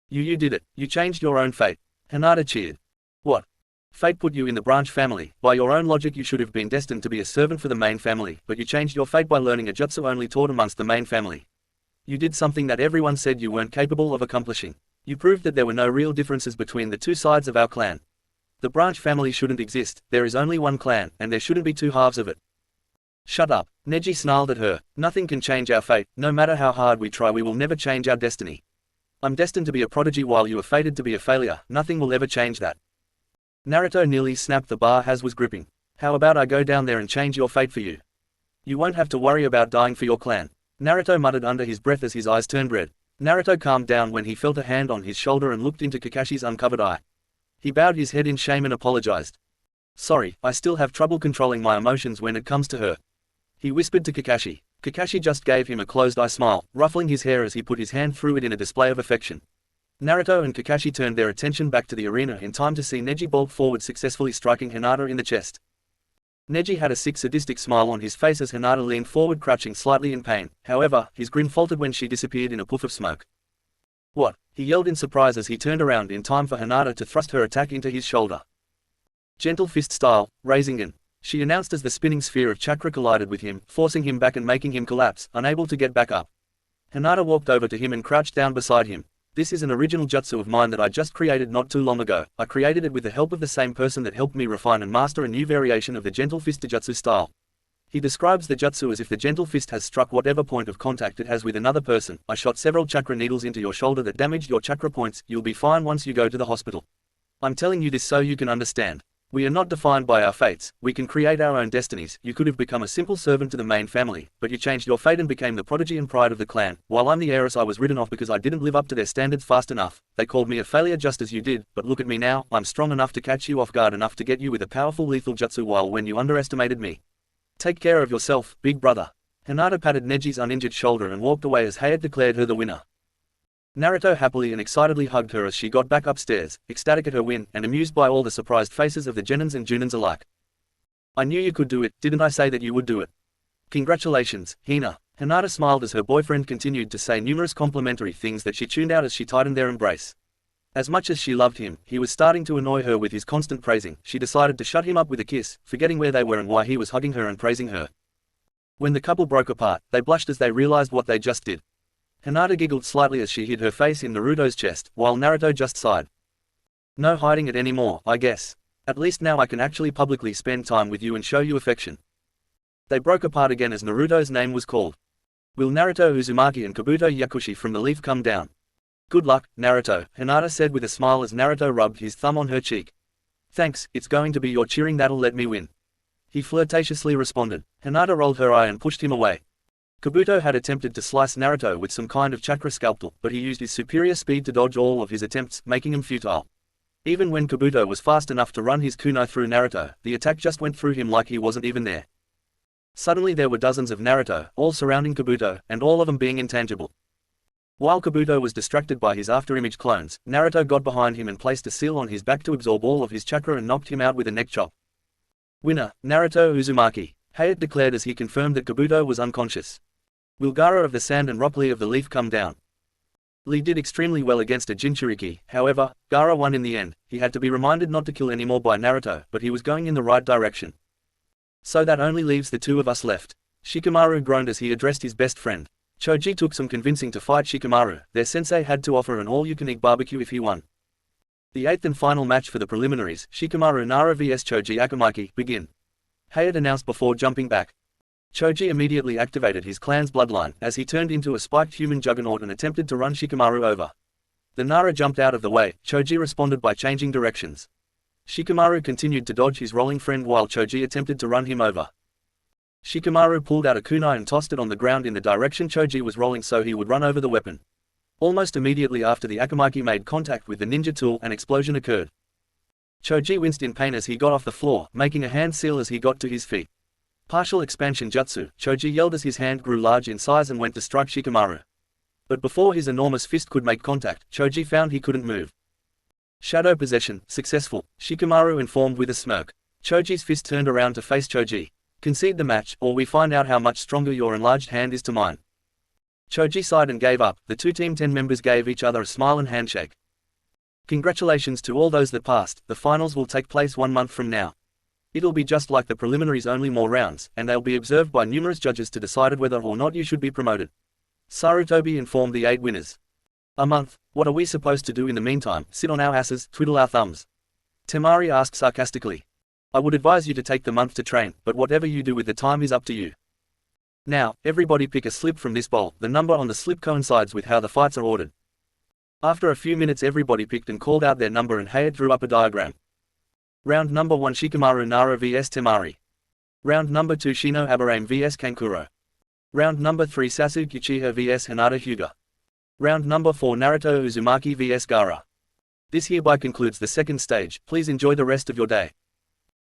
S2: You did it, you changed your own fate. Hinata cheered. What? Fate put you in the branch family. By your own logic you should have been destined to be a servant for the main family, but you changed your fate by learning a jutsu only taught amongst the main family. You did something that everyone said you weren't capable of accomplishing. You proved that there were no real differences between the two sides of our clan. The branch family shouldn't exist, there is only one clan, and there shouldn't be two halves of it. Shut up. Neji snarled at her. Nothing can change our fate, no matter how hard we try we will never change our destiny. I'm destined to be a prodigy while you are fated to be a failure, nothing will ever change that. Naruto nearly snapped the bar Haz was gripping. How about I go down there and change your fate for you? You won't have to worry about dying for your clan. Naruto muttered under his breath as his eyes turned red. Naruto calmed down when he felt a hand on his shoulder and looked into Kakashi's uncovered eye. He bowed his head in shame and apologized. Sorry, I still have trouble controlling my emotions when it comes to her. He whispered to Kakashi. Kakashi just gave him a closed-eye smile, ruffling his hair as he put his hand through it in a display of affection. Naruto and Kakashi turned their attention back to the arena in time to see Neji bolt forward successfully striking Hinata in the chest. Neji had a sick sadistic smile on his face as Hinata leaned forward crouching slightly in pain, however, his grin faltered when she disappeared in a puff of smoke. What? He yelled in surprise as he turned around in time for Hinata to thrust her attack into his shoulder. Gentle fist style, rasengan, she announced as the spinning sphere of chakra collided with him, forcing him back and making him collapse, unable to get back up. Hinata walked over to him and crouched down beside him. This is an original jutsu of mine that I just created not too long ago. I created it with the help of the same person that helped me refine and master a new variation of the gentle fist jutsu style. He describes the jutsu as if the gentle fist has struck whatever point of contact it has with another person. I shot several chakra needles into your shoulder that damaged your chakra points. You'll be fine once you go to the hospital. I'm telling you this so you can understand. We are not defined by our fates, we can create our own destinies. You could have become a simple servant to the main family, but you changed your fate and became the prodigy and pride of the clan. While I'm the heiress, I was written off because I didn't live up to their standards fast enough. They called me a failure just as you did, but look at me now, I'm strong enough to catch you off guard enough to get you with a powerful lethal jutsu while when you underestimated me. Take care of yourself, big brother. Hinata patted Neji's uninjured shoulder and walked away as Hayate declared her the winner. Naruto happily and excitedly hugged her as she got back upstairs, ecstatic at her win, and amused by all the surprised faces of the Genins and Junins alike. I knew you could do it, didn't I say that you would do it? Congratulations, Hina. Hinata smiled as her boyfriend continued to say numerous complimentary things that she tuned out as she tightened their embrace. As much as she loved him, he was starting to annoy her with his constant praising. She decided to shut him up with a kiss, forgetting where they were and why he was hugging her and praising her. When the couple broke apart, they blushed as they realized what they just did. Hinata giggled slightly as she hid her face in Naruto's chest, while Naruto just sighed. No hiding it anymore, I guess. At least now I can actually publicly spend time with you and show you affection. They broke apart again as Naruto's name was called. Will Naruto Uzumaki and Kabuto Yakushi from the leaf come down? Good luck, Naruto, Hinata said with a smile as Naruto rubbed his thumb on her cheek. Thanks, it's going to be your cheering that'll let me win. He flirtatiously responded. Hinata rolled her eye and pushed him away. Kabuto had attempted to slice Naruto with some kind of chakra scalpel, but he used his superior speed to dodge all of his attempts, making them futile. Even when Kabuto was fast enough to run his kunai through Naruto, the attack just went through him like he wasn't even there. Suddenly there were dozens of Naruto, all surrounding Kabuto, and all of them being intangible. While Kabuto was distracted by his afterimage clones, Naruto got behind him and placed a seal on his back to absorb all of his chakra and knocked him out with a neck chop. Winner, Naruto Uzumaki, Hayate declared as he confirmed that Kabuto was unconscious. Will Gaara of the Sand and Rock Lee of the Leaf come down? Lee did extremely well against a Jinchuriki, however, Gaara won in the end. He had to be reminded not to kill anymore by Naruto, but he was going in the right direction. So that only leaves the two of us left. Shikamaru groaned as he addressed his best friend. Choji took some convincing to fight Shikamaru. Their sensei had to offer an all-you-can-eat barbecue if he won. The eighth and final match for the preliminaries, Shikamaru Nara vs Choji Akamaki, begin. Hayate announced before jumping back. Choji immediately activated his clan's bloodline, as he turned into a spiked human juggernaut and attempted to run Shikamaru over. The Nara jumped out of the way. Choji responded by changing directions. Shikamaru continued to dodge his rolling friend while Choji attempted to run him over. Shikamaru pulled out a kunai and tossed it on the ground in the direction Choji was rolling so he would run over the weapon. Almost immediately after the Akamaki made contact with the ninja tool, an explosion occurred. Choji winced in pain as he got off the floor, making a hand seal as he got to his feet. Partial expansion jutsu, Choji yelled as his hand grew large in size and went to strike Shikamaru. But before his enormous fist could make contact, Choji found he couldn't move. Shadow possession, successful, Shikamaru informed with a smirk. Choji's fist turned around to face Choji. Concede the match, or we find out how much stronger your enlarged hand is to mine. Choji sighed and gave up. The two Team 10 members gave each other a smile and handshake. Congratulations to all those that passed. The finals will take place 1 month from now. It'll be just like the preliminaries, only more rounds, and they'll be observed by numerous judges to decide whether or not you should be promoted. Sarutobi informed the 8 winners. A month? What are we supposed to do in the meantime? Sit on our asses, twiddle our thumbs? Temari asked sarcastically. I would advise you to take the month to train, but whatever you do with the time is up to you. Now, everybody pick a slip from this bowl. The number on the slip coincides with how the fights are ordered. After a few minutes everybody picked and called out their number and Hayate drew up a diagram. Round number 1 Shikamaru Nara vs Temari. Round number 2 Shino Aburame vs Kankuro. Round number 3 Sasuke Uchiha vs Hinata Hyuga. Round number 4 Naruto Uzumaki vs Gaara. This hereby concludes the second stage. Please enjoy the rest of your day.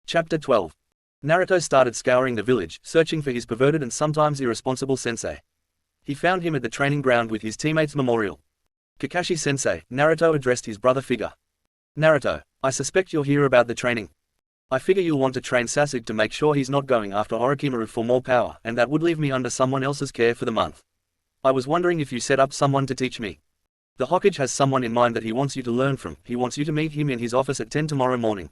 S2: Chapter 12. Naruto started scouring the village, searching for his perverted and sometimes irresponsible sensei. He found him at the training ground with his teammates' memorial. Kakashi sensei, Naruto addressed his brother figure. Naruto, I suspect you'll hear about the training. I figure you'll want to train Sasuke to make sure he's not going after Orochimaru for more power, and that would leave me under someone else's care for the month. I was wondering if you set up someone to teach me. The Hokage has someone in mind that he wants you to learn from. He wants you to meet him in his office at 10 tomorrow morning.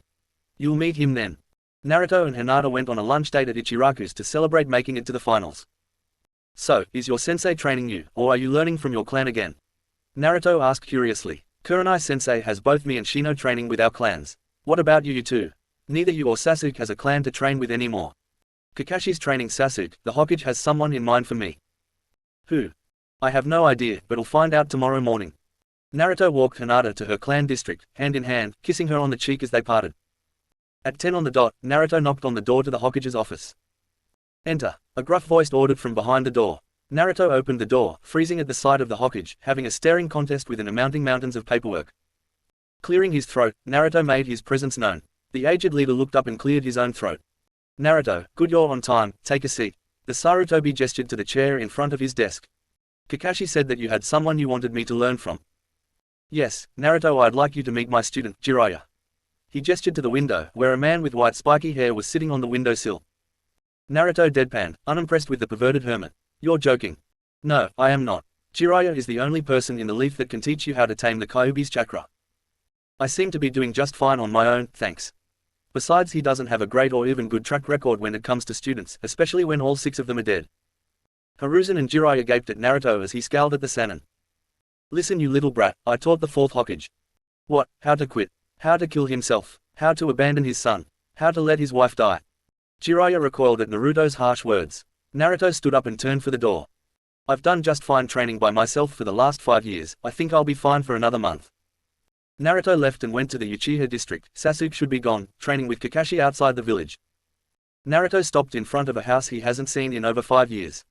S2: You'll meet him then. Naruto and Hinata went on a lunch date at Ichiraku's to celebrate making it to the finals. So, is your sensei training you, or are you learning from your clan again? Naruto asked curiously. Kurenai sensei has both me and Shino training with our clans. What about you two? Neither you or Sasuke has a clan to train with anymore. Kakashi's training Sasuke. The Hokage has someone in mind for me. Who? I have no idea, but'll find out tomorrow morning. Naruto walked Hinata to her clan district, hand in hand, kissing her on the cheek as they parted. At 10 on the dot, Naruto knocked on the door to the Hokage's office. Enter, a gruff voice ordered from behind the door. Naruto opened the door, freezing at the sight of the Hokage, having a staring contest with an mounting mountains of paperwork. Clearing his throat, Naruto made his presence known. The aged leader looked up and cleared his own throat. Naruto, good, you're on time, take a seat. The Sarutobi gestured to the chair in front of his desk. Kakashi said that you had someone you wanted me to learn from. Yes, Naruto, I'd like you to meet my student, Jiraiya. He gestured to the window, where a man with white spiky hair was sitting on the windowsill. Naruto deadpanned, unimpressed with the perverted hermit. You're joking. No, I am not. Jiraiya is the only person in the leaf that can teach you how to tame the Kyuubi's chakra. I seem to be doing just fine on my own, thanks. Besides, he doesn't have a great or even good track record when it comes to students, especially when all 6 of them are dead. Hiruzen and Jiraiya gaped at Naruto as he scowled at the Sannin. Listen, you little brat, I taught the 4th Hokage. What, how to quit, how to kill himself, how to abandon his son, how to let his wife die. Jiraiya recoiled at Naruto's harsh words. Naruto stood up and turned for the door. I've done just fine training by myself for the last 5 years, I think I'll be fine for another month. Naruto left and went to the Uchiha district. Sasuke should be gone, training with Kakashi outside the village. Naruto stopped in front of a house he hasn't seen in over 5 years.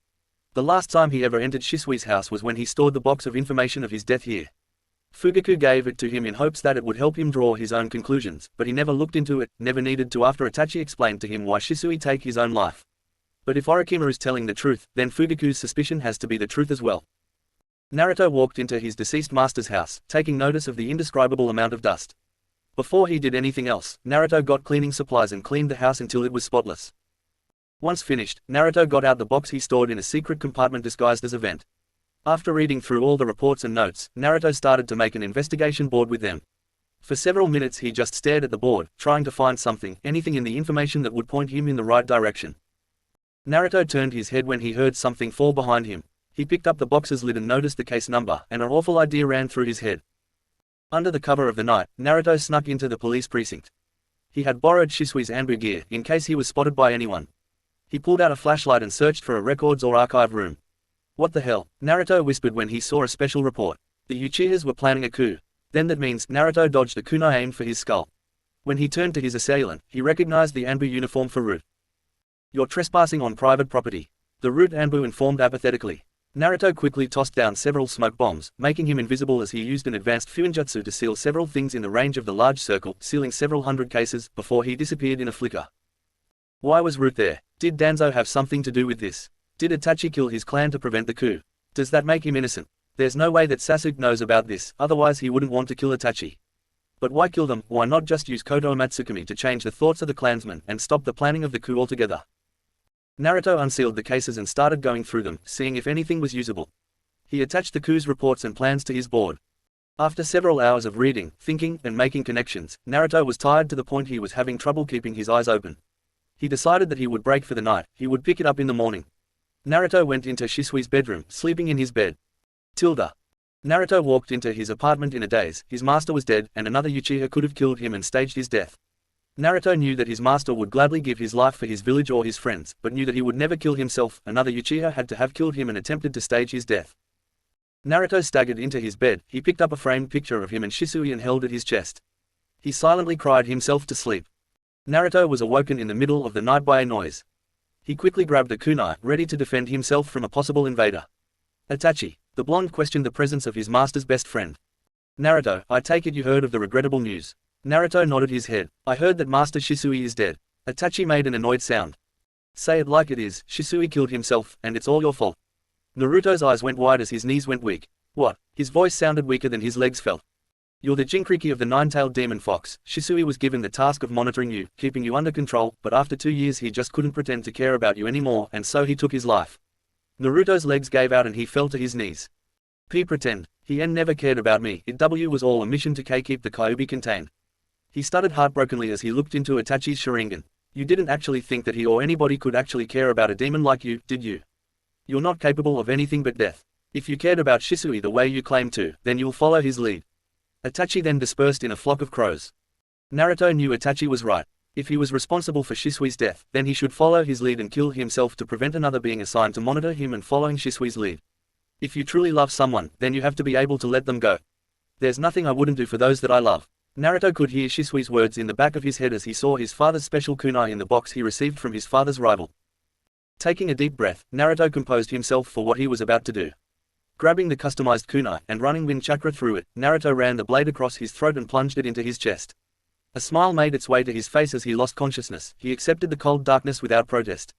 S2: The last time he ever entered Shisui's house was when he stored the box of information of his death here. Fugaku gave it to him in hopes that it would help him draw his own conclusions, but he never looked into it, never needed to after Itachi explained to him why Shisui take his own life. But if Orikima is telling the truth, then Fugaku's suspicion has to be the truth as well. Naruto walked into his deceased master's house, taking notice of the indescribable amount of dust. Before he did anything else, Naruto got cleaning supplies and cleaned the house until it was spotless. Once finished, Naruto got out the box he stored in a secret compartment disguised as a vent. After reading through all the reports and notes, Naruto started to make an investigation board with them. For several minutes he just stared at the board, trying to find something, anything in the information that would point him in the right direction. Naruto turned his head when he heard something fall behind him. He picked up the box's lid and noticed the case number, and an awful idea ran through his head. Under the cover of the night, Naruto snuck into the police precinct. He had borrowed Shisui's Anbu gear, in case he was spotted by anyone. He pulled out a flashlight and searched for a records or archive room. What the hell? Naruto whispered when he saw a special report. The Uchihas were planning a coup. Then that means Naruto dodged a kunai aimed for his skull. When he turned to his assailant, he recognized the Anbu uniform for Root. "You're trespassing on private property," the Root Anbu informed apathetically. Naruto quickly tossed down several smoke bombs, making him invisible as he used an advanced fuinjutsu to seal several things in the range of the large circle, sealing several hundred cases, before he disappeared in a flicker. Why was Root there? Did Danzo have something to do with this? Did Itachi kill his clan to prevent the coup? Does that make him innocent? There's no way that Sasuke knows about this, otherwise he wouldn't want to kill Itachi. But why kill them? Why not just use Koto Matsukami to change the thoughts of the clansmen and stop the planning of the coup altogether? Naruto unsealed the cases and started going through them, seeing if anything was usable. He attached the coup's reports and plans to his board. After several hours of reading, thinking, and making connections, Naruto was tired to the point he was having trouble keeping his eyes open. He decided that he would break for the night. He would pick it up in the morning. Naruto went into Shisui's bedroom, sleeping in his bed. Naruto walked into his apartment in a daze. His master was dead, and another Uchiha could have killed him and staged his death. Naruto knew that his master would gladly give his life for his village or his friends, but knew that he would never kill himself. Another Uchiha had to have killed him and attempted to stage his death. Naruto staggered into his bed. He picked up a framed picture of him and Shisui and held at his chest. He silently cried himself to sleep. Naruto was awoken in the middle of the night by a noise. He quickly grabbed a kunai, ready to defend himself from a possible invader. Itachi. The blonde questioned the presence of his master's best friend. Naruto, I take it you heard of the regrettable news. Naruto nodded his head. I heard that Master Shisui is dead. Itachi made an annoyed sound. Say it like it is, Shisui killed himself, and it's all your fault. Naruto's eyes went wide as his knees went weak. What? His voice sounded weaker than his legs felt. You're the Jinkriki of the nine-tailed demon fox. Shisui was given the task of monitoring you, keeping you under control, but after 2 years he just couldn't pretend to care about you anymore, and so he took his life. Naruto's legs gave out and he fell to his knees. Pretend. He never cared about me. It was all a mission to keep the Kyuubi contained. He stuttered heartbrokenly as he looked into Itachi's Sharingan. You didn't actually think that he or anybody could actually care about a demon like you, did you? You're not capable of anything but death. If you cared about Shisui the way you claim to, then you'll follow his lead. Itachi then dispersed in a flock of crows. Naruto knew Itachi was right. If he was responsible for Shisui's death, then he should follow his lead and kill himself to prevent another being assigned to monitor him and following Shisui's lead. If you truly love someone, then you have to be able to let them go. There's nothing I wouldn't do for those that I love. Naruto could hear Shisui's words in the back of his head as he saw his father's special kunai in the box he received from his father's rival. Taking a deep breath, Naruto composed himself for what he was about to do. Grabbing the customized kunai and running wind chakra through it, Naruto ran the blade across his throat and plunged it into his chest. A smile made its way to his face as he lost consciousness. He accepted the cold darkness without protest.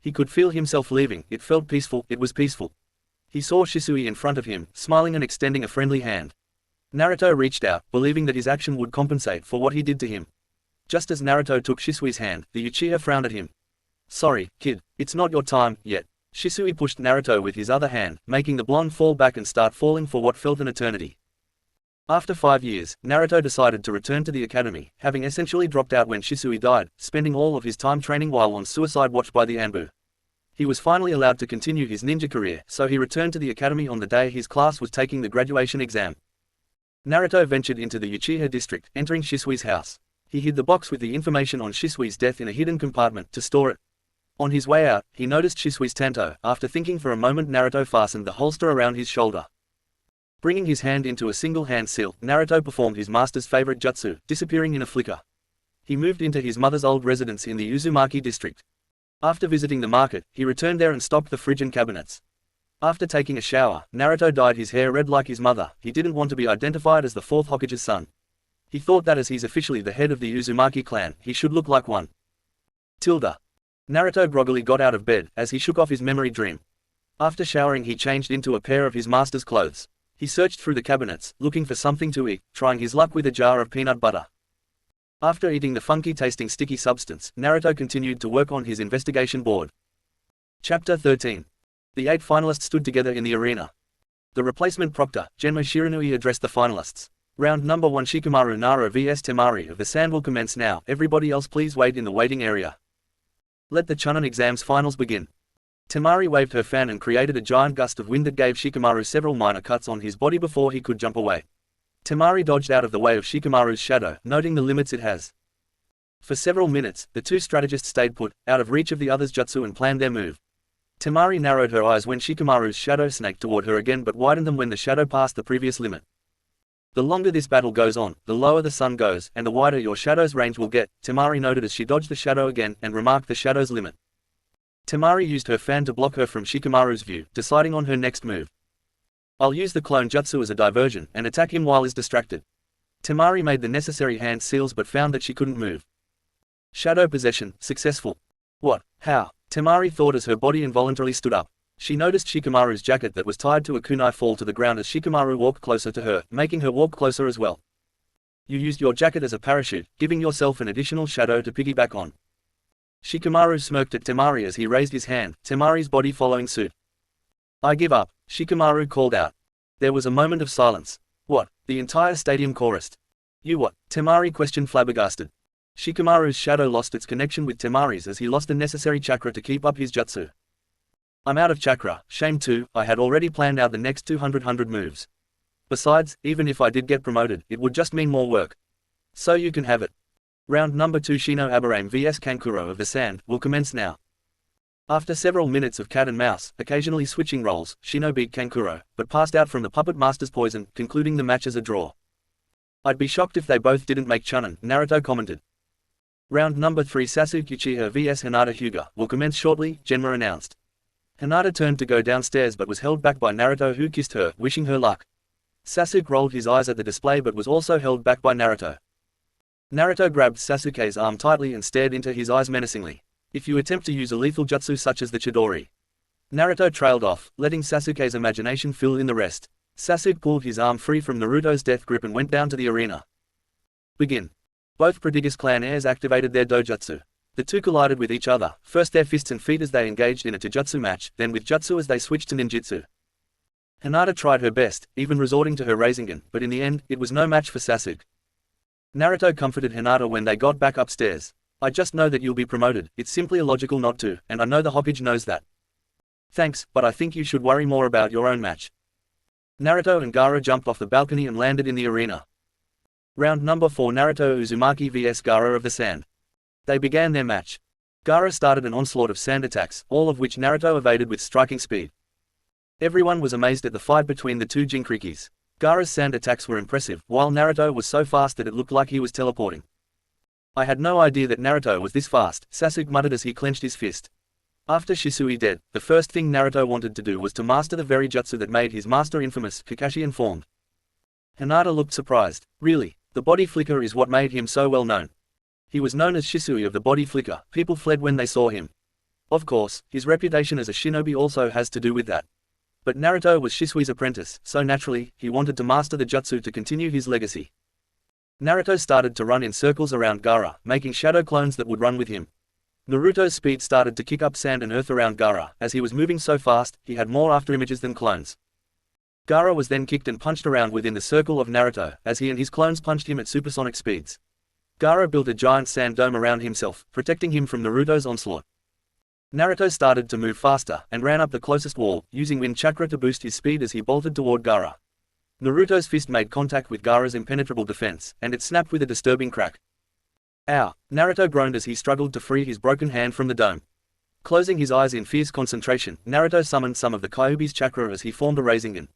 S2: He could feel himself leaving. It felt peaceful. It was peaceful. He saw Shisui in front of him, smiling and extending a friendly hand. Naruto reached out, believing that his action would compensate for what he did to him. Just as Naruto took Shisui's hand, the Uchiha frowned at him. Sorry, kid, it's not your time, yet. Shisui pushed Naruto with his other hand, making the blonde fall back and start falling for what felt an eternity. After 5 years, Naruto decided to return to the academy, having essentially dropped out when Shisui died, spending all of his time training while on suicide watch by the Anbu. He was finally allowed to continue his ninja career, so he returned to the academy on the day his class was taking the graduation exam. Naruto ventured into the Uchiha district, entering Shisui's house. He hid the box with the information on Shisui's death in a hidden compartment to store it. On his way out, he noticed Shisui's tanto. After thinking for a moment, Naruto fastened the holster around his shoulder. Bringing his hand into a single hand seal, Naruto performed his master's favorite jutsu, disappearing in a flicker. He moved into his mother's old residence in the Uzumaki district. After visiting the market, he returned there and stocked the fridge and cabinets. After taking a shower, Naruto dyed his hair red like his mother. He didn't want to be identified as the fourth Hokage's son. He thought that as he's officially the head of the Uzumaki clan, he should look like one. Tilda. Naruto groggily got out of bed, as he shook off his memory dream. After showering he changed into a pair of his master's clothes. He searched through the cabinets, looking for something to eat, trying his luck with a jar of peanut butter. After eating the funky-tasting sticky substance, Naruto continued to work on his investigation board. Chapter 13. The 8 finalists stood together in the arena. The replacement proctor, Genma Shiranui, addressed the finalists. Round number 1, Shikamaru Nara vs Temari of the Sand will commence now. Everybody else please wait in the waiting area. Let the Chunin exams finals begin. Temari waved her fan and created a giant gust of wind that gave Shikamaru several minor cuts on his body before he could jump away. Temari dodged out of the way of Shikamaru's shadow, noting the limits it has. For several minutes, the two strategists stayed put, out of reach of the other's jutsu, and planned their move. Temari narrowed her eyes when Shikamaru's shadow snaked toward her again, but widened them when the shadow passed the previous limit. The longer this battle goes on, the lower the sun goes, and the wider your shadow's range will get, Temari noted as she dodged the shadow again and remarked the shadow's limit. Temari used her fan to block her from Shikamaru's view, deciding on her next move. I'll use the clone jutsu as a diversion and attack him while he's distracted. Temari made the necessary hand seals but found that she couldn't move. Shadow possession, successful. What? How? Temari thought as her body involuntarily stood up. She noticed Shikamaru's jacket that was tied to a kunai fall to the ground as Shikamaru walked closer to her, making her walk closer as well. You used your jacket as a parachute, giving yourself an additional shadow to piggyback on. Shikamaru smirked at Temari as he raised his hand, Temari's body following suit. I give up, Shikamaru called out. There was a moment of silence. What? The entire stadium chorused. You what? Temari questioned flabbergasted. Shikamaru's shadow lost its connection with Temari's as he lost the necessary chakra to keep up his jutsu. I'm out of chakra, shame too. I had already planned out the next 200 moves. Besides, even if I did get promoted, it would just mean more work. So you can have it. Round number 2, Shino Aburame vs Kankuro of the Sand, will commence now. After several minutes of cat and mouse, occasionally switching roles, Shino beat Kankuro, but passed out from the puppet master's poison, concluding the match as a draw. I'd be shocked if they both didn't make Chunin, Naruto commented. Round number 3, Sasuke Uchiha vs Hinata Hyuga, will commence shortly, Genma announced. Hinata turned to go downstairs but was held back by Naruto, who kissed her, wishing her luck. Sasuke rolled his eyes at the display but was also held back by Naruto. Naruto grabbed Sasuke's arm tightly and stared into his eyes menacingly. If you attempt to use a lethal jutsu such as the Chidori. Naruto trailed off, letting Sasuke's imagination fill in the rest. Sasuke pulled his arm free from Naruto's death grip and went down to the arena. Begin. Both prodigious clan heirs activated their dojutsu. The two collided with each other, first their fists and feet as they engaged in a taijutsu match, then with jutsu as they switched to ninjutsu. Hinata tried her best, even resorting to her rasengan, but in the end, it was no match for Sasuke. Naruto comforted Hinata when they got back upstairs. I just know that you'll be promoted, it's simply illogical not to, and I know the Hokage knows that. Thanks, but I think you should worry more about your own match. Naruto and Gaara jumped off the balcony and landed in the arena. Round number 4, Naruto Uzumaki vs Gaara of the Sand. They began their match. Gaara started an onslaught of sand attacks, all of which Naruto evaded with striking speed. Everyone was amazed at the fight between the two Jinchurikis. Gaara's sand attacks were impressive, while Naruto was so fast that it looked like he was teleporting. I had no idea that Naruto was this fast, Sasuke muttered as he clenched his fist. After Shisui dead, the first thing Naruto wanted to do was to master the very jutsu that made his master infamous, Kakashi informed. Hinata looked surprised. Really, the body flicker is what made him so well known. He was known as Shisui of the body flicker, people fled when they saw him. Of course, his reputation as a shinobi also has to do with that. But Naruto was Shisui's apprentice, so naturally, he wanted to master the jutsu to continue his legacy. Naruto started to run in circles around Gaara, making shadow clones that would run with him. Naruto's speed started to kick up sand and earth around Gaara. As he was moving so fast, he had more afterimages than clones. Gaara was then kicked and punched around within the circle of Naruto, as he and his clones punched him at supersonic speeds. Gaara built a giant sand dome around himself, protecting him from Naruto's onslaught. Naruto started to move faster, and ran up the closest wall, using wind chakra to boost his speed as he bolted toward Gaara. Naruto's fist made contact with Gaara's impenetrable defense, and it snapped with a disturbing crack. Ow! Naruto groaned as he struggled to free his broken hand from the dome. Closing his eyes in fierce concentration, Naruto summoned some of the Kyuubi's chakra as he formed a rasengan.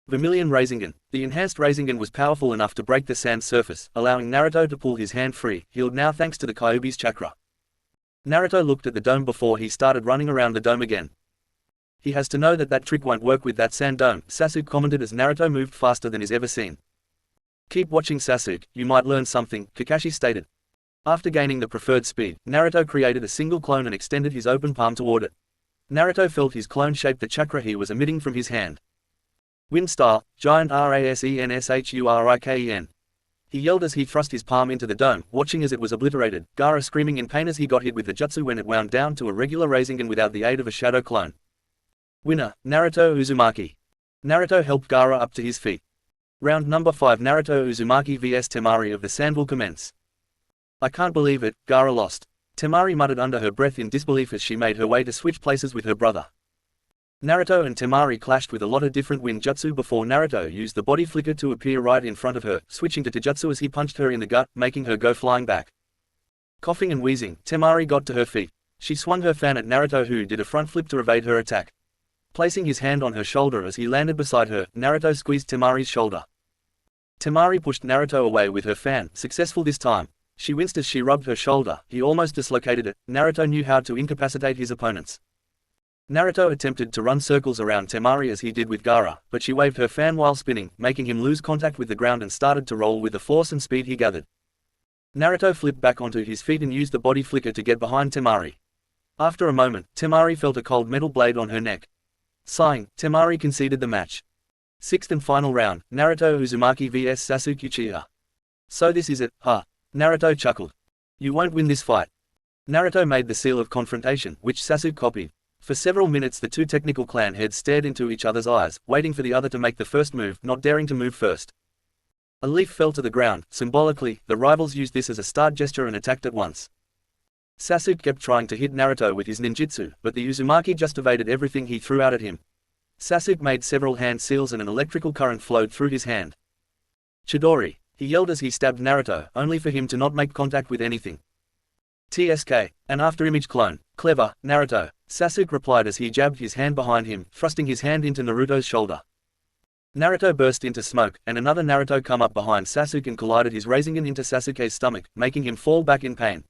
S2: Vermilion Rasengan. The enhanced Rasengan was powerful enough to break the sand surface, allowing Naruto to pull his hand free, healed now thanks to the Kyuubi's chakra. Naruto looked at the dome before he started running around the dome again. He has to know that that trick won't work with that sand dome, Sasuke commented as Naruto moved faster than he's ever seen. Keep watching Sasuke, you might learn something, Kakashi stated. After gaining the preferred speed, Naruto created a single clone and extended his open palm toward it. Naruto felt his clone shape the chakra he was emitting from his hand. Wind style, giant rasenshuriken. He yelled as he thrust his palm into the dome, watching as it was obliterated, Gaara screaming in pain as he got hit with the jutsu when it wound down to a regular rasengan without the aid of a shadow clone. Winner, Naruto Uzumaki. Naruto helped Gaara up to his feet. Round number 5 Naruto Uzumaki vs Temari of the Sand will commence. I can't believe it, Gaara lost. Temari muttered under her breath in disbelief as she made her way to switch places with her brother. Naruto and Temari clashed with a lot of different wind jutsu before Naruto used the body flicker to appear right in front of her, switching to taijutsu as he punched her in the gut, making her go flying back. Coughing and wheezing, Temari got to her feet. She swung her fan at Naruto who did a front flip to evade her attack. Placing his hand on her shoulder as he landed beside her, Naruto squeezed Temari's shoulder. Temari pushed Naruto away with her fan, successful this time. She winced as she rubbed her shoulder, he almost dislocated it. Naruto knew how to incapacitate his opponents. Naruto attempted to run circles around Temari as he did with Gaara, but she waved her fan while spinning, making him lose contact with the ground and started to roll with the force and speed he gathered. Naruto flipped back onto his feet and used the body flicker to get behind Temari. After a moment, Temari felt a cold metal blade on her neck. Sighing, Temari conceded the match. Sixth and final round, Naruto Uzumaki vs Sasuke Uchiha. So this is it, huh? Naruto chuckled. You won't win this fight. Naruto made the seal of confrontation, which Sasuke copied. For several minutes the two technical clan heads stared into each other's eyes, waiting for the other to make the first move, not daring to move first. A leaf fell to the ground. Symbolically, the rivals used this as a start gesture and attacked at once. Sasuke kept trying to hit Naruto with his ninjutsu, but the Uzumaki just evaded everything he threw out at him. Sasuke made several hand seals and an electrical current flowed through his hand. Chidori, he yelled as he stabbed Naruto, only for him to not make contact with anything. TSK, an after-image clone. Clever, Naruto, Sasuke replied as he jabbed his hand behind him, thrusting his hand into Naruto's shoulder. Naruto burst into smoke, and another Naruto come up behind Sasuke and collided his rasengan into Sasuke's stomach, making him fall back in pain.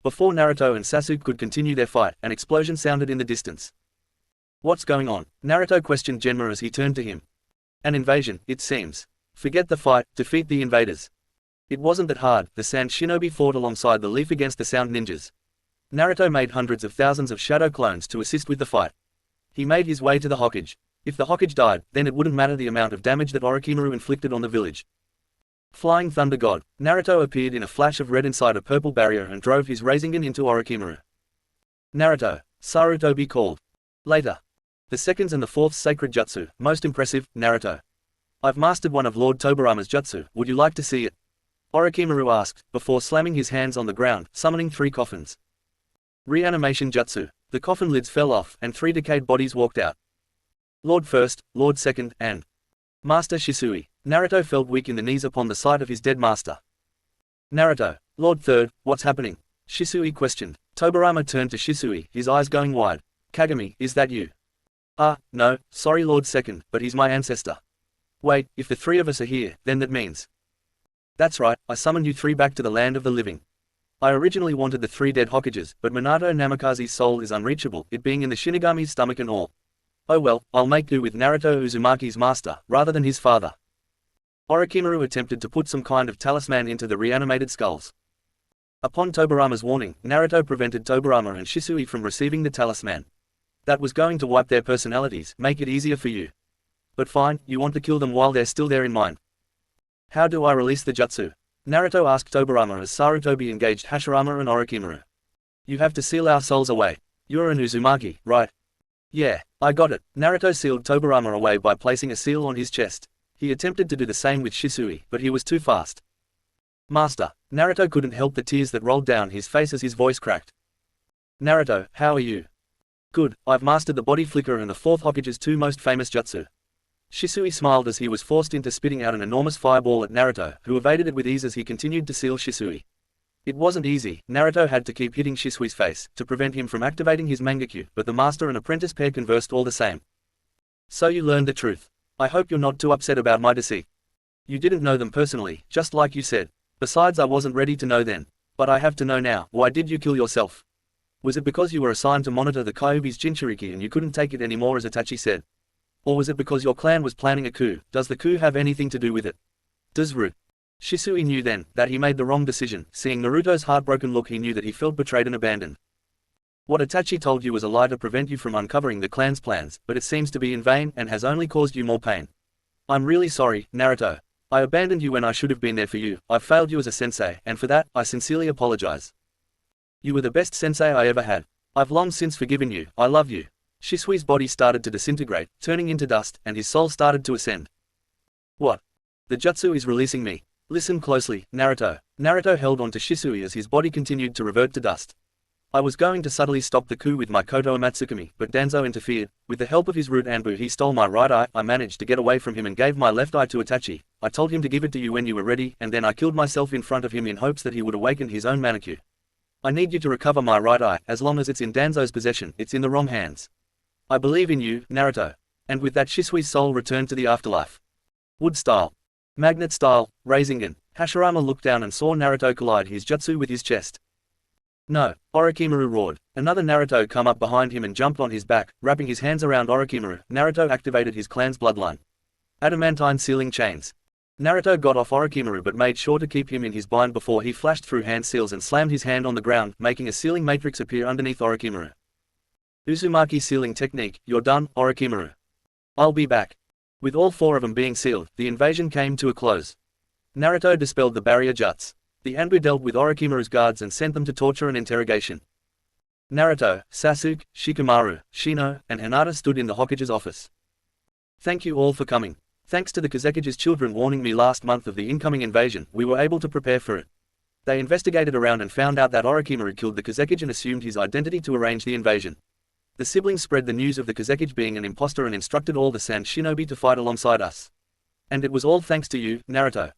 S2: Before Naruto and Sasuke could continue their fight, an explosion sounded in the distance. What's going on? Naruto questioned Genma as he turned to him. An invasion, it seems. Forget the fight, defeat the invaders. It wasn't that hard. The Sand Shinobi fought alongside the Leaf against the Sound Ninjas. Naruto made hundreds of thousands of shadow clones to assist with the fight. He made his way to the Hokage. If the Hokage died, then it wouldn't matter the amount of damage that Orochimaru inflicted on the village. Flying Thunder God, Naruto appeared in a flash of red inside a purple barrier and drove his rasengan into Orochimaru. Naruto, Sarutobi called. Later. The seconds and the fourth sacred jutsu, most impressive, Naruto. I've mastered one of Lord Tobirama's jutsu, would you like to see it? Orochimaru asked, before slamming his hands on the ground, summoning 3 coffins. Reanimation jutsu. The coffin lids fell off, and 3 decayed bodies walked out. Lord First, Lord Second, and Master Shisui. Naruto felt weak in the knees upon the sight of his dead master. Naruto, Lord Third, what's happening? Shisui questioned. Tobirama turned to Shisui, his eyes going wide. Kagami, is that you? No, sorry Lord Second, but he's my ancestor. Wait, if the 3 of us are here, then that means. That's right, I summoned you 3 back to the land of the living. I originally wanted the 3 dead Hokages, but Minato Namikaze's soul is unreachable, it being in the Shinigami's stomach and all. Oh well, I'll make do with Naruto Uzumaki's master, rather than his father. Orochimaru attempted to put some kind of talisman into the reanimated skulls. Upon Tobirama's warning, Naruto prevented Tobirama and Shisui from receiving the talisman. That was going to wipe their personalities, make it easier for you. But fine, you want to kill them while they're still there in mind. How do I release the jutsu? Naruto asked Tobirama as Sarutobi engaged Hashirama and Orochimaru. You have to seal our souls away. You're an Uzumaki, right? Yeah, I got it. Naruto sealed Tobirama away by placing a seal on his chest. He attempted to do the same with Shisui, but he was too fast. Master, Naruto couldn't help the tears that rolled down his face as his voice cracked. Naruto, how are you? Good, I've mastered the body flicker and the 4th Hokage's 2 most famous jutsu. Shisui smiled as he was forced into spitting out an enormous fireball at Naruto, who evaded it with ease as he continued to seal Shisui. It wasn't easy. Naruto had to keep hitting Shisui's face, to prevent him from activating his mangekyu, but the master and apprentice pair conversed all the same. So you learned the truth. I hope you're not too upset about my deceit. You didn't know them personally, just like you said. Besides, I wasn't ready to know then. But I have to know now, why did you kill yourself? Was it because you were assigned to monitor the Kyuubi's Jinchuriki and you couldn't take it anymore, as Itachi said? Or was it because your clan was planning a coup? Does the coup have anything to do with it? Does Root? Shisui knew then that he made the wrong decision. Seeing Naruto's heartbroken look, he knew that he felt betrayed and abandoned. What Itachi told you was a lie to prevent you from uncovering the clan's plans, but it seems to be in vain and has only caused you more pain. I'm really sorry, Naruto. I abandoned you when I should have been there for you. I've failed you as a sensei, and for that, I sincerely apologize. You were the best sensei I ever had. I've long since forgiven you. I love you. Shisui's body started to disintegrate, turning into dust, and his soul started to ascend. What? The jutsu is releasing me. Listen closely, Naruto. Naruto held on to Shisui as his body continued to revert to dust. I was going to subtly stop the coup with my Koto Amatsukami, but Danzo interfered. With the help of his root Anbu, he stole my right eye. I managed to get away from him and gave my left eye to Itachi. I told him to give it to you when you were ready, and then I killed myself in front of him in hopes that he would awaken his own Manakyu. I need you to recover my right eye. As long as it's in Danzo's possession, it's in the wrong hands. I believe in you, Naruto. And with that, Shisui's soul returned to the afterlife. Wood style. Magnet style, rasengan. Hashirama looked down and saw Naruto collide his jutsu with his chest. No, Orochimaru roared. Another Naruto come up behind him and jumped on his back, wrapping his hands around Orochimaru. Naruto activated his clan's bloodline. Adamantine sealing chains. Naruto got off Orochimaru but made sure to keep him in his bind before he flashed through hand seals and slammed his hand on the ground, making a sealing matrix appear underneath Orochimaru. Uzumaki sealing technique. You're done, Orochimaru. I'll be back. With all four of them being sealed, the invasion came to a close. Naruto dispelled the barrier juts. The Anbu dealt with Orochimaru's guards and sent them to torture and interrogation. Naruto, Sasuke, Shikamaru, Shino, and Hinata stood in the Hokage's office. Thank you all for coming. Thanks to the Kazekige's children warning me last month of the incoming invasion, we were able to prepare for it. They investigated around and found out that Orochimaru killed the Kazekige and assumed his identity to arrange the invasion. The siblings spread the news of the Kazekige being an imposter and instructed all the Sand Shinobi to fight alongside us. And it was all thanks to you, Naruto.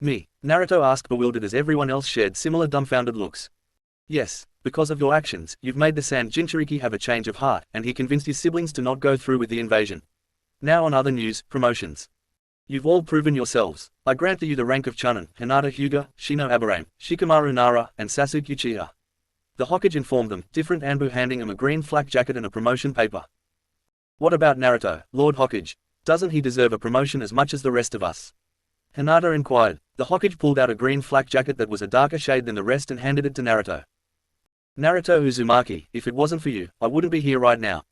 S2: Me? Naruto asked, bewildered as everyone else shared similar dumbfounded looks. Yes, because of your actions, you've made the Sand Jinchuriki have a change of heart, and he convinced his siblings to not go through with the invasion. Now on other news, promotions. You've all proven yourselves. I grant you the rank of Chunin, Hinata Hyuga, Shino Aburame, Shikamaru Nara, and Sasuke Uchiha. The Hokage informed them, different Anbu handing him a green flak jacket and a promotion paper. What about Naruto, Lord Hokage? Doesn't he deserve a promotion as much as the rest of us? Hinata inquired. The Hokage pulled out a green flak jacket that was a darker shade than the rest and handed it to Naruto. Naruto Uzumaki, if it wasn't for you, I wouldn't be here right now.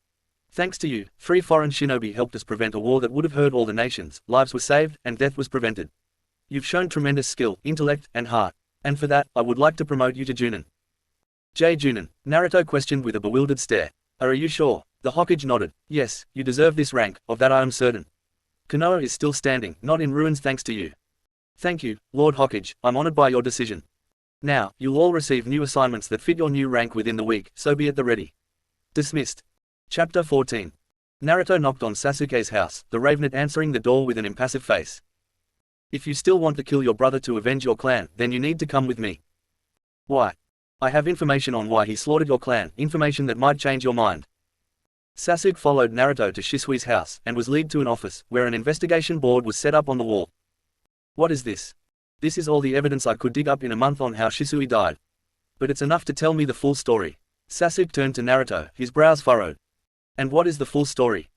S2: Thanks to you, 3 foreign shinobi helped us prevent a war that would have hurt all the nations, lives were saved, and death was prevented. You've shown tremendous skill, intellect, and heart. And for that, I would like to promote you to Junin. J. Junin, Naruto questioned with a bewildered stare. Are you sure? The Hokage nodded. Yes, you deserve this rank, of that I am certain. Konoha is still standing, not in ruins thanks to you. Thank you, Lord Hokage, I'm honored by your decision. Now, you'll all receive new assignments that fit your new rank within the week, so be at the ready. Dismissed. Chapter 14. Naruto knocked on Sasuke's house, the Ravenet answering the door with an impassive face. If you still want to kill your brother to avenge your clan, then you need to come with me. Why? I have information on why he slaughtered your clan, information that might change your mind. Sasuke followed Naruto to Shisui's house, and was led to an office, where an investigation board was set up on the wall. What is this? This is all the evidence I could dig up in a month on how Shisui died. But it's enough to tell me the full story. Sasuke turned to Naruto, his brows furrowed. And what is the full story?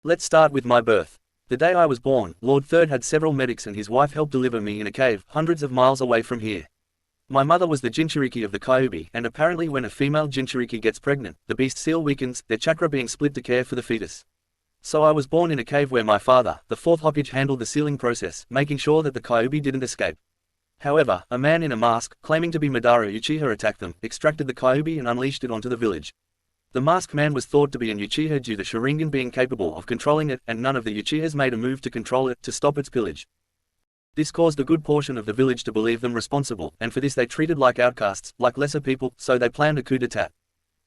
S2: Let's start with my birth. The day I was born, Lord Third had several medics and his wife helped deliver me in a cave, hundreds of miles away from here. My mother was the Jinchuriki of the Kyuubi, and apparently when a female Jinchuriki gets pregnant, the beast seal weakens, their chakra being split to care for the fetus. So I was born in a cave where my father, the 4th Hokage, handled the sealing process, making sure that the Kyuubi didn't escape. However, a man in a mask, claiming to be Madara Uchiha, attacked them, extracted the Kyuubi and unleashed it onto the village. The masked man was thought to be an Uchiha due to the Sharingan being capable of controlling it, and none of the Uchihas made a move to control it, to stop its pillage. This caused a good portion of the village to believe them responsible, and for this they treated like outcasts, like lesser people, so they planned a coup d'etat.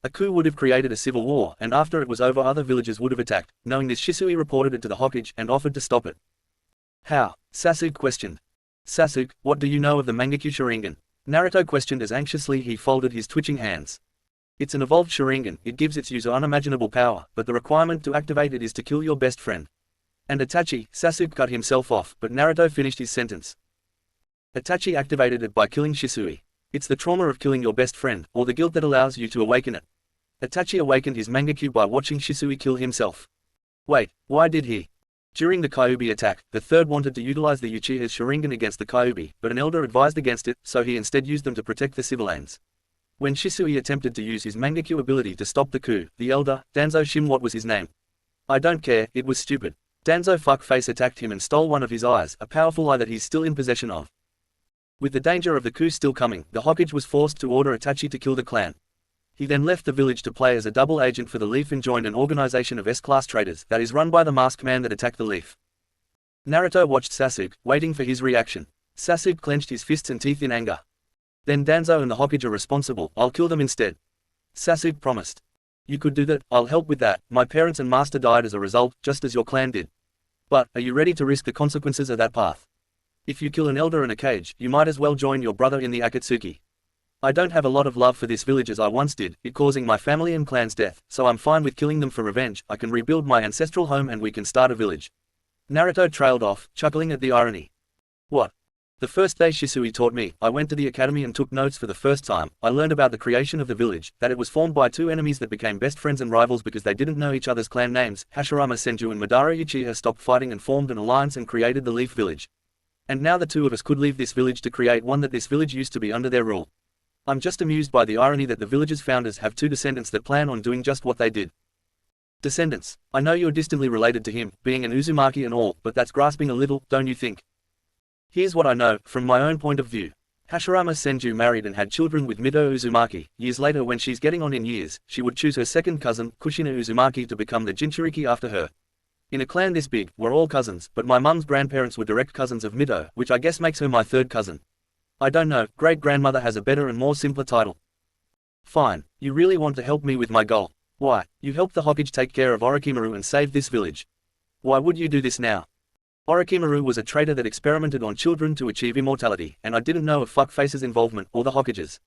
S2: A coup would have created a civil war, and after it was over other villages would have attacked. Knowing this, Shisui reported it to the Hokage, and offered to stop it. How? Sasuke questioned. Sasuke, what do you know of the Mangekyu Sharingan? Naruto questioned as anxiously he folded his twitching hands. It's an evolved Sharingan, it gives its user unimaginable power, but the requirement to activate it is to kill your best friend. And Itachi, Sasuke cut himself off, but Naruto finished his sentence. Itachi activated it by killing Shisui. It's the trauma of killing your best friend, or the guilt that allows you to awaken it. Itachi awakened his mangakyu by watching Shisui kill himself. Wait, why did he? During the Kyuubi attack, the third wanted to utilize the Uchiha's Sharingan against the Kyuubi, but an elder advised against it, so he instead used them to protect the civilians. When Shisui attempted to use his mangakyu ability to stop the coup, the elder, Danzo Shim, what was his name? I don't care, it was stupid. Danzo fuckface attacked him and stole one of his eyes, a powerful eye that he's still in possession of. With the danger of the coup still coming, the Hokage was forced to order Itachi to kill the clan. He then left the village to play as a double agent for the Leaf and joined an organization of S-class traitors that is run by the masked man that attacked the Leaf. Naruto watched Sasuke, waiting for his reaction. Sasuke clenched his fists and teeth in anger. Then Danzo and the Hokage are responsible, I'll kill them instead. Sasuke promised. You could do that, I'll help with that, my parents and master died as a result, just as your clan did. But, are you ready to risk the consequences of that path? If you kill an elder in a cage, you might as well join your brother in the Akatsuki. I don't have a lot of love for this village as I once did, it causing my family and clan's death, so I'm fine with killing them for revenge. I can rebuild my ancestral home and we can start a village. Naruto trailed off, chuckling at the irony. What? The first day Shisui taught me, I went to the academy and took notes for the first time. I learned about the creation of the village, that it was formed by two enemies that became best friends and rivals because they didn't know each other's clan names. Hashirama Senju and Madara Uchiha stopped fighting and formed an alliance and created the Leaf Village. And now the two of us could leave this village to create one that this village used to be under their rule. I'm just amused by the irony that the village's founders have two descendants that plan on doing just what they did. Descendants. I know you're distantly related to him, being an Uzumaki and all, but that's grasping a little, don't you think? Here's what I know, from my own point of view. Hashirama Senju married and had children with Mido Uzumaki. Years later, when she's getting on in years, she would choose her second cousin, Kushina Uzumaki, to become the Jinchuriki after her. In a clan this big, we're all cousins, but my mum's grandparents were direct cousins of Mido, which I guess makes her my third cousin. I don't know, great-grandmother has a better and more simpler title. Fine, you really want to help me with my goal. Why, you helped the Hokage take care of Orochimaru and save this village. Why would you do this now? Orochimaru was a traitor that experimented on children to achieve immortality, and I didn't know of Fuckface's involvement or the Hokage's.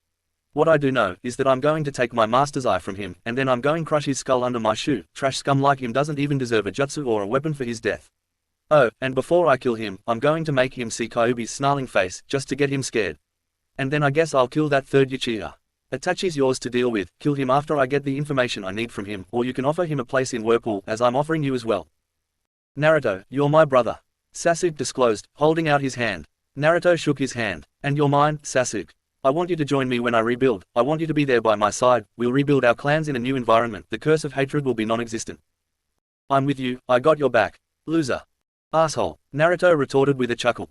S2: What I do know is that I'm going to take my master's eye from him, and then I'm going crush his skull under my shoe. Trash scum like him doesn't even deserve a jutsu or a weapon for his death. Oh, and before I kill him, I'm going to make him see Kyuubi's snarling face, just to get him scared. And then I guess I'll kill that third Uchiha. Itachi's yours to deal with, kill him after I get the information I need from him, or you can offer him a place in Whirlpool, as I'm offering you as well. Naruto, you're my brother. Sasuke disclosed, holding out his hand. Naruto shook his hand. And you're mine, Sasuke. I want you to join me when I rebuild, I want you to be there by my side, we'll rebuild our clans in a new environment, the curse of hatred will be non-existent. I'm with you, I got your back. Loser. Asshole, Naruto retorted with a chuckle.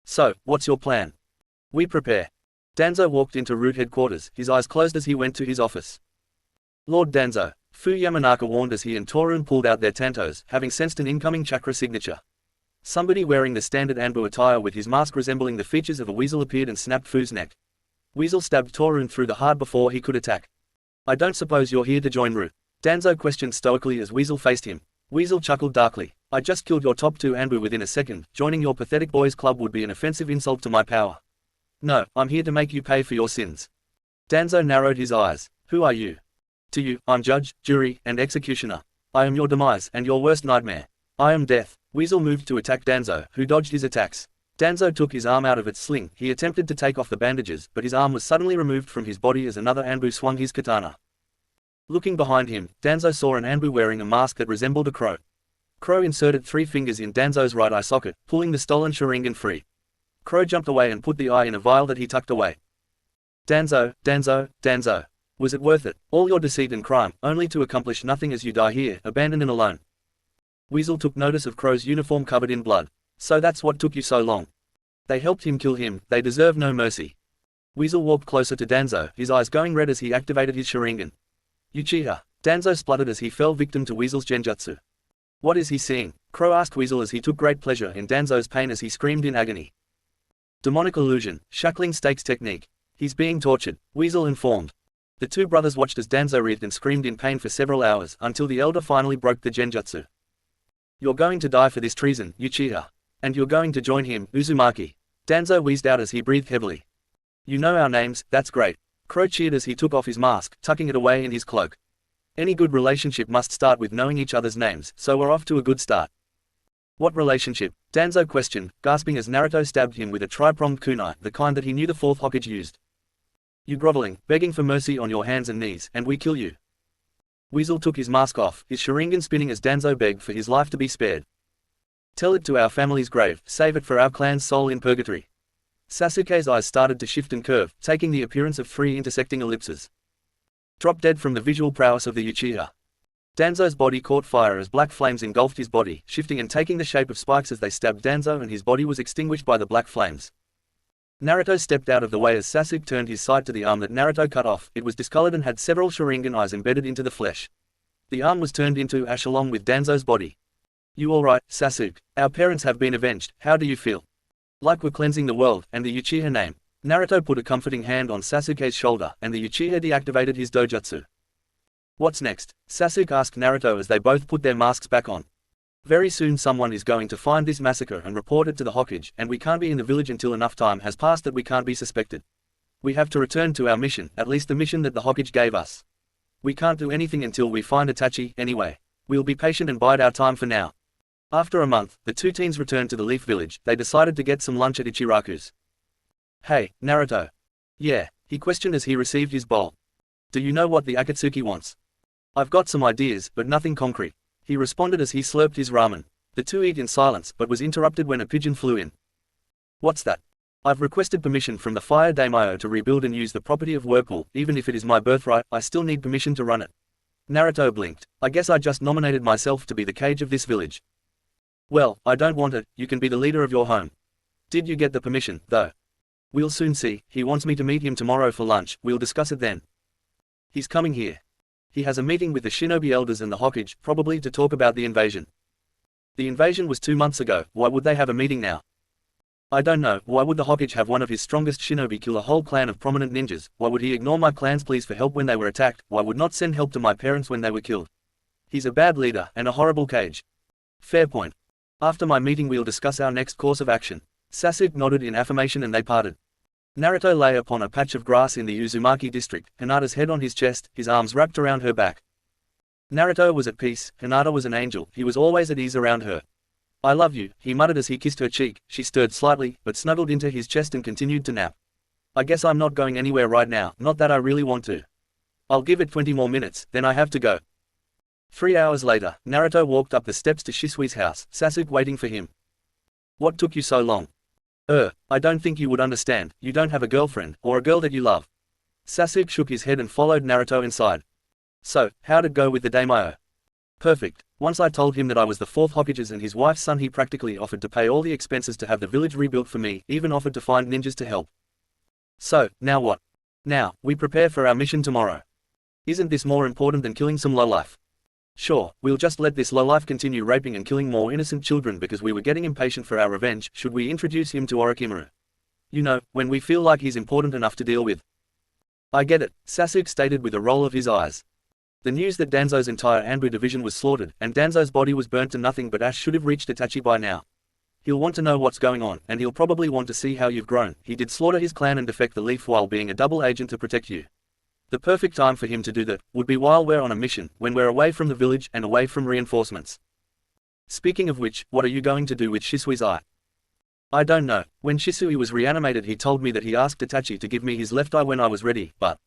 S2: So, what's your plan? We prepare. Danzo walked into Root headquarters, his eyes closed as he went to his office. Lord Danzo, Fu Yamanaka warned as he and Torun pulled out their tantos, having sensed an incoming chakra signature. Somebody wearing the standard Anbu attire with his mask resembling the features of a weasel appeared and snapped Fu's neck. Weasel stabbed Torun through the heart before he could attack. I don't suppose you're here to join Root? Danzo questioned stoically as Weasel faced him. Weasel chuckled darkly. I just killed your top two Anbu within a second, joining your pathetic boys club would be an offensive insult to my power. No, I'm here to make you pay for your sins. Danzo narrowed his eyes. Who are you? To you, I'm judge, jury, and executioner. I am your demise and your worst nightmare. I am death. Weasel moved to attack Danzo, who dodged his attacks. Danzo took his arm out of its sling. He attempted to take off the bandages, but his arm was suddenly removed from his body as another Anbu swung his katana. Looking behind him, Danzo saw an Anbu wearing a mask that resembled a crow. Crow inserted 3 fingers in Danzo's right eye socket, pulling the stolen Sharingan free. Crow jumped away and put the eye in a vial that he tucked away. Danzo, Danzo, Danzo. Was it worth it, all your deceit and crime, only to accomplish nothing as you die here, abandoned and alone? Weasel took notice of Crow's uniform covered in blood. So that's what took you so long. They helped him kill him, they deserve no mercy. Weasel walked closer to Danzo, his eyes going red as he activated his Sharingan. Uchiha. Danzo spluttered as he fell victim to Weasel's genjutsu. What is he seeing? Crow asked Weasel as he took great pleasure in Danzo's pain as he screamed in agony. Demonic illusion, shackling stakes technique. He's being tortured, Weasel informed. The two brothers watched as Danzo writhed and screamed in pain for several hours, until the elder finally broke the genjutsu. You're going to die for this treason, Uchiha. And you're going to join him, Uzumaki. Danzo wheezed out as he breathed heavily. You know our names, that's great. Crow cheered as he took off his mask, tucking it away in his cloak. Any good relationship must start with knowing each other's names, so we're off to a good start. What relationship? Danzo questioned, gasping as Naruto stabbed him with a tri-pronged kunai, the kind that he knew the fourth Hokage used. You groveling, begging for mercy on your hands and knees, and we kill you. Weasel took his mask off, his sharingan spinning as Danzo begged for his life to be spared. Tell it to our family's grave, save it for our clan's soul in purgatory. Sasuke's eyes started to shift and curve, taking the appearance of three intersecting ellipses. Drop dead from the visual prowess of the Uchiha. Danzo's body caught fire as black flames engulfed his body, shifting and taking the shape of spikes as they stabbed Danzo, and his body was extinguished by the black flames. Naruto stepped out of the way as Sasuke turned his sight to the arm that Naruto cut off. It was discolored and had several sharingan eyes embedded into the flesh. The arm was turned into ash along with Danzo's body. You alright, Sasuke? Our parents have been avenged, how do you feel? Like we're cleansing the world, and the Uchiha name. Naruto put a comforting hand on Sasuke's shoulder, and the Uchiha deactivated his dojutsu. What's next? Sasuke asked Naruto as they both put their masks back on. Very soon someone is going to find this massacre and report it to the Hokage, and we can't be in the village until enough time has passed that we can't be suspected. We have to return to our mission, at least the mission that the Hokage gave us. We can't do anything until we find Itachi, anyway. We'll be patient and bide our time for now. After a month, the two teens returned to the Leaf Village. They decided to get some lunch at Ichiraku's. Hey, Naruto. Yeah, he questioned as he received his bowl. Do you know what the Akatsuki wants? I've got some ideas, but nothing concrete. He responded as he slurped his ramen. The two ate in silence, but was interrupted when a pigeon flew in. What's that? I've requested permission from the Fire Daimyo to rebuild and use the property of Whirlpool. Even if it is my birthright, I still need permission to run it. Naruto blinked. I guess I just nominated myself to be the cage of this village. Well, I don't want it, you can be the leader of your home. Did you get the permission, though? We'll soon see. He wants me to meet him tomorrow for lunch, we'll discuss it then. He's coming here. He has a meeting with the shinobi elders and the Hokage, probably to talk about the invasion. The invasion was 2 months ago, why would they have a meeting now? I don't know, why would the Hokage have one of his strongest shinobi kill a whole clan of prominent ninjas? Why would he ignore my clan's pleas for help when they were attacked? Why would not send help to my parents when they were killed? He's a bad leader, and a horrible cage. Fair point. After my meeting we'll discuss our next course of action. Sasuke nodded in affirmation and they parted. Naruto lay upon a patch of grass in the Uzumaki district, Hinata's head on his chest, his arms wrapped around her back. Naruto was at peace, Hinata was an angel, he was always at ease around her. I love you, he muttered as he kissed her cheek. She stirred slightly, but snuggled into his chest and continued to nap. I guess I'm not going anywhere right now, not that I really want to. I'll give it 20 more minutes, then I have to go. 3 hours later, Naruto walked up the steps to Shisui's house, Sasuke waiting for him. What took you so long? I don't think you would understand, you don't have a girlfriend, or a girl that you love. Sasuke shook his head and followed Naruto inside. So, how'd it go with the daimyo? Perfect. Once I told him that I was the 4th Hokage's and his wife's son, he practically offered to pay all the expenses to have the village rebuilt for me, even offered to find ninjas to help. So, now what? Now, we prepare for our mission tomorrow. Isn't this more important than killing some lowlife? Sure, we'll just let this lowlife continue raping and killing more innocent children because we were getting impatient for our revenge. Should we introduce him to Orochimaru? You know, when we feel like he's important enough to deal with. I get it, Sasuke stated with a roll of his eyes. The news that Danzo's entire Anbu division was slaughtered, and Danzo's body was burnt to nothing but ash should have reached Itachi by now. He'll want to know what's going on, and he'll probably want to see how you've grown. He did slaughter his clan and defect the Leaf while being a double agent to protect you. The perfect time for him to do that would be while we're on a mission, when we're away from the village and away from reinforcements. Speaking of which, what are you going to do with Shisui's eye? I don't know. When Shisui was reanimated he told me that he asked Itachi to give me his left eye when I was ready, but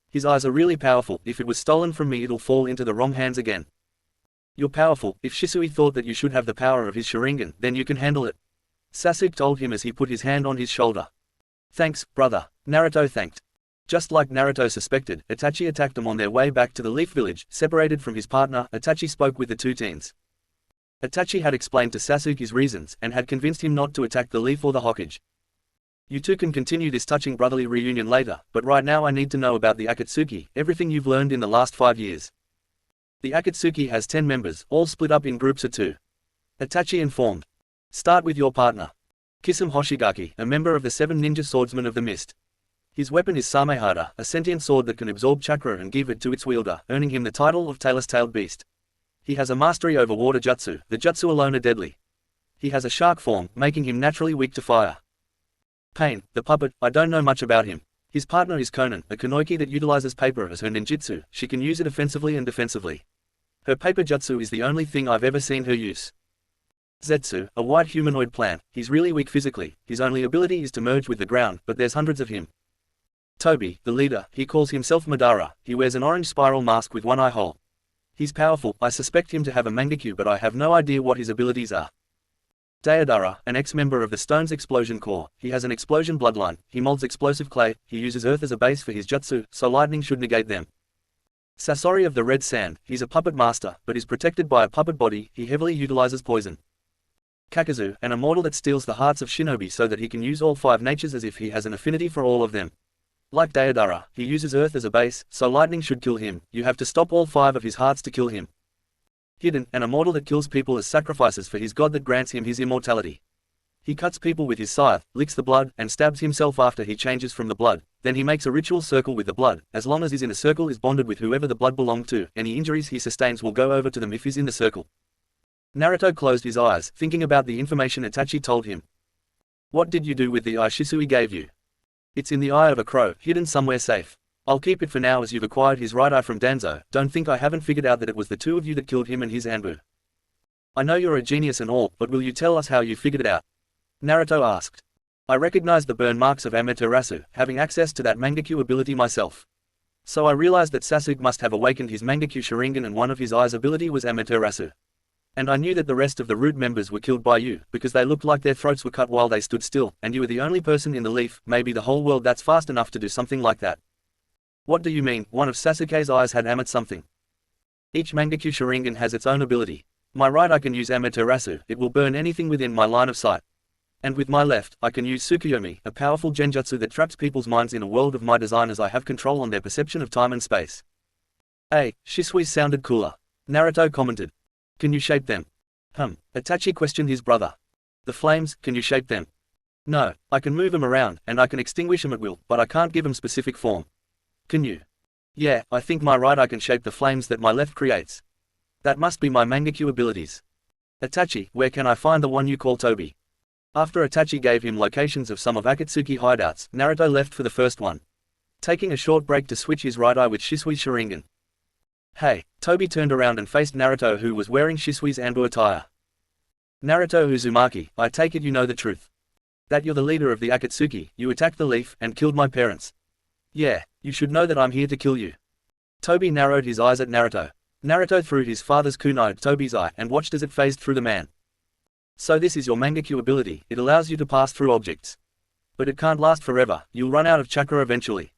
S2: his eyes are really powerful. If it was stolen from me it'll fall into the wrong hands again. You're powerful. If Shisui thought that you should have the power of his Sharingan, then you can handle it. Sasuke told him as he put his hand on his shoulder. Thanks, brother. Naruto thanked. Just like Naruto suspected, Itachi attacked them on their way back to the Leaf Village. Separated from his partner, Itachi spoke with the two teens. Itachi had explained to Sasuke his reasons, and had convinced him not to attack the Leaf or the Hokage. You two can continue this touching brotherly reunion later, but right now I need to know about the Akatsuki, everything you've learned in the last 5 years. The Akatsuki has 10 members, all split up in groups of 2. Itachi informed. Start with your partner. Kisame Hoshigaki, a member of the 7 ninja swordsmen of the mist. His weapon is Samehada, a sentient sword that can absorb chakra and give it to its wielder, earning him the title of Tailless-Tailed Beast. He has a mastery over water jutsu, the jutsu alone are deadly. He has a shark form, making him naturally weak to fire. Pain, the puppet, I don't know much about him. His partner is Konan, a kunoichi that utilizes paper as her ninjutsu. She can use it offensively and defensively. Her paper jutsu is the only thing I've ever seen her use. Zetsu, a white humanoid plant, he's really weak physically, his only ability is to merge with the ground, but there's hundreds of him. Toby, the leader, he calls himself Madara, he wears an orange spiral mask with one eye hole. He's powerful. I suspect him to have a mangekyu, but I have no idea what his abilities are. Deodara, an ex-member of the Stone's Explosion Corps. He has an explosion bloodline. He molds explosive clay. He uses earth as a base for his jutsu, so lightning should negate them. Sasori of the Red Sand. He's a puppet master, but is protected by a puppet body. He heavily utilizes poison. Kakazu, an immortal that steals the hearts of shinobi so that he can use all 5 natures as if he has an affinity for all of them. Like Deodara, he uses earth as a base, so lightning should kill him. You have to stop all 5 of his hearts to kill him. Hidden, an immortal that kills people as sacrifices for his god that grants him his immortality. He cuts people with his scythe, licks the blood, and stabs himself after he changes from the blood. Then he makes a ritual circle with the blood. As long as he's in a circle is bonded with whoever the blood belonged to, any injuries he sustains will go over to them if he's in the circle. Naruto closed his eyes, thinking about the information Itachi told him. What did you do with the eye Shisui gave you? It's in the eye of a crow, hidden somewhere safe. I'll keep it for now as you've acquired his right eye from Danzo. Don't think I haven't figured out that it was the 2 of you that killed him and his Anbu. I know you're a genius and all, but will you tell us how you figured it out? Naruto asked. I recognized the burn marks of Amaterasu, having access to that mangekyu ability myself. So I realized that Sasuke must have awakened his mangekyu Sharingan and one of his eyes' ability was Amaterasu. And I knew that the rest of the root members were killed by you, because they looked like their throats were cut while they stood still, and you were the only person in the leaf, maybe the whole world that's fast enough to do something like that. What do you mean? One of Sasuke's eyes had Amat something. Each mangekyu Sharingan has its own ability. My right eye can use Amaterasu, it will burn anything within my line of sight. And with my left, I can use Tsukuyomi, a powerful genjutsu that traps people's minds in a world of my design as I have control on their perception of time and space. Shisui sounded cooler. Naruto commented. Can you shape them? Itachi questioned his brother. The flames, can you shape them? No, I can move them around, and I can extinguish them at will, but I can't give them specific form. Can you? Yeah, I think my right eye can shape the flames that my left creates. That must be my mangekyu abilities. Itachi, where can I find the one you call Tobi? After Itachi gave him locations of some of Akatsuki hideouts, Naruto left for the first one, taking a short break to switch his right eye with Shisui's Sharingan. Hey, Tobi turned around and faced Naruto, who was wearing Shisui's Anbu attire. Naruto Uzumaki, I take it you know the truth. That you're the leader of the Akatsuki, you attacked the leaf, and killed my parents. Yeah, you should know that I'm here to kill you. Tobi narrowed his eyes at Naruto. Naruto threw his father's kunai at Tobi's eye and watched as it phased through the man. So this is your mangekyu ability, it allows you to pass through objects. But it can't last forever, you'll run out of chakra eventually.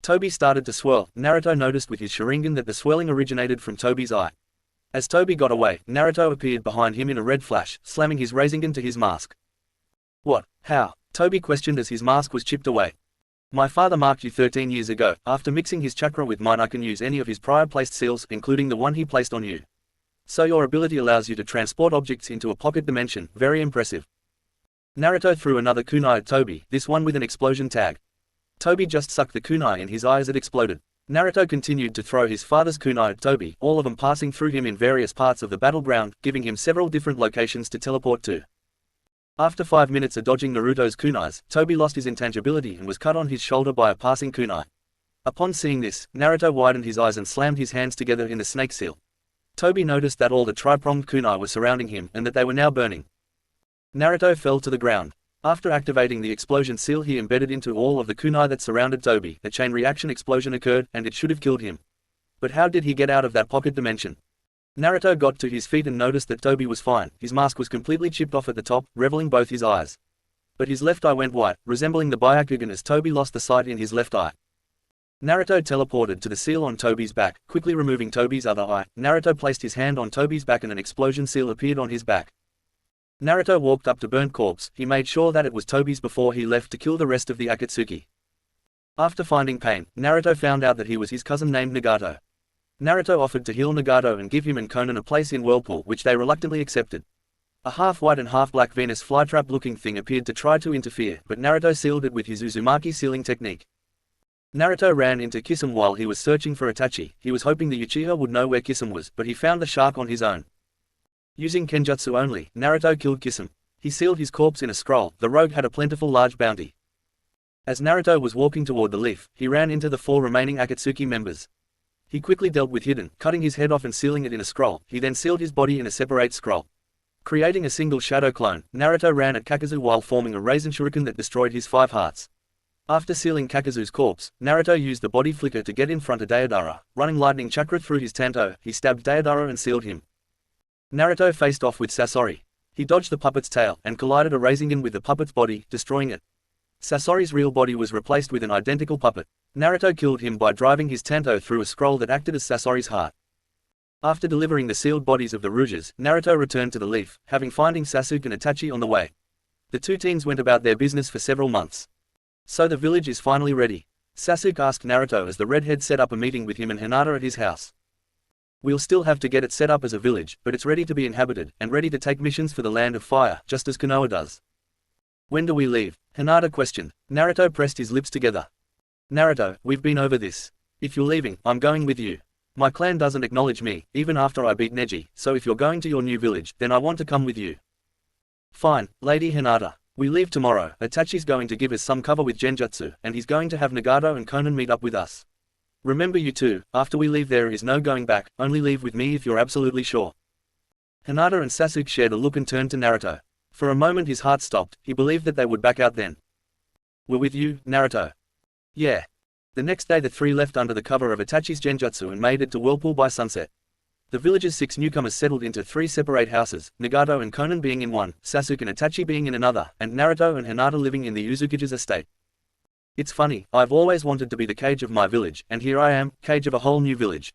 S2: Tobi started to swirl. Naruto noticed with his Sharingan that the swirling originated from Tobi's eye. As Tobi got away, Naruto appeared behind him in a red flash, slamming his rasengan to his mask. What? How? Tobi questioned as his mask was chipped away. My father marked you 13 years ago. After mixing his chakra with mine, I can use any of his prior placed seals, including the one he placed on you. So your ability allows you to transport objects into a pocket dimension. Very impressive. Naruto threw another kunai at Tobi, this one with an explosion tag. Tobi just sucked the kunai in his eye as it exploded. Naruto continued to throw his father's kunai at Tobi, all of them passing through him in various parts of the battleground, giving him several different locations to teleport to. After 5 minutes of dodging Naruto's kunais, Tobi lost his intangibility and was cut on his shoulder by a passing kunai. Upon seeing this, Naruto widened his eyes and slammed his hands together in the snake seal. Tobi noticed that all the tri-pronged kunai were surrounding him and that they were now burning. Naruto fell to the ground. After activating the explosion seal, he embedded into all of the kunai that surrounded Tobi. A chain reaction explosion occurred, and it should have killed him. But how did he get out of that pocket dimension? Naruto got to his feet and noticed that Tobi was fine. His mask was completely chipped off at the top, revealing both his eyes. But his left eye went white, resembling the Byakugan as Tobi lost the sight in his left eye. Naruto teleported to the seal on Tobi's back, quickly removing Tobi's other eye. Naruto placed his hand on Tobi's back and an explosion seal appeared on his back. Naruto walked up to burnt corpse. He made sure that it was Tobi's before he left to kill the rest of the Akatsuki. After finding Pain, Naruto found out that he was his cousin named Nagato. Naruto offered to heal Nagato and give him and Konan a place in Whirlpool, which they reluctantly accepted. A half-white and half-black Venus flytrap-looking thing appeared to try to interfere, but Naruto sealed it with his Uzumaki sealing technique. Naruto ran into Kisame while he was searching for Itachi. He was hoping the Uchiha would know where Kisame was, but he found the shark on his own. Using Kenjutsu only, Naruto killed Kisame. He sealed his corpse in a scroll. The rogue had a plentiful large bounty. As Naruto was walking toward the leaf, he ran into the 4 remaining Akatsuki members. He quickly dealt with Hidden, cutting his head off and sealing it in a scroll. He then sealed his body in a separate scroll. Creating a single shadow clone, Naruto ran at Kakazu while forming a Rasen Shuriken that destroyed his 5 hearts. After sealing Kakazu's corpse, Naruto used the body flicker to get in front of Deodara. Running lightning chakra through his tanto, he stabbed Deodara and sealed him. Naruto faced off with Sasori. He dodged the puppet's tail and collided a rasengan with the puppet's body, destroying it. Sasori's real body was replaced with an identical puppet. Naruto killed him by driving his tanto through a scroll that acted as Sasori's heart. After delivering the sealed bodies of the Rouges, Naruto returned to the Leaf, having finding Sasuke and Itachi on the way. The two teens went about their business for several months. So the village is finally ready. Sasuke asked Naruto as the redhead set up a meeting with him and Hinata at his house. We'll still have to get it set up as a village, but it's ready to be inhabited, and ready to take missions for the Land of Fire, just as Konoha does. When do we leave? Hinata questioned. Naruto pressed his lips together. Naruto, we've been over this. If you're leaving, I'm going with you. My clan doesn't acknowledge me, even after I beat Neji, so if you're going to your new village, then I want to come with you. Fine, Lady Hinata. We leave tomorrow. Itachi's going to give us some cover with Genjutsu, and he's going to have Nagato and Konan meet up with us. Remember you two, after we leave there is no going back, only leave with me if you're absolutely sure. Hinata and Sasuke shared a look and turned to Naruto. For a moment his heart stopped, he believed that they would back out then. We're with you, Naruto. Yeah. The next day the three left under the cover of Itachi's Genjutsu and made it to Whirlpool by sunset. The village's 6 newcomers settled into 3 separate houses, Nagato and Konan being in one, Sasuke and Itachi being in another, and Naruto and Hinata living in the Uzukage's estate. It's funny, I've always wanted to be the Kage of my village, and here I am, Kage of a whole new village.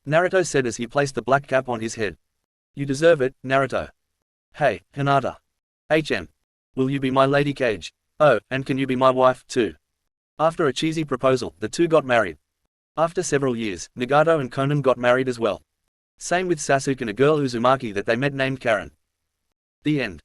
S2: Naruto said as he placed the black cap on his head. You deserve it, Naruto. Hey, Hinata. Will you be my lady Kage? Oh, and can you be my wife, too? After a cheesy proposal, the two got married. After several years, Nagato and Konan got married as well. Same with Sasuke and a girl Uzumaki that they met named Karen. The end.